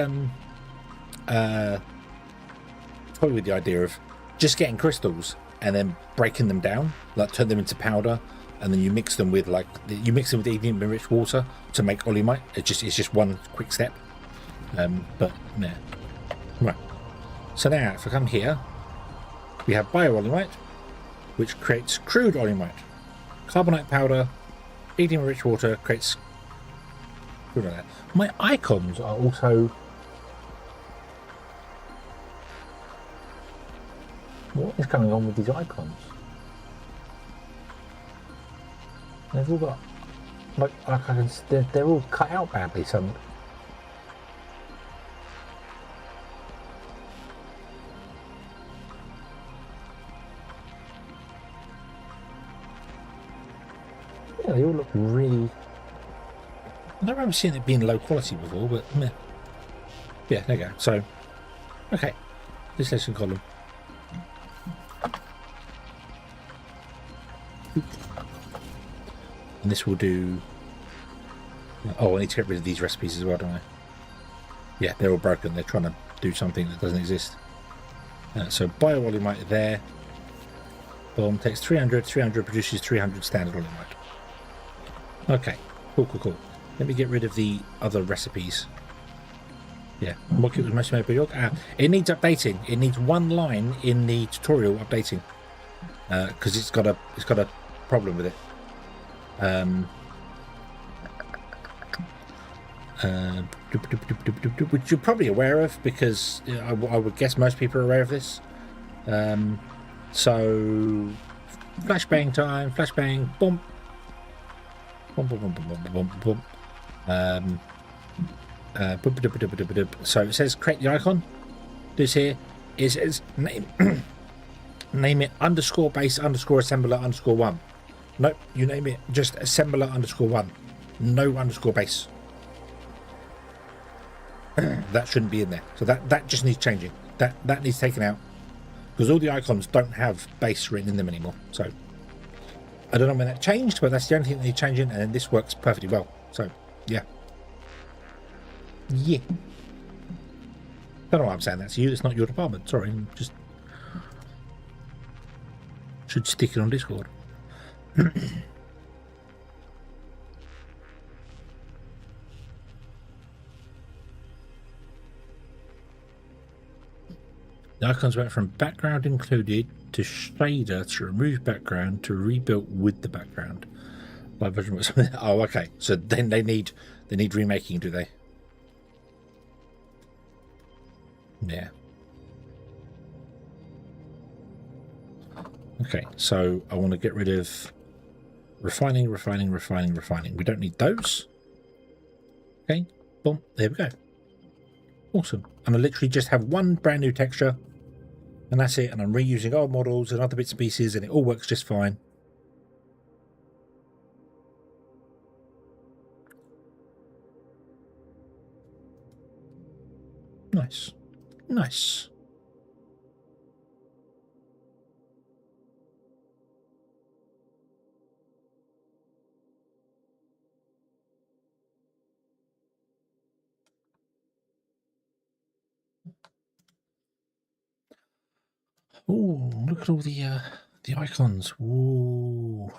toy with the idea of just getting crystals and then breaking them down, like turn them into powder, and then you mix them with helium enriched water to make olimite. It's just one quick step. But yeah, right. So now, if I come here, we have bio-olimite, which creates crude olimite. Carbonite powder, helium enriched water creates crude olimite. My icons are also. What is going on with these icons? They've all got, like I can, they're all cut out badly. Some. Yeah, they all look really. I don't remember seeing it being low quality before, but meh. Yeah, there you go. So, okay, this lesson column. And this will do. Oh, I need to get rid of these recipes as well, don't I? Yeah, they're all broken. They're trying to do something that doesn't exist. So bio-olimite there. Boom, takes 300. 300 produces 300 standard olimite. Okay, cool. Let me get rid of the other recipes. Yeah, what it was most made by York. It needs updating. It needs one line in the tutorial updating because it's got a problem with it. Which you're probably aware of because I would guess most people are aware of this. So flashbang time, flashbang, boom. So it says create the icon. This here it says name it underscore base underscore assembler underscore 1. Nope, you name it just assembler underscore 1. No underscore base. That shouldn't be in there. So that just needs changing. That needs taken out because all the icons don't have base written in them anymore. So I don't know when that changed, but that's the only thing that needs changing, and then this works perfectly well. So yeah. Don't know why I'm saying that to you. It's not your department. Sorry, just should stick it on Discord. The icons went from background included to shader to remove background to rebuilt with the background. Oh, okay. So then they need remaking, do they? Yeah. Okay, so I want to get rid of refining. We don't need those. Okay, boom, there we go. Awesome. And I literally just have one brand new texture, and that's it. And I'm reusing old models and other bits and pieces, and it all works just fine. Nice. Oh, look at all the icons. Ooh.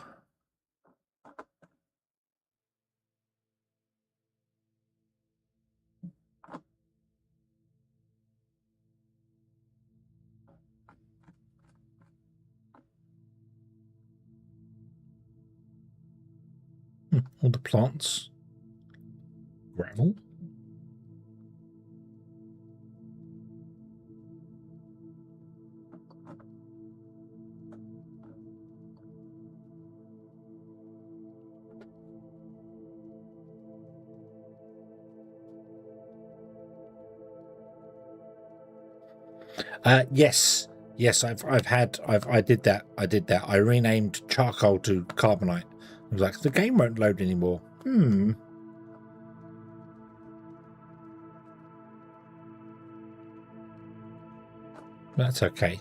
All the plants. Gravel. Yes, I did that. I renamed charcoal to carbonite. I was like, the game won't load anymore. That's okay.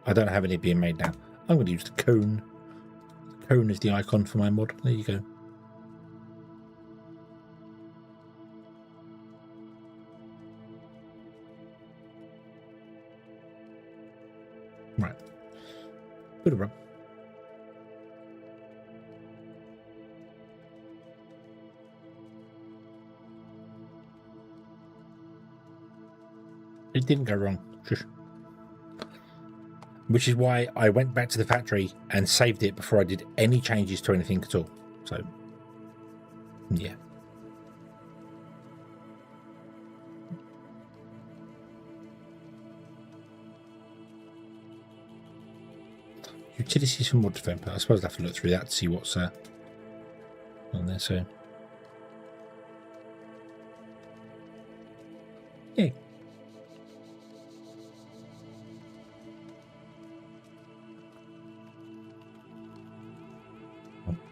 I don't have any being made now. I'm going to use the cone. The cone is the icon for my mod. There you go. Good run. It didn't go wrong. Shush. Which is why I went back to the factory and saved it before I did any changes to anything at all. So, yeah. Utilities for mod development. I suppose I'll have to look through that to see what's on there. So, yeah.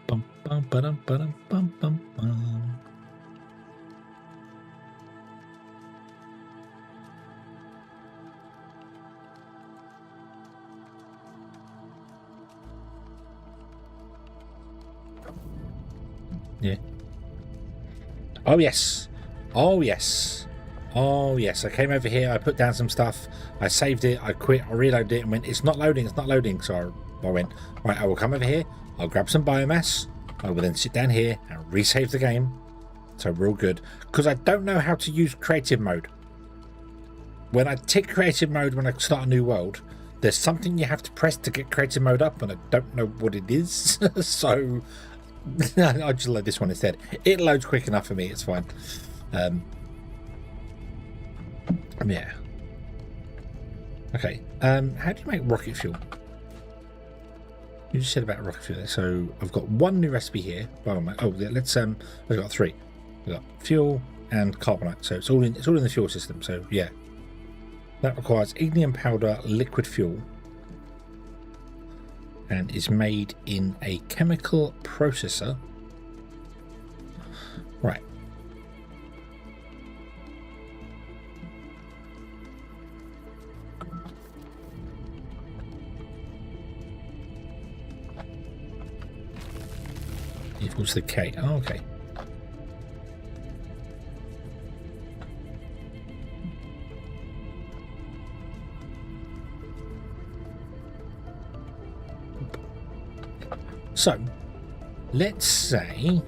Bum, bum, ba-dum, ba-dum, bum, bum, bum. Yeah. Oh yes. Oh yes. Oh yes. I came over here. I put down some stuff. I saved it. I quit. I reloaded it and went, it's not loading. It's not loading. So I went, right, I will come over here. I'll grab some biomass. I will then sit down here and resave the game. So we're all good. Because I don't know how to use creative mode. When I tick creative mode when I start a new world, there's something you have to press to get creative mode up, and I don't know what it is. So I'll just load this one instead. It loads quick enough for me. It's fine. Yeah. Okay. How do you make rocket fuel? You just said about rocket fuel there. So I've got one new recipe here. Oh, let's I've got three. We've got fuel and carbonite. So it's all in the fuel system. So yeah. That requires ignium powder, liquid fuel, and is made in a chemical processor. Right. Equals the K. Oh, okay. So, let's say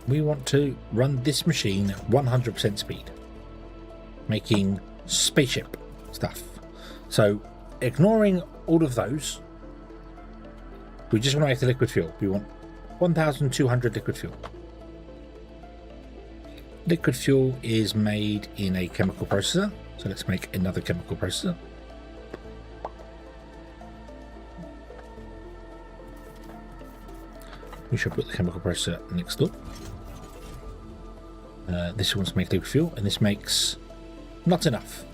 we want to run this machine at 100% speed, making spaceship stuff. So, ignoring all of those, we just want to make the liquid fuel. We want 1,200 liquid fuel. Liquid fuel is made in a chemical processor. So let's make another chemical processor. We should put the chemical processor next door. This wants to make liquid fuel, and this makes not enough.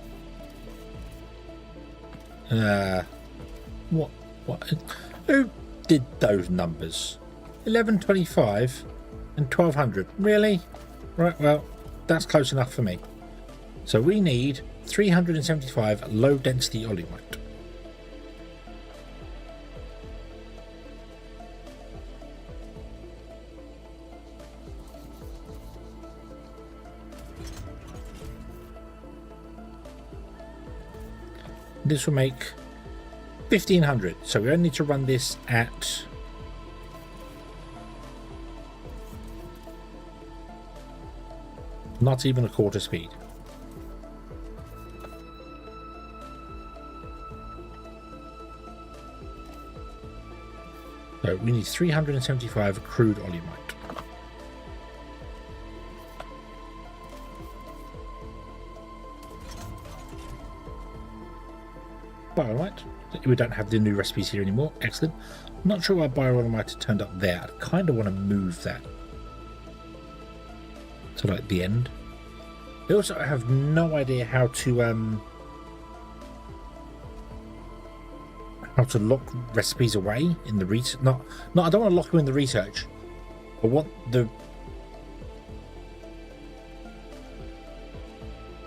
What? Who did those numbers? 1125 and 1200. Really? Right, well, that's close enough for me. So we need 375 low density olimite. This will make 1500. So we only need to run this at not even a quarter speed. So we need 375 crude olimite. Biolimite. We don't have the new recipes here anymore. Excellent. Not sure why biolimite turned up there. I kind of want to move that to like the end. I also have no idea how to lock recipes away in the research. No, I don't want to lock them in the research. I want the.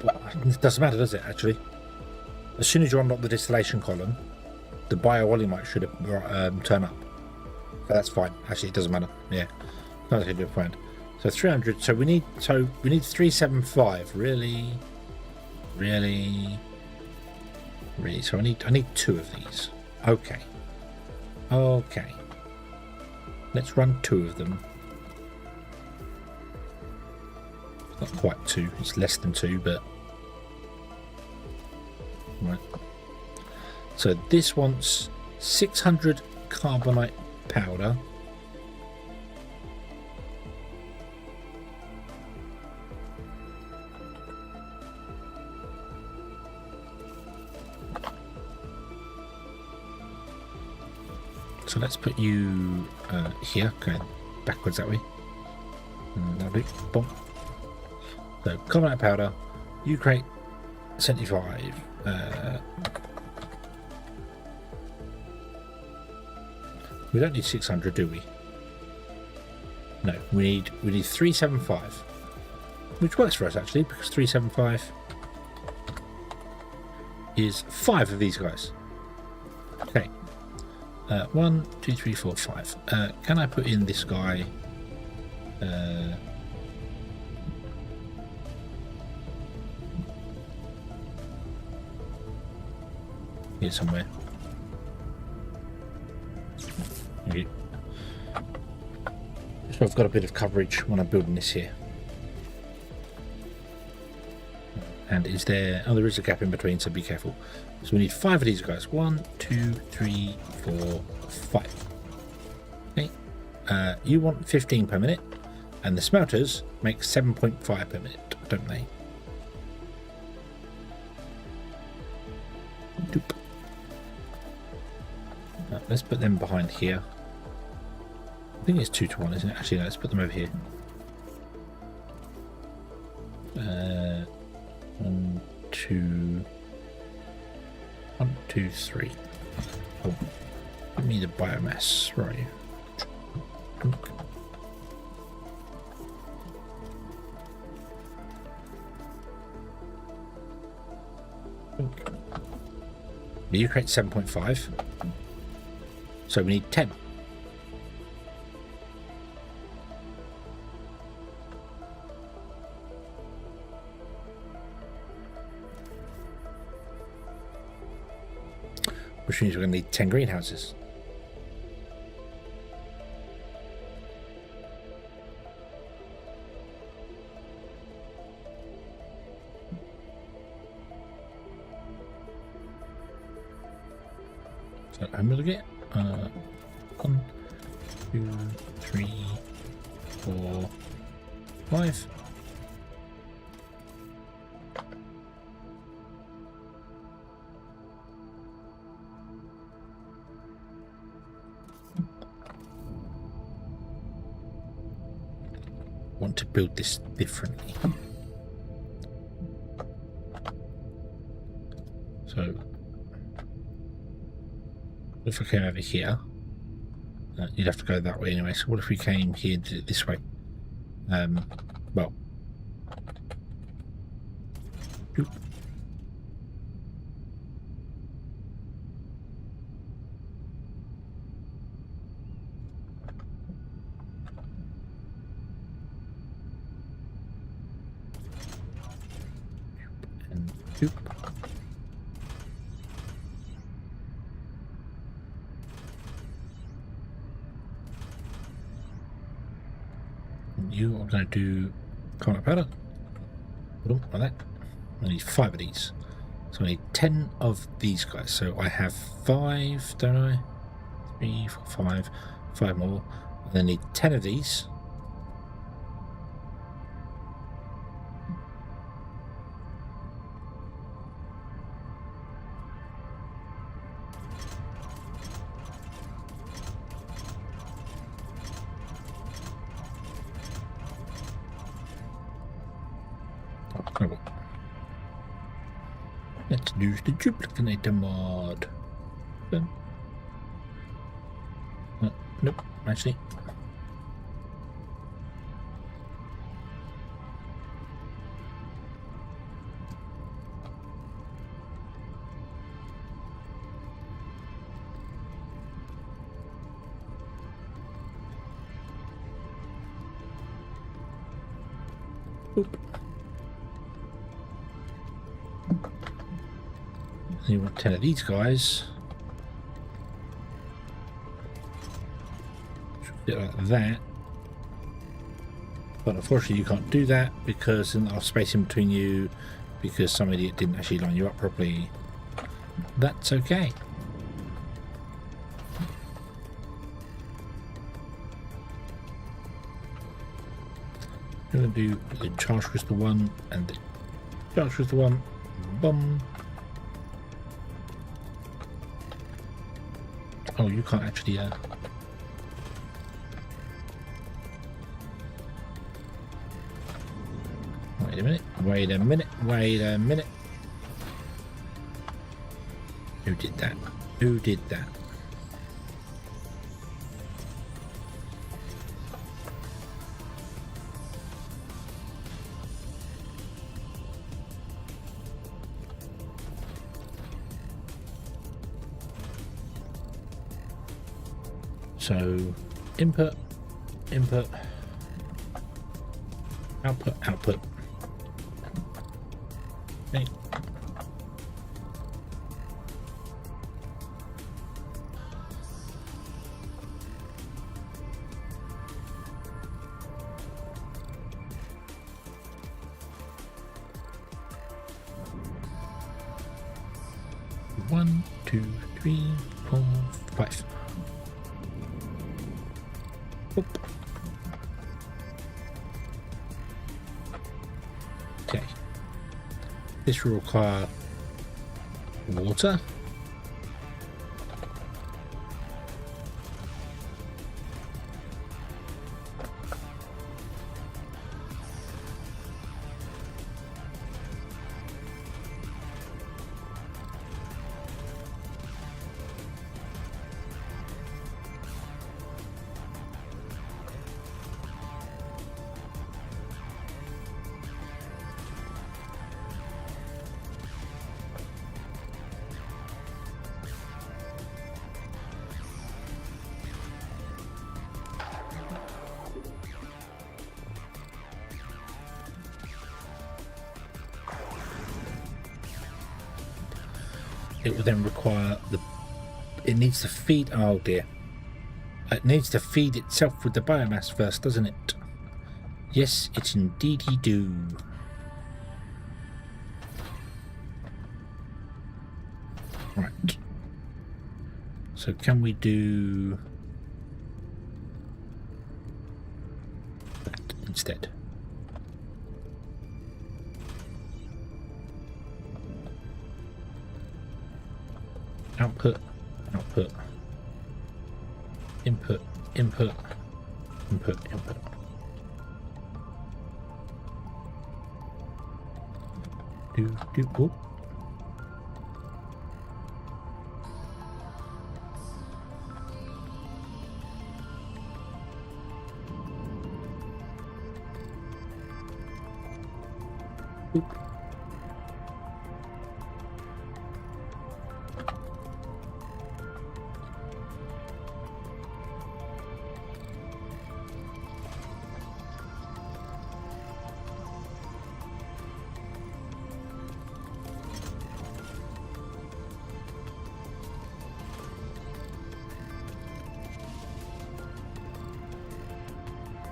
Well, it doesn't matter, does it? Actually, as soon as you unlock the distillation column, the bio-olimite should turn up. So that's fine. Actually, it doesn't matter. Yeah, not a good point. So 300. So we need 375. Really. So I need two of these. Okay. Okay. Let's run 2 of them. Not quite 2, it's less than 2, but... Right. So this wants 600 carbonite powder. So let's put you here, going backwards that way. That'll do. Boom. So carbonite powder, you create 75. We don't need 600, do we? No, we need 375, which works for us actually, because 375 is 5 of these guys. Okay. 1, 2, 3, 4, 5. Can I put in this guy? Here somewhere. Okay. So I've got a bit of coverage when I'm building this here. And is there... Oh, there is a gap in between, so be careful. So we need 5 of these guys. 1, 2, 3, 4, 5. Okay. You want 15 per minute, and the smelters make 7.5 per minute, don't they? Doop. Let's put them behind here. I think it's 2 to 1, isn't it? Actually, no, let's put them over here. 1, 2... 1, 2, 3. Oh, give me the biomass. Where are you? You create 7.5. So we need 10. Which means we're going to need 10 greenhouses. So I'm going to get 1, 2, 3, 4, 5. Want to build this differently. So if I came over here, you'd have to go that way anyway. So what if we came here and did it this way? Well, oop. And oop. You are going to do carbonite powder. Like that. I need 5 of these. So I need 10 of these guys. So I have 5, don't I? 3, 4, 5. 5 more. And I need 10 of these. Let's use the duplicator mod. Nope, actually. Oop. You want 10 of these guys. bit like that. But unfortunately you can't do that because there's not enough space in between you, because some idiot didn't actually line you up properly. That's okay. I'm going to do the charge crystal one and the charge crystal one. Bum. Oh, you can't actually wait a minute, wait a minute, wait a minute. Who did that? Who did that? So, input, input, output, output. Okay. One, two, three, 4, 5. Oop. Okay. This will require water. It will then require it needs to feed, oh dear. It needs to feed itself with the biomass first, doesn't it? Yes, it's indeedy do. Right. So can we do that instead? Output, output, input, input, input, input. Oh. Oop.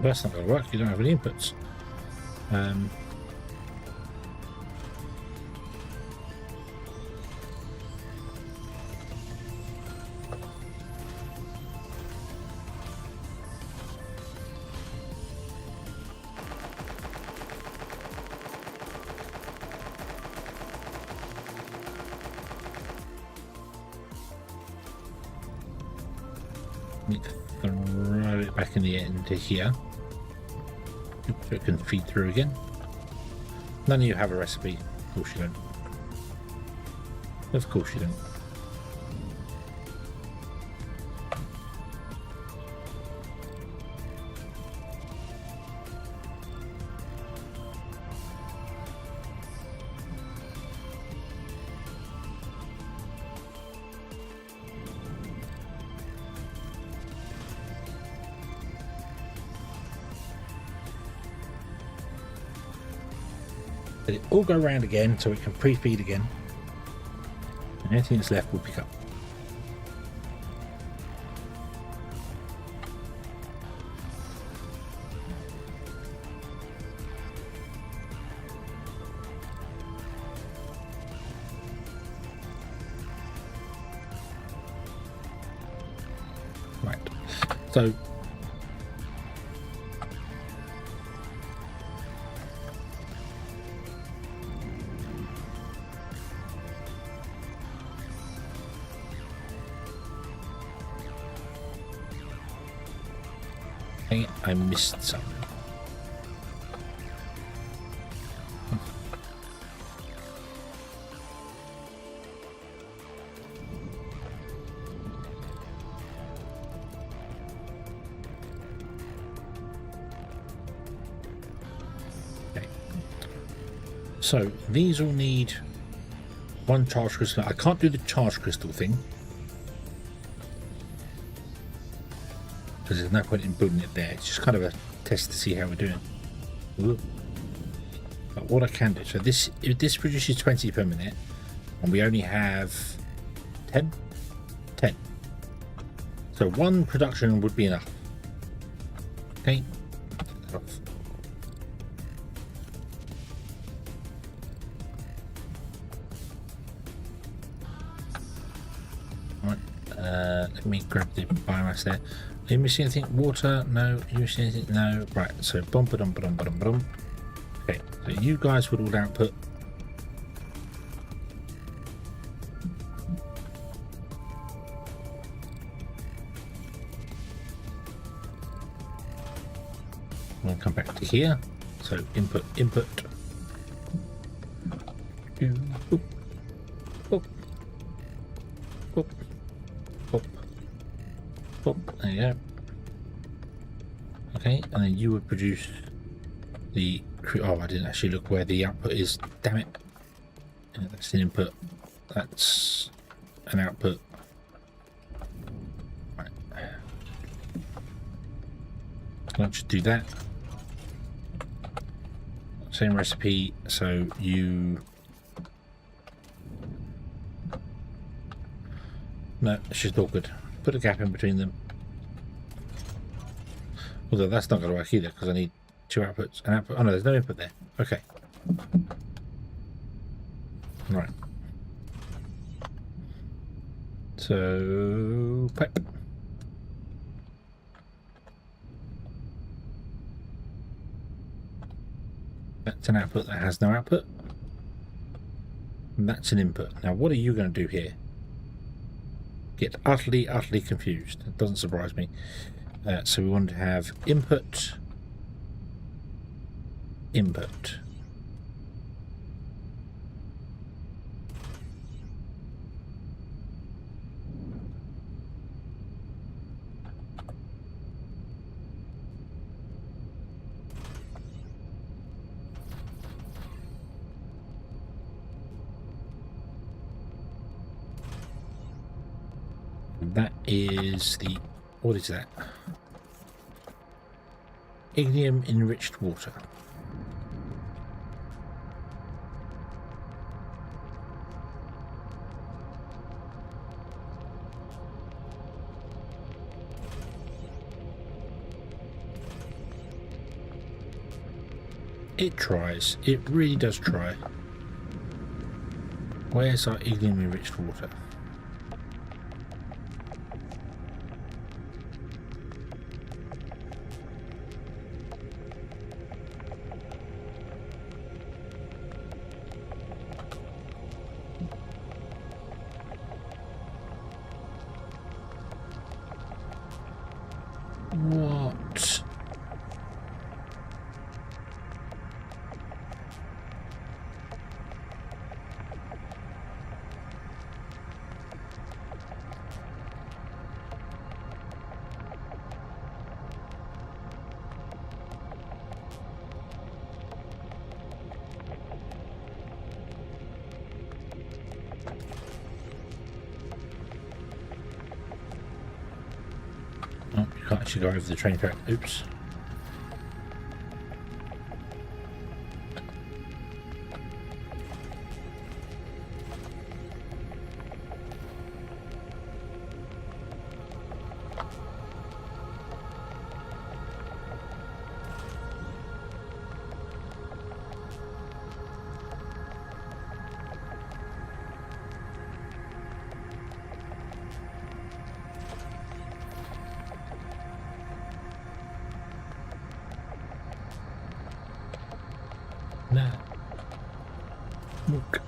That's not going to work, you don't have any inputs. Need to throw it back in the end to here. So it can feed through again. None of you have a recipe. Of course you don't. Of course you don't. Let it all go around again so it can pre-feed again, and anything that's left we'll pick up. So I missed some. Okay. So these all need one charge crystal. I can't do the charge crystal thing because there's no point in building it there. It's just kind of a test to see how we're doing. Ooh. But what I can do, so this, if this produces 20 per minute and we only have 10, so one production would be enough. Okay, right, let me grab the biomass there. Are you missing anything? Water? No. Are you missing anything? No. Right, so bum ba dum ba dum ba dum ba dum. Okay, so you guys would all output we'll come back to here. So input. Boop, boop, boop, boop, boop. There you go. Okay, and then you would produce the. Oh, I didn't actually look where the output is. Damn it! Yeah, that's an input. That's an output. Right. I'll just do that. Same recipe. So you. No, it's just awkward. Put a gap in between them. Although that's not going to work either because I need two outputs. An output. Oh no, there's no input there. Okay. Right. So pipe. That's an output that has no output. And that's an input. Now what are you going to do here? Get utterly confused. It doesn't surprise me. So we want to have input. That is the, what is that? Ignium enriched water. It tries. It really does try. Where's our ignium enriched water? What? Oh, you can't actually go over the train track. Oops. No. Look.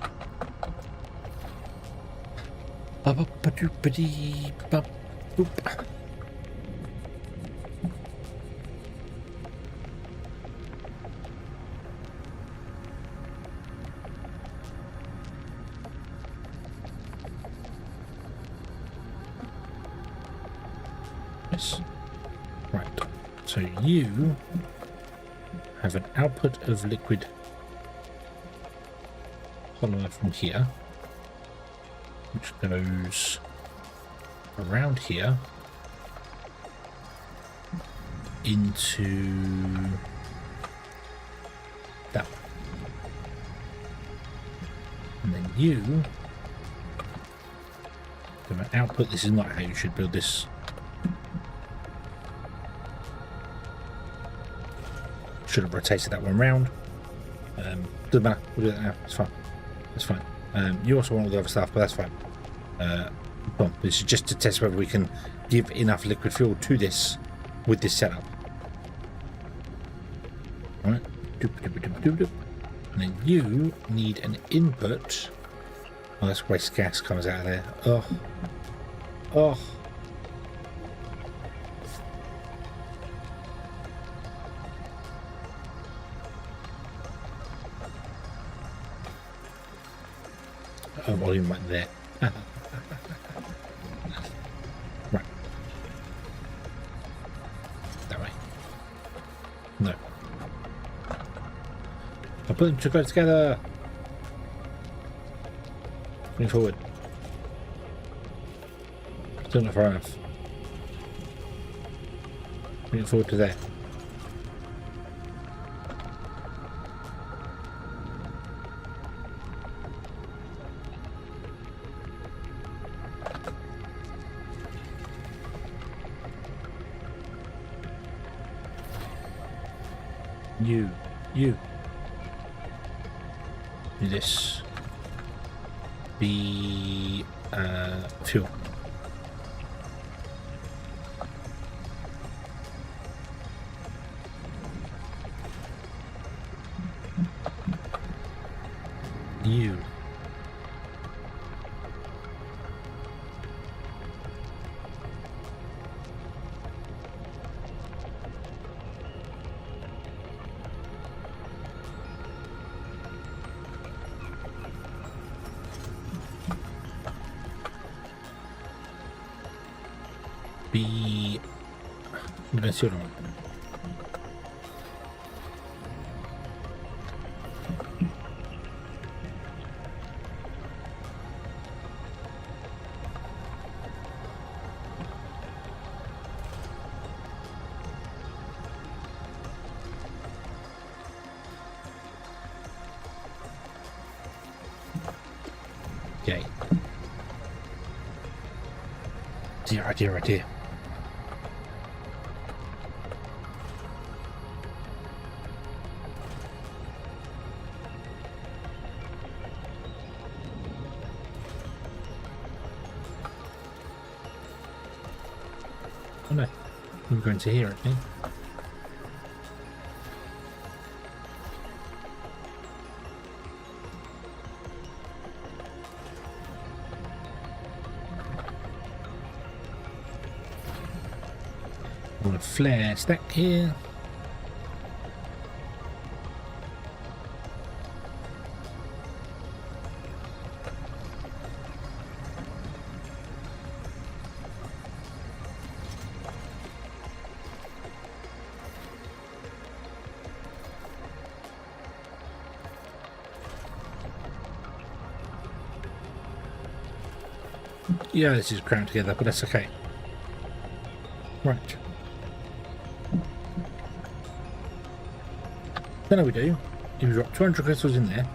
Yes. Right. So you have an output of liquid polymer from here, which goes around here into that one. And then you have an output. This is not how you should build this. Should have rotated that one round. Doesn't matter. We'll do that now. It's fine. That's fine. You also want all the other stuff, but that's fine. Well, this is just to test whether we can give enough liquid fuel to this with this setup. All right. And then you need an input. Oh, that's waste gas comes out of there. Oh. Oh. Volume right there. Right. That way. No. I'll put them to go together. Bring forward. Still not far enough. Bring it forward to there. You do this. Be fuel. You. Be dimensional. Okay. Dear idea. Oh no, I'm going to hear it, eh? I want a flare stack here. Yeah, this is crammed together, but that's okay. Right. Then what we do is we drop 200 crystals in there.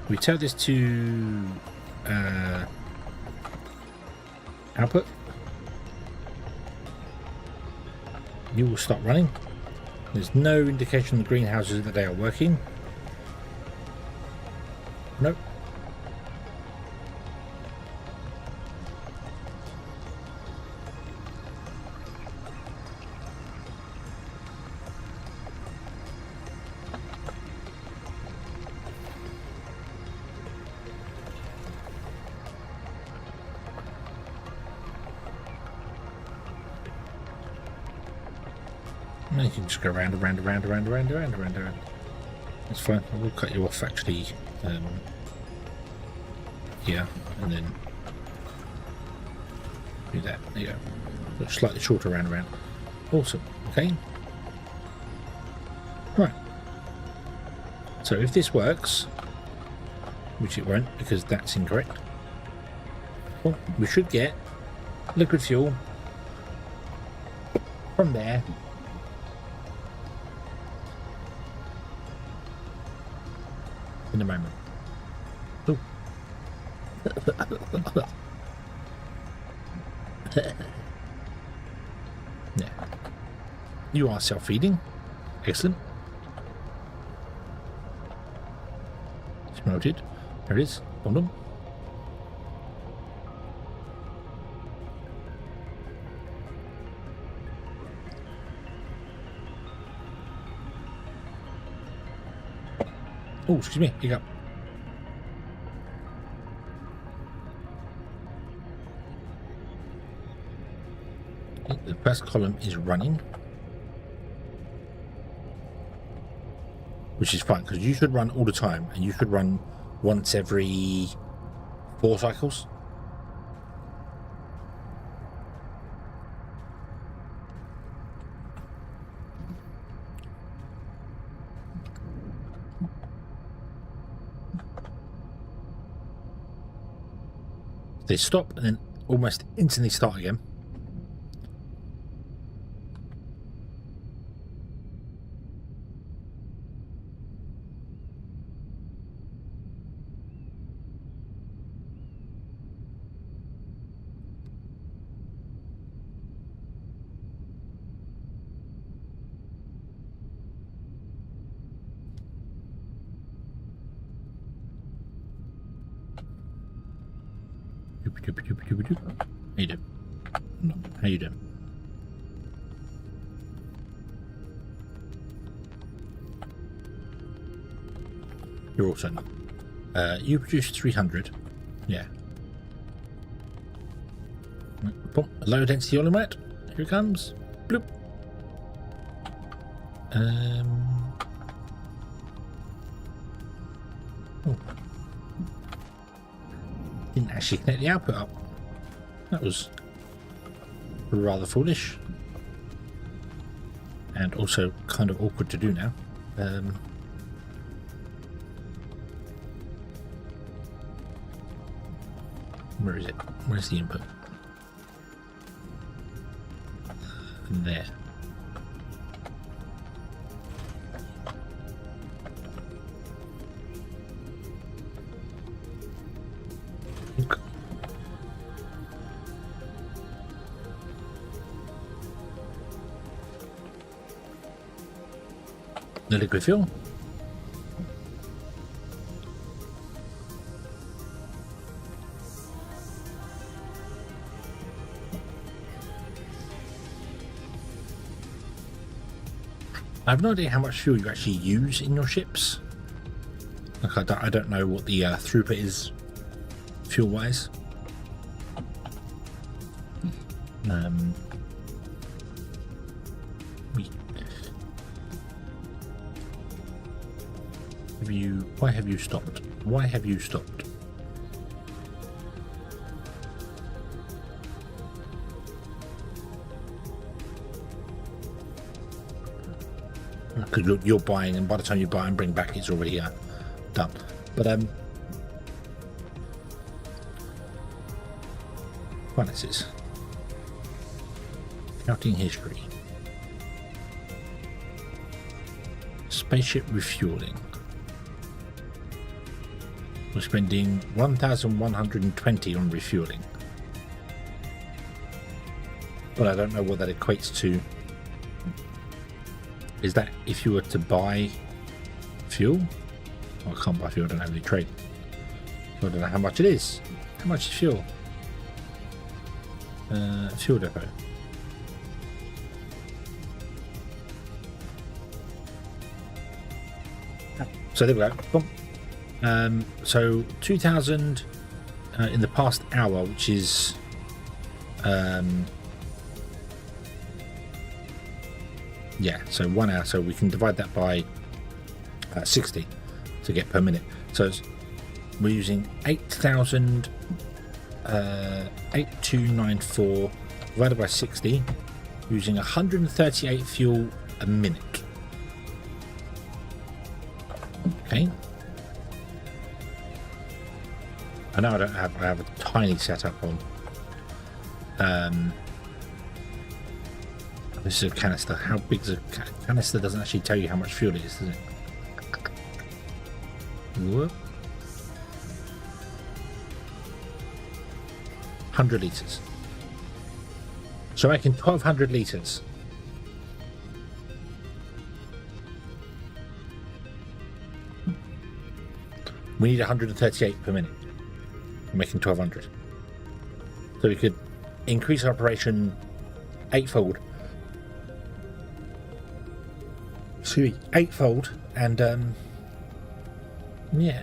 We tell this to output. You will stop running. There's no indication in the greenhouses that they are working. Nope. And you can just go around. That's fine. I will cut you off actually here, and then do that. There you go. Look slightly shorter round. Awesome. Okay. Right. So if this works, which it won't because that's incorrect, well, we should get liquid fuel from there in a moment. Ooh. Yeah. You are self-feeding. Excellent. It's noted. There it is. Boom. Oh, excuse me. Here you go. The first column is running, which is fine because you should run all the time, and you should run once every 4 cycles. They stop and then almost instantly start again. How you doing? No, how you doing? You're also not. You produce 300. Yeah. Boom. Low density polymer. Here it comes. Bloop. Oh. Didn't actually connect the output up. That was rather foolish. And also kind of awkward to do now. Where is it? Where's the input? There. The liquid fuel. I have no idea how much fuel you actually use in your ships. Like I don't know what the throughput is fuel-wise. Why have you stopped? Why have you stopped? Because you're buying, and by the time you buy and bring back, it's already done. But finances, counting history, spaceship refueling. We're spending 1,120 on refueling, but I don't know what that equates to. Is that if you were to buy fuel? Well, I can't buy fuel, I don't have any trade. So I don't know how much it is. How much is fuel? Fuel depot. So there we go. Boom. So 2,000 in the past hour, which is Yeah, so 1 hour. So we can divide that by 60 to get per minute. So we're using 8294 divided by 60, using 138 fuel a minute. Okay. I know I have a tiny setup on. This is a canister. How big is a canister? Doesn't actually tell you how much fuel it is, does it? Whoop. 100 litres. So making 1200 litres. We need 138 per minute. We're making 1200. So we could increase our operation eightfold. Excuse me, eightfold, and yeah.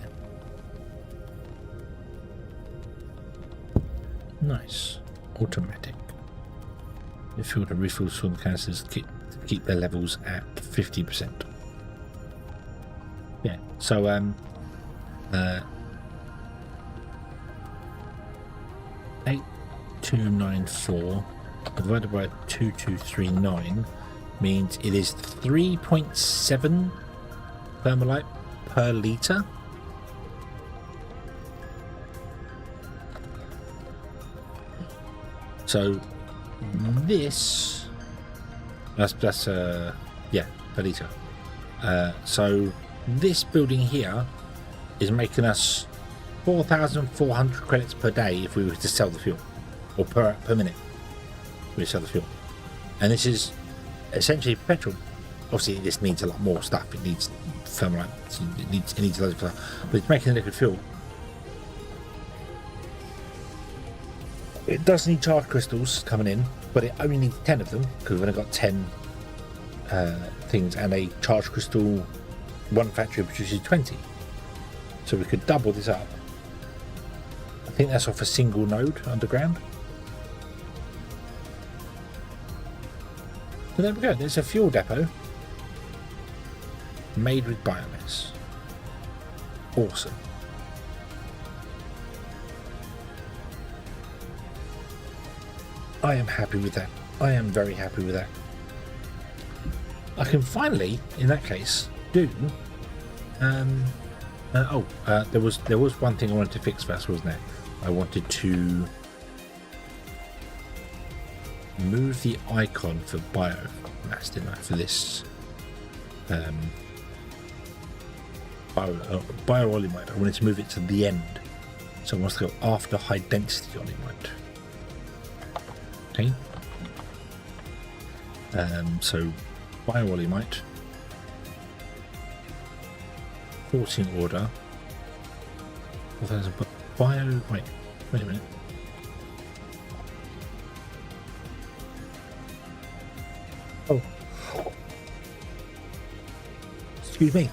Nice. Automatic. Refill to refill swim canisters to keep their levels at 50%. Yeah. So 8294 divided by 2239 means it is 3.7 thermalite per litre. So this that's yeah, per litre. So this building here is making us 4,400 credits per day if we were to sell the fuel, or per minute we sell the fuel. And this is essentially petrol. Obviously this needs a lot more stuff. It needs thermalite, it needs loads of stuff, but it's making liquid fuel. It does need charge crystals coming in, but it only needs 10 of them because we've only got 10 things, and a charge crystal, one factory produces 20. So we could double this up. I think that's off a single node underground. So there we go, there's a fuel depot made with biomass. Awesome. I am happy with that. I am very happy with that. I can finally, in that case, do there was one thing I wanted to fix first, wasn't there? I wanted to move the icon for biomass, didn't I? For this bio-olimite. I wanted to move it to the end. So I want to go after high density olimite. Okay. So bio-olimite. 14 order. 4,000 bio. Wait a minute. Oh. Excuse me.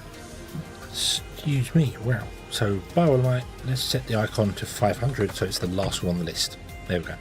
Wow. So bio-olimite. Let's set the icon to 500, so it's the last one on the list. There we go.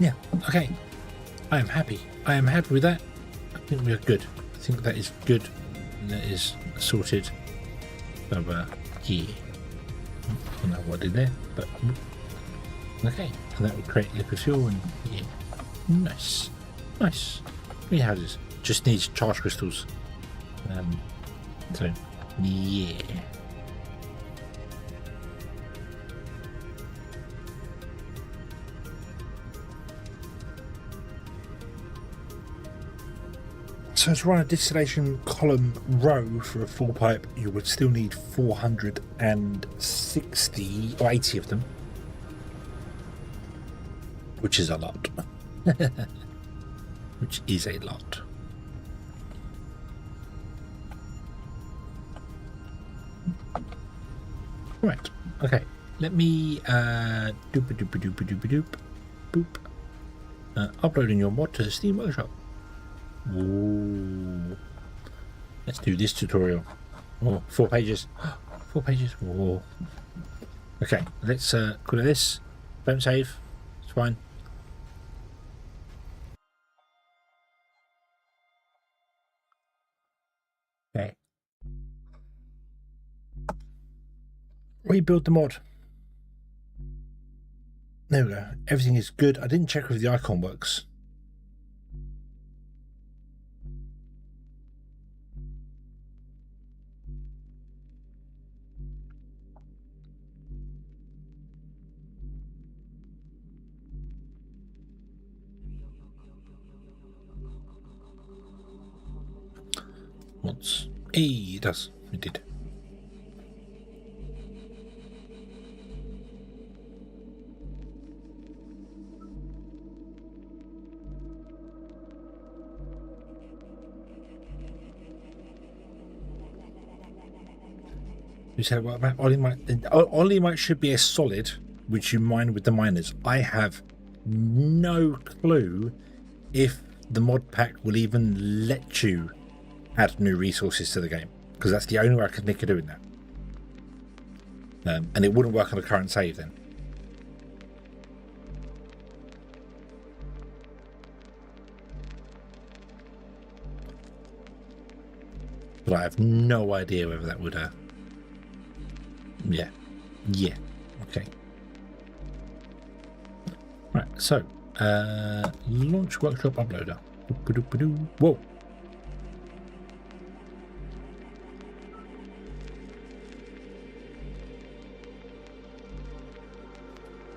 Yeah, okay. I am happy. I am happy with that. I think we are good. I think that is good. And that is sorted. So, yeah. I don't know what I did there, but okay. And that would create liquid fuel, and yeah. Nice. Nice. Greenhouses. Just needs charge crystals. So, yeah. So to run a distillation column row for a full pipe, you would still need 460 or 80 of them, which is a lot. Which is a lot. Right. Okay. Let me doop. Uploading your mod to the Steam Workshop. Ooh. Let's do this tutorial. Oh, 4 pages. 4 pages. Whoa. Okay, let's call it this. Don't save. It's fine. Okay. Rebuild the mod. There we go. Everything is good. I didn't check if the icon works. Once. It does. It did. You said what about Olymite should be a solid, which you mine with the miners. I have no clue if the mod pack will even let you add new resources to the game, because that's the only way I could think of doing that. And it wouldn't work on the current save then. But I have no idea whether that would yeah, okay. Right, so launch workshop uploader. Whoa.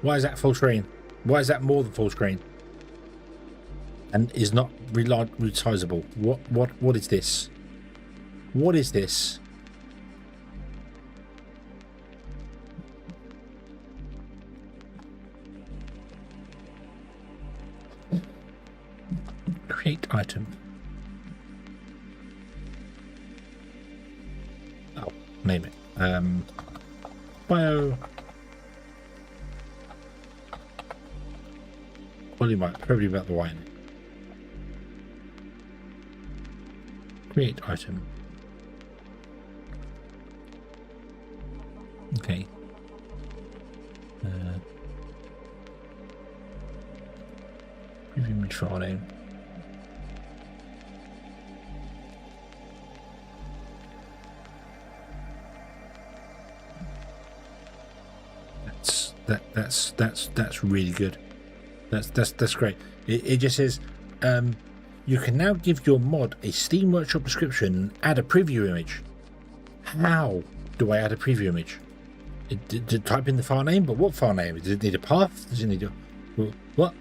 Why is that full screen? Why is that more than full screen? And is not resizable. What is this? What is this? Create item. Oh, name it. Bio. Well, you might probably about the wine. Create item. Okay. Preview image file name. That's really good. That's great. It just says you can now give your mod a Steam Workshop description and add a preview image. How do I add a preview image? To type in the file name, but what file name? Does it need a path? Does it need a what?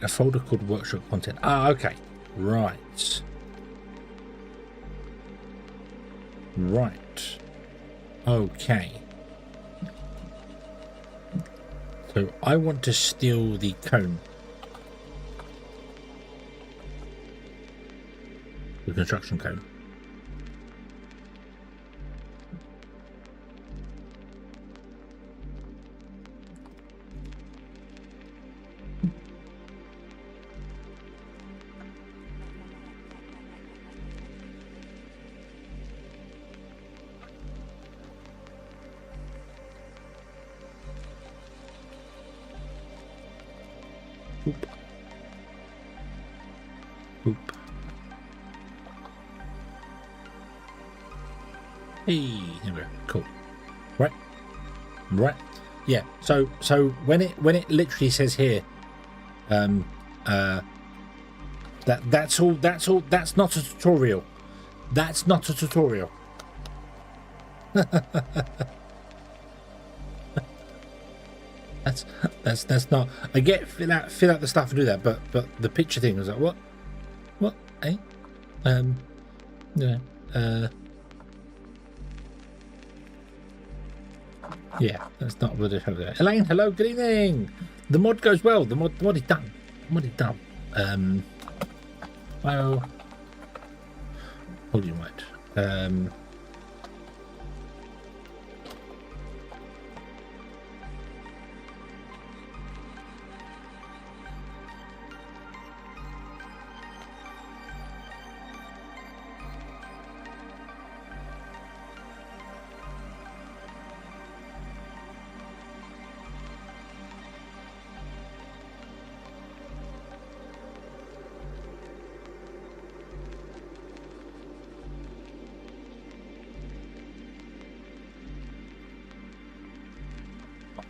A folder called workshop content. Okay, right, okay. So I want to steal the cone, the construction cone. Boop. Hey, there we go. Cool. Right. Yeah. So when it literally says here, that's all. That's not a tutorial. That's not a tutorial. That's not. I get fill out the stuff and do that, but the picture thing was like what? Eh? Yeah. Yeah, that's not what it is. Elaine, hello, good evening. The mod goes well. The mod is done. The mod is done. Well, hold you might.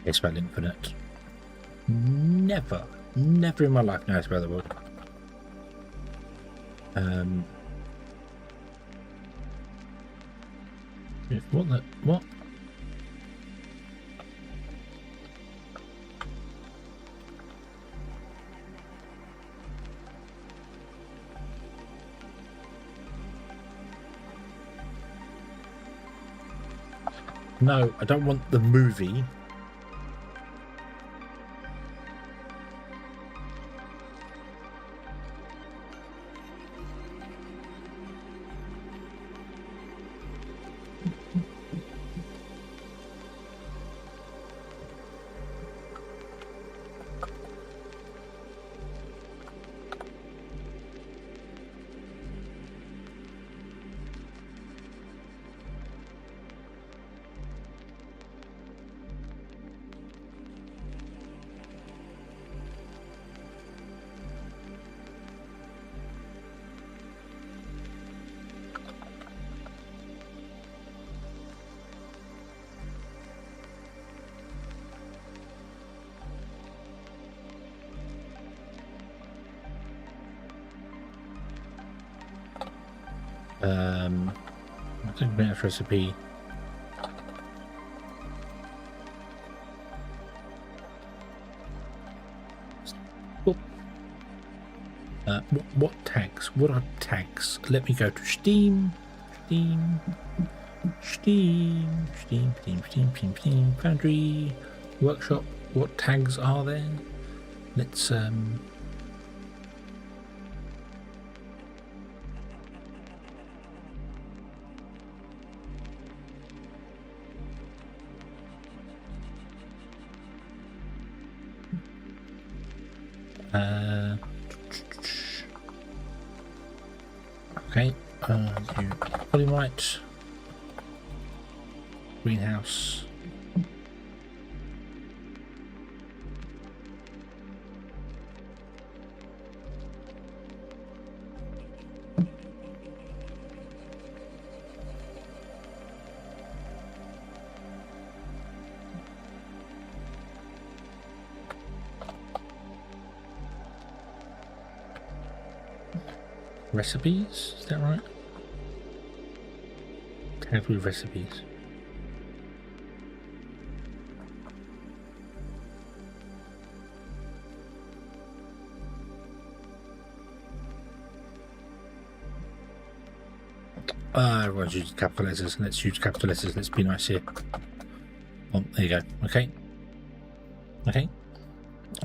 It's about infinite. Never in my life knows about the world. What? No, I don't want the movie. I think that recipe. What tags? What are tags? Let me go to Steam. Steam. Foundry. Workshop. What tags are there? Let's okay, you polymite, greenhouse. Recipes, is that right? Tagged with recipes. Everyone's using capital letters. Let's use capital letters. Let's be nice here. Oh, there you go. Okay.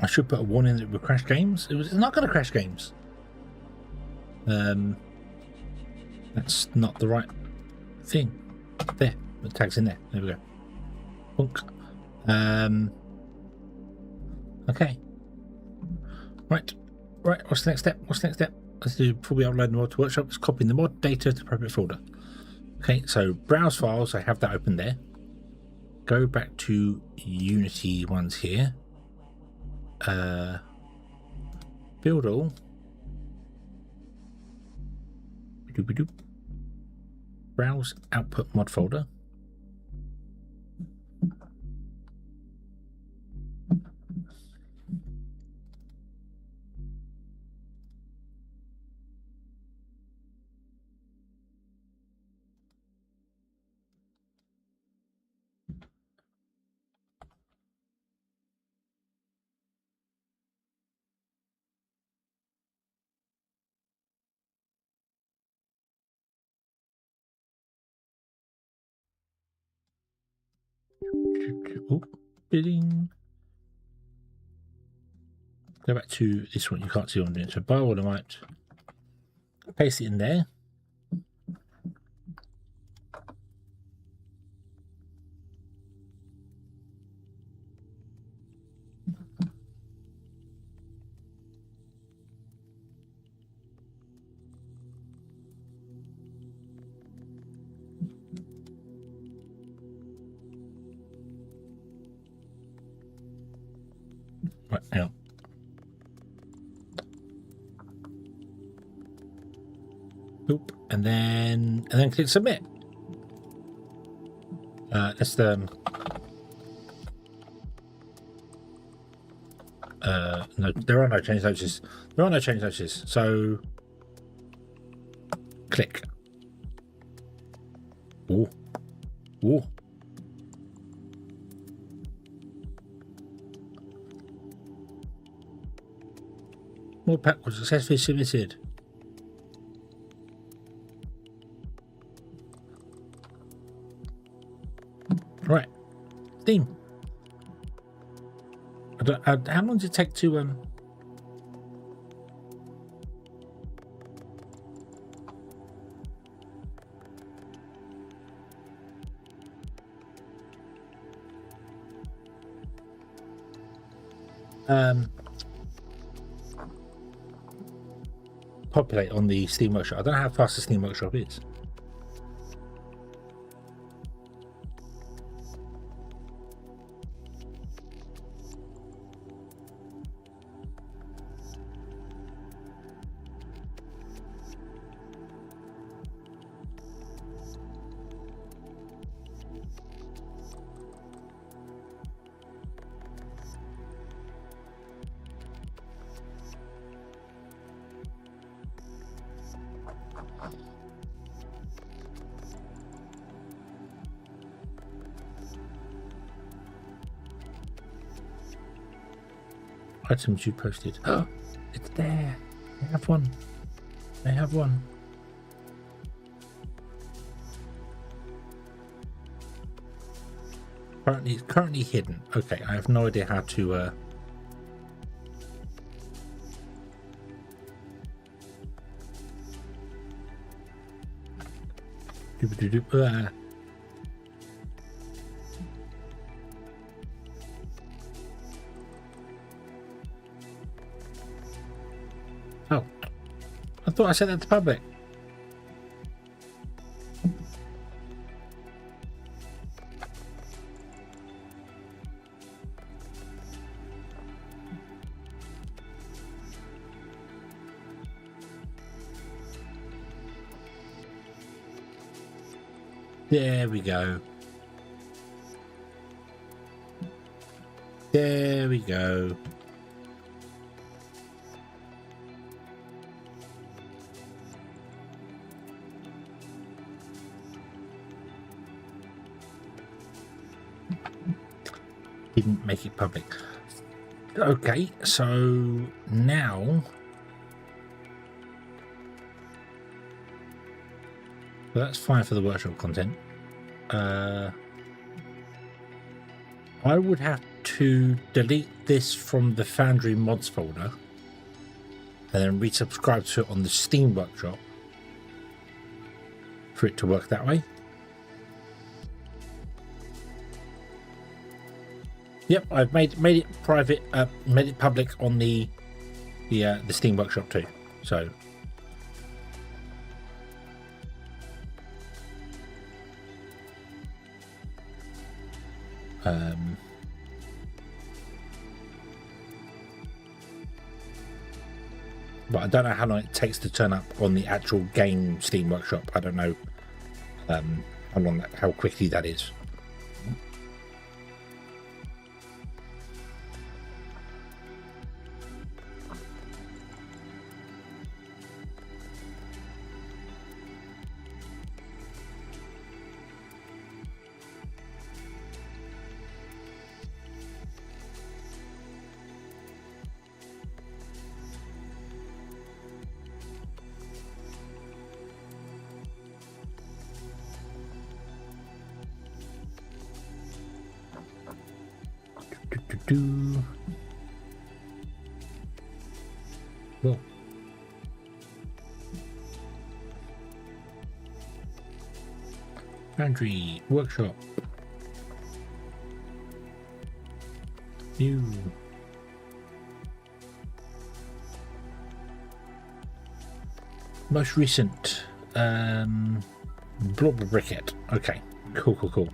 I should put a warning that it would crash games. It's not going to crash games. That's not the right thing. There, the tag's in there. There we go. Bonk. Okay. Right. What's the next step? Let's do, before we upload the mod to workshop, is copying the mod data to appropriate folder. Okay, so browse files. I have that open there. Go back to Unity ones here. Build all. Browse output mod folder. Oh, bidding. Go back to this one. You can't see what I'm doing. So bioornamite. Paste it in there. Right now. Oop, and then click submit. Let's no, there are no change notices. There are no change notices. So click. Ooh, ooh. More pack was successfully submitted. Right, Steam. How long does it take to populate on the Steam Workshop? I don't know how fast the Steam Workshop is. Items you posted. Oh, it's there. I have one. I have one. It's currently hidden. Okay, I have no idea how to Oh, I thought I said that to public. There we go. There we go. Didn't make it public. Okay, so now that's fine for the workshop content. I would have to delete this from the Foundry mods folder and then resubscribe to it on the Steam Workshop for it to work that way. Yep, I've made it private, made it public on the Steam Workshop too. So but I don't know how long it takes to turn up on the actual game Steam Workshop. I don't know how quickly that is. do. Well. Foundry workshop. New. Most recent. Blob briquette. Okay. Cool.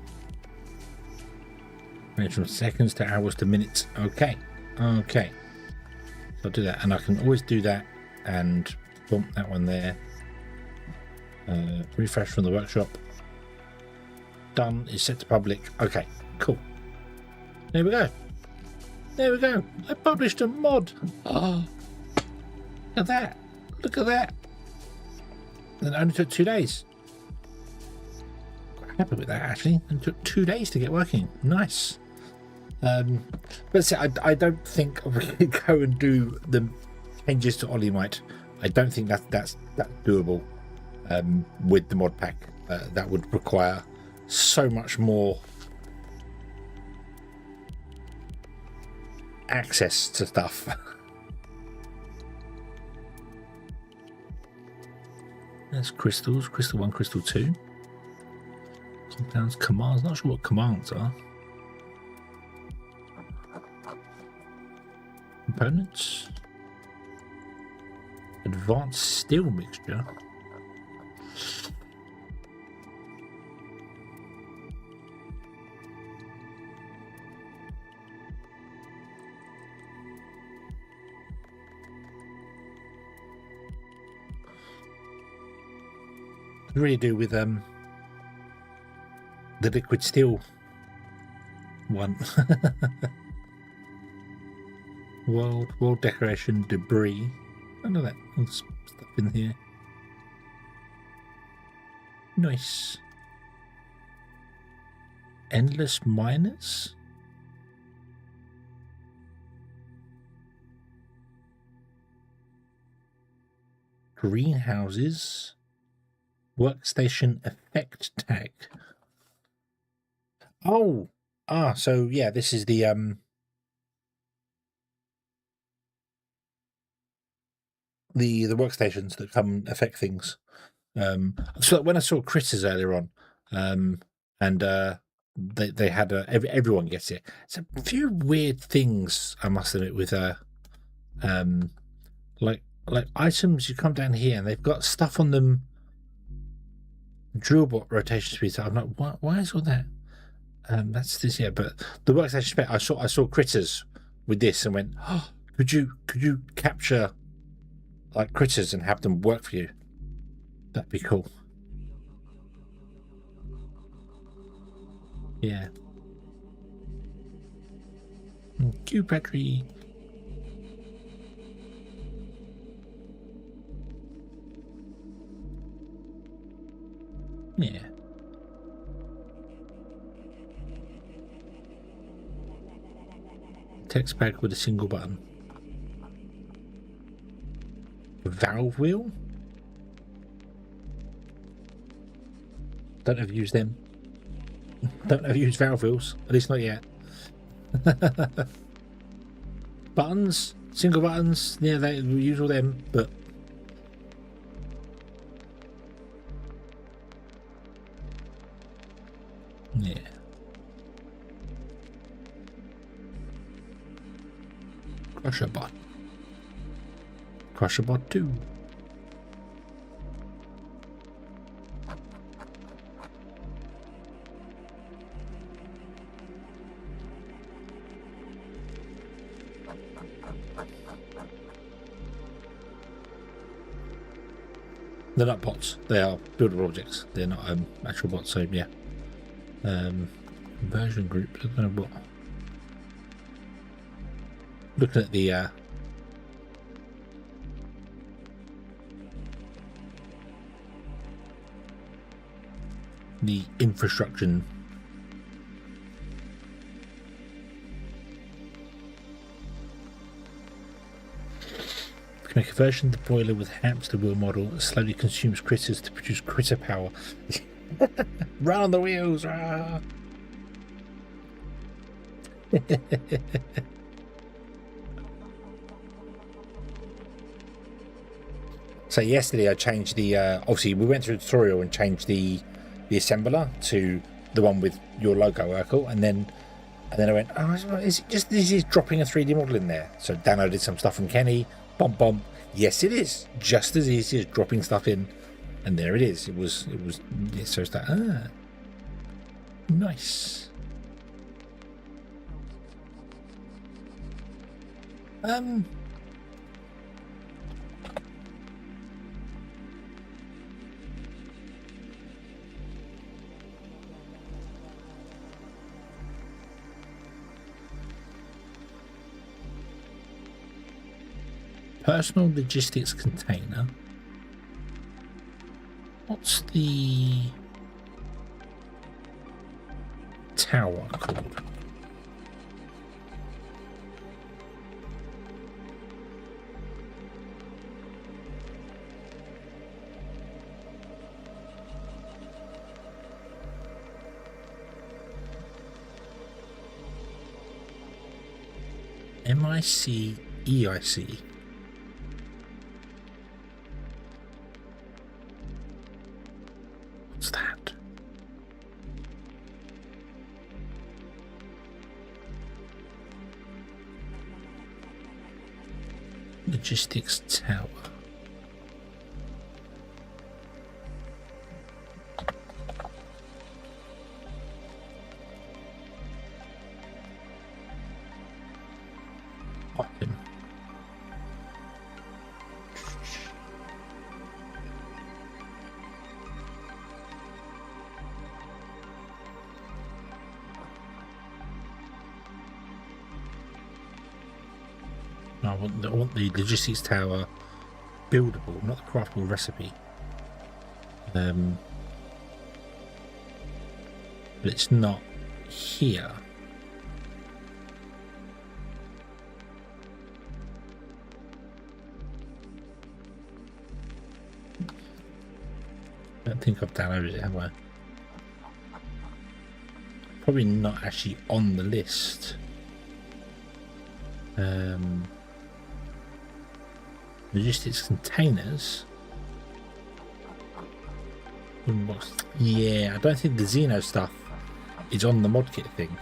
Range from seconds to hours to minutes. Okay. So I'll do that, and I can always do that and bump that one there. Refresh from the workshop. Done. Is set to public. Okay. Cool. There we go. I published a mod. Oh, look at that. And it only took 2 days. Quite happy with that, actually. It took 2 days to get working. Nice. But see, I don't think we can go and do the changes to Olimite. I don't think that's doable with the mod pack. That would require so much more access to stuff. There's crystals, crystal 1, crystal 2. Compounds, commands, not sure what commands are. Components. Advanced steel mixture. Really do with the liquid steel one. World decoration debris. I know that stuff in here. Nice. Endless miners. Greenhouses. Workstation effect tag. Oh, so yeah, this is the workstations that come affect things. So when I saw critters earlier on, and they had everyone gets it. It's a few weird things, I must admit, with like items. You come down here and they've got stuff on them. Drillbot rotation speed. So I'm like, why is all that? That's this, yeah. But the workstation spec, I saw critters with this and went, oh, could you capture like critters and have them work for you? That'd be cool. Yeah. Q battery. Yeah. Text pack with a single button. Valve wheel? Don't ever use them. Don't ever use valve wheels. At least not yet. Buttons? Single buttons? Yeah, we use all them, but yeah. Crusher bot. Crusher bot 2. They're not bots. They are buildable objects. They're not actual bots. So yeah. Conversion groups. I don't know what. Looking at the infrastructure. To make a version of the boiler with hamster wheel model that slowly consumes critters to produce critter power. Run on the wheels! Rah! So yesterday I changed the, obviously we went through the tutorial and changed the assembler to the one with your logo, Urkel, and then I went, oh, is it just this is dropping a 3D model in there? So downloaded some stuff from Kenny, bump. Yes, it is just as easy as dropping stuff in, and there it is. It was. Yeah, so it's like, nice. Personal logistics container. What's the tower called? MIC-EIC. What's that? Logistics tower. I want the logistics tower buildable, not the craftable recipe. But it's not here. I don't think I've downloaded it, have I? Probably not actually on the list. Logistics containers. Yeah, I don't think the Xeno stuff is on the mod kit thing.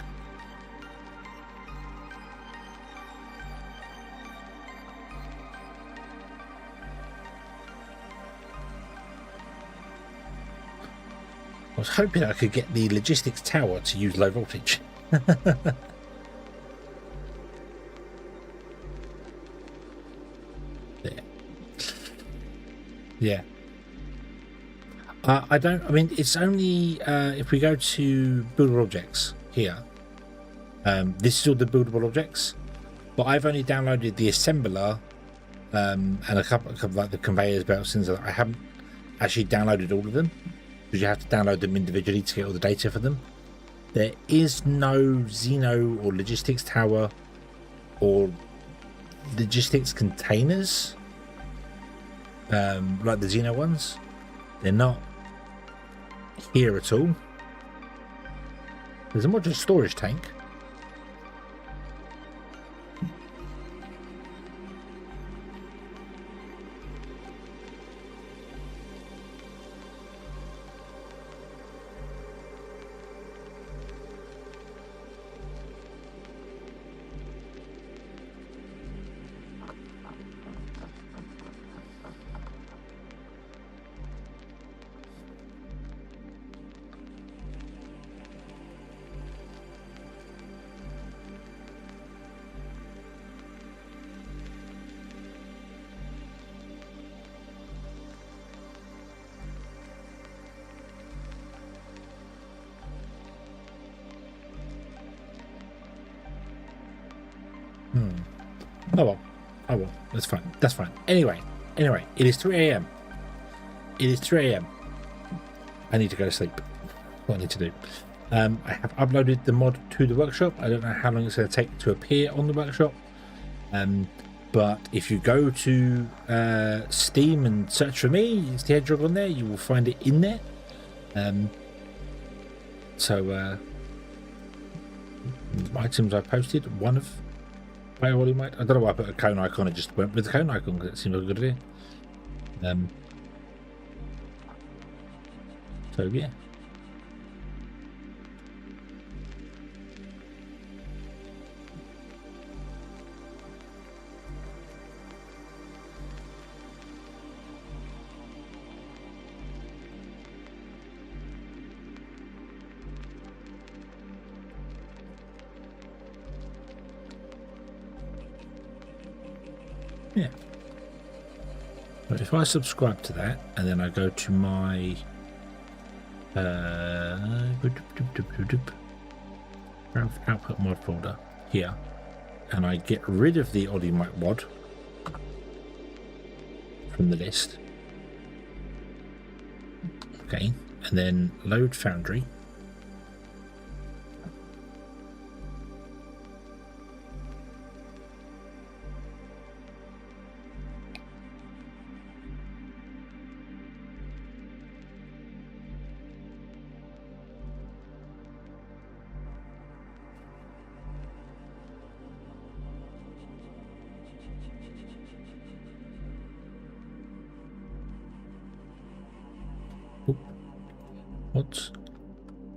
I was hoping I could get the logistics tower to use low voltage. Yeah. I mean, it's only if we go to buildable objects here. This is all the buildable objects, but I've only downloaded the assembler and a couple like the conveyors, belts, things like that. I haven't actually downloaded all of them because you have to download them individually to get all the data for them. There is no Xeno or logistics tower or logistics containers. Like the Xeno ones, they're not here at all. There's a modular storage tank. Oh well, that's fine. Anyway, it is 3 a.m. I need to go to sleep. What I need to do. I have uploaded the mod to the workshop. I don't know how long it's going to take to appear on the workshop. But if you go to Steam and search for me, it's the Hedgehog on there, you will find it in there. Items I posted, one of my Ollie might. I don't know why I put a cone icon, I just went with the cone icon because it seemed like a good idea. So yeah. Yeah. But if I subscribe to that and then I go to my output mod folder here and I get rid of the Oddymite mod from the list, okay, and then load Foundry. What?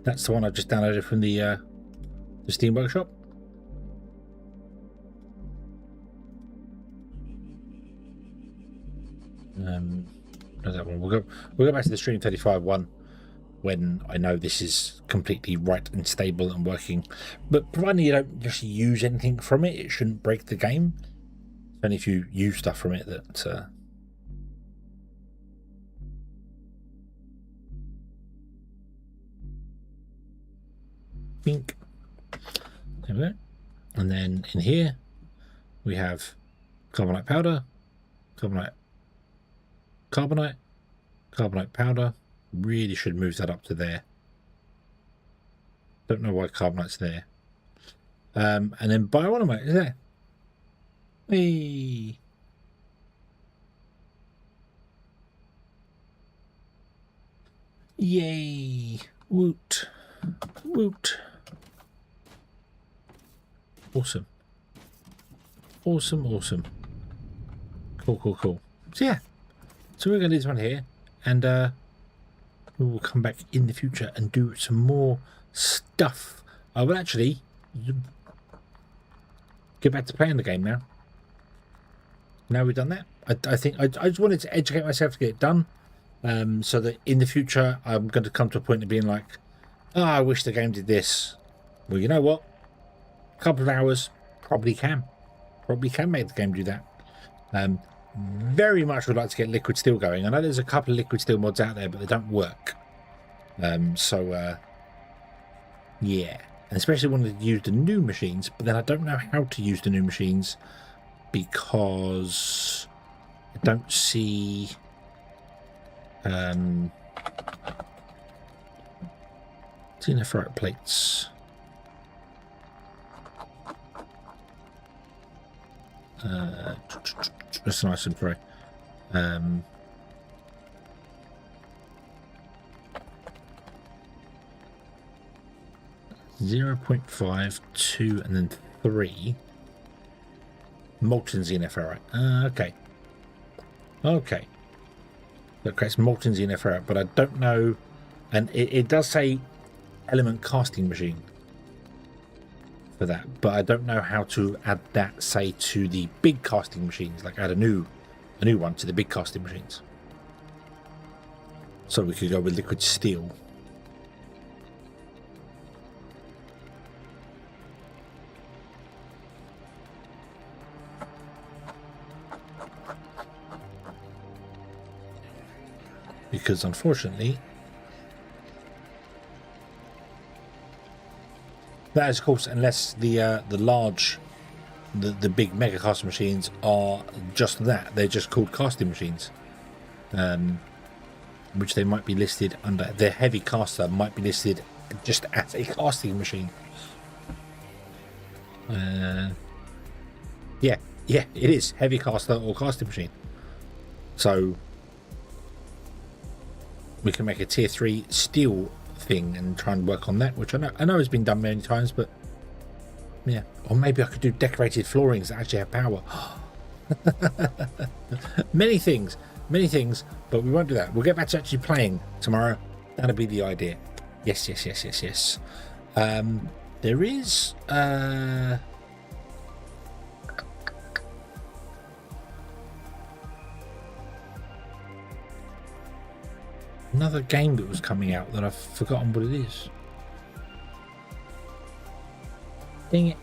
That's the one I just downloaded from the Steam Workshop. That one. We'll go back to the Stream 35 one when I know this is completely right and stable and working. But providing you don't just use anything from it, it shouldn't break the game. It's only if you use stuff from it that. Pink. There we go. And then in here we have carbonite powder, carbonite powder. Really should move that up to there. Don't know why carbonite's there. And then bioornamite is there. Hey. Yay. Woot. Woot. Awesome. Awesome. Cool. So yeah. So we're going to do this one here. And we will come back in the future and do some more stuff. I will actually get back to playing the game now. Now we've done that. I think I just wanted to educate myself to get it done. So that in the future I'm going to come to a point of being like, oh, I wish the game did this. Well, you know what? A couple of hours probably can make the game do that. Very much would like to get liquid steel going. I know there's a couple of liquid steel mods out there, but they don't work. Yeah, and especially wanted to use the new machines, but then I don't know how to use the new machines because I don't see xenoferrite plates. That's nice and dry. 0.5, 2, and then 3 molten xenoferrite. Okay. That creates molten xenoferrite, but I don't know. And it does say element casting machine for that, but I don't know how to add that, say, to the big casting machines, like add a new one to the big casting machines. So we could go with liquid steel. Because unfortunately, that is, of course, unless the large, the big mega casting machines are just that. They're just called casting machines, which they might be listed under. Their heavy caster might be listed just as a casting machine. Yeah, it is heavy caster or casting machine. So we can make a tier 3 steel thing and try and work on that, which I know has been done many times, but Yeah. Or maybe I could do decorated floorings that actually have power. Many things, but we won't do that. We'll get back to actually playing tomorrow. That'll be the idea. Yes. There is another game that was coming out that I've forgotten what it is. Dang it.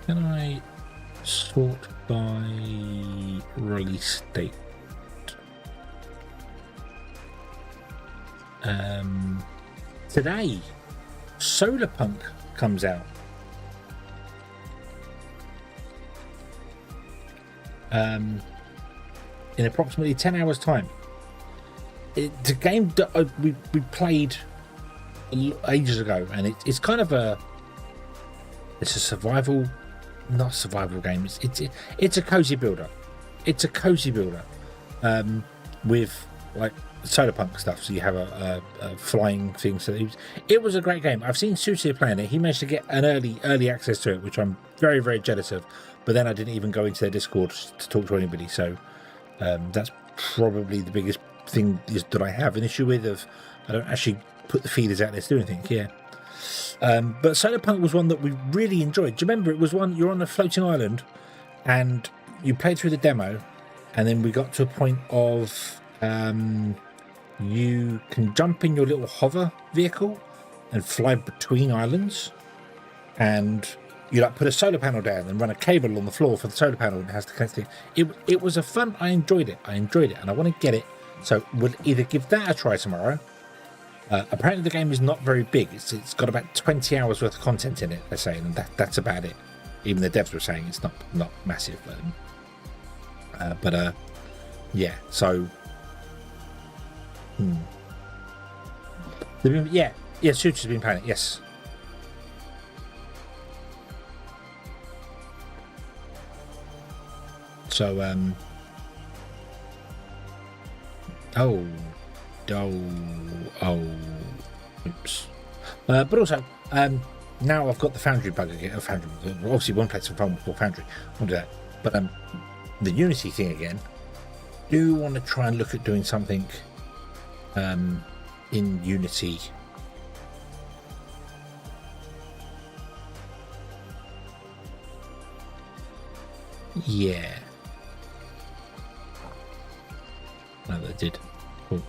Can I sort by release date? Today, Solarpunk comes out. In approximately 10 hours time. It's a game that we played ages ago, and it's kind of it's a survival, not survival game. It's a cozy builder. It's a cozy builder with like Solarpunk stuff. So you have a flying thing. So it was a great game. I've seen Susie playing it. He managed to get an early access to it, which I'm very, very jealous of. But then I didn't even go into their Discord to talk to anybody. So that's probably the biggest thing that I have an issue with. I don't actually put the feeders out there to do anything. Yeah. But Solarpunk was one that we really enjoyed. Do you remember? It was one you're on a floating island, and you played through the demo, and then we got to a point of you can jump in your little hover vehicle and fly between islands, and you like put a solar panel down and run a cable on the floor for the solar panel, and it has to connect it. It was a fun. I enjoyed it, and I want to get it. So we'll either give that a try tomorrow. Apparently the game is not very big. It's got about 20 hours worth of content in it, they're saying, and that's about it. Even the devs were saying it's not massive. But yeah, so yeah, Sutu's been playing it, yes. So oops. But also, now I've got the Foundry bug again. Foundry, obviously, one place for Foundry. I'll do that. But the Unity thing again. Do want to try and look at doing something in Unity. Yeah. No, that did. Cool.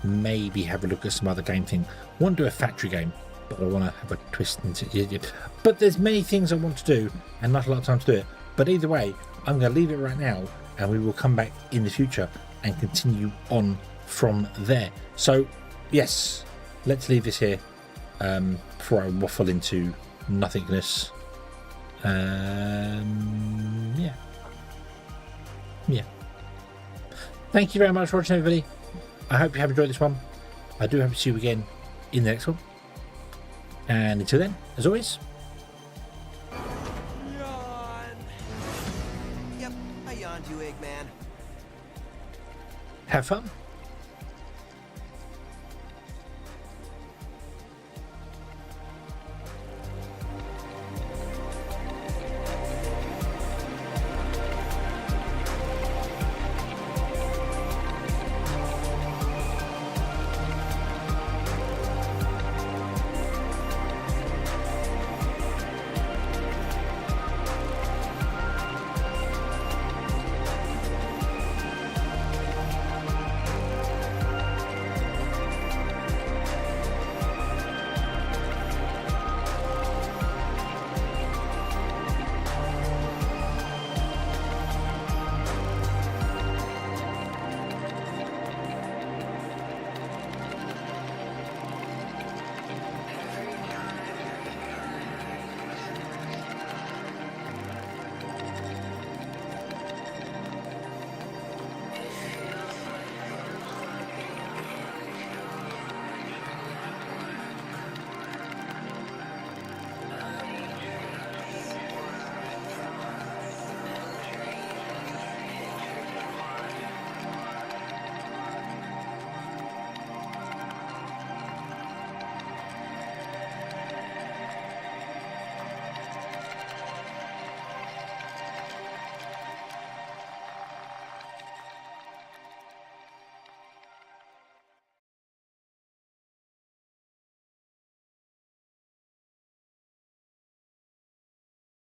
Maybe have a look at some other game thing. I want to do a factory game, but I want to have a twist into it. But there's many things I want to do and not a lot of time to do it. But either way, I'm going to leave it right now, and we will come back in the future and continue on from there. So yes, let's leave this here before I waffle into nothingness. Yeah. Thank you very much for watching, everybody. I hope you have enjoyed this one. I do hope to see you again in the next one. And until then, as always, Yawn. Yep, I yawned you, Eggman. have fun.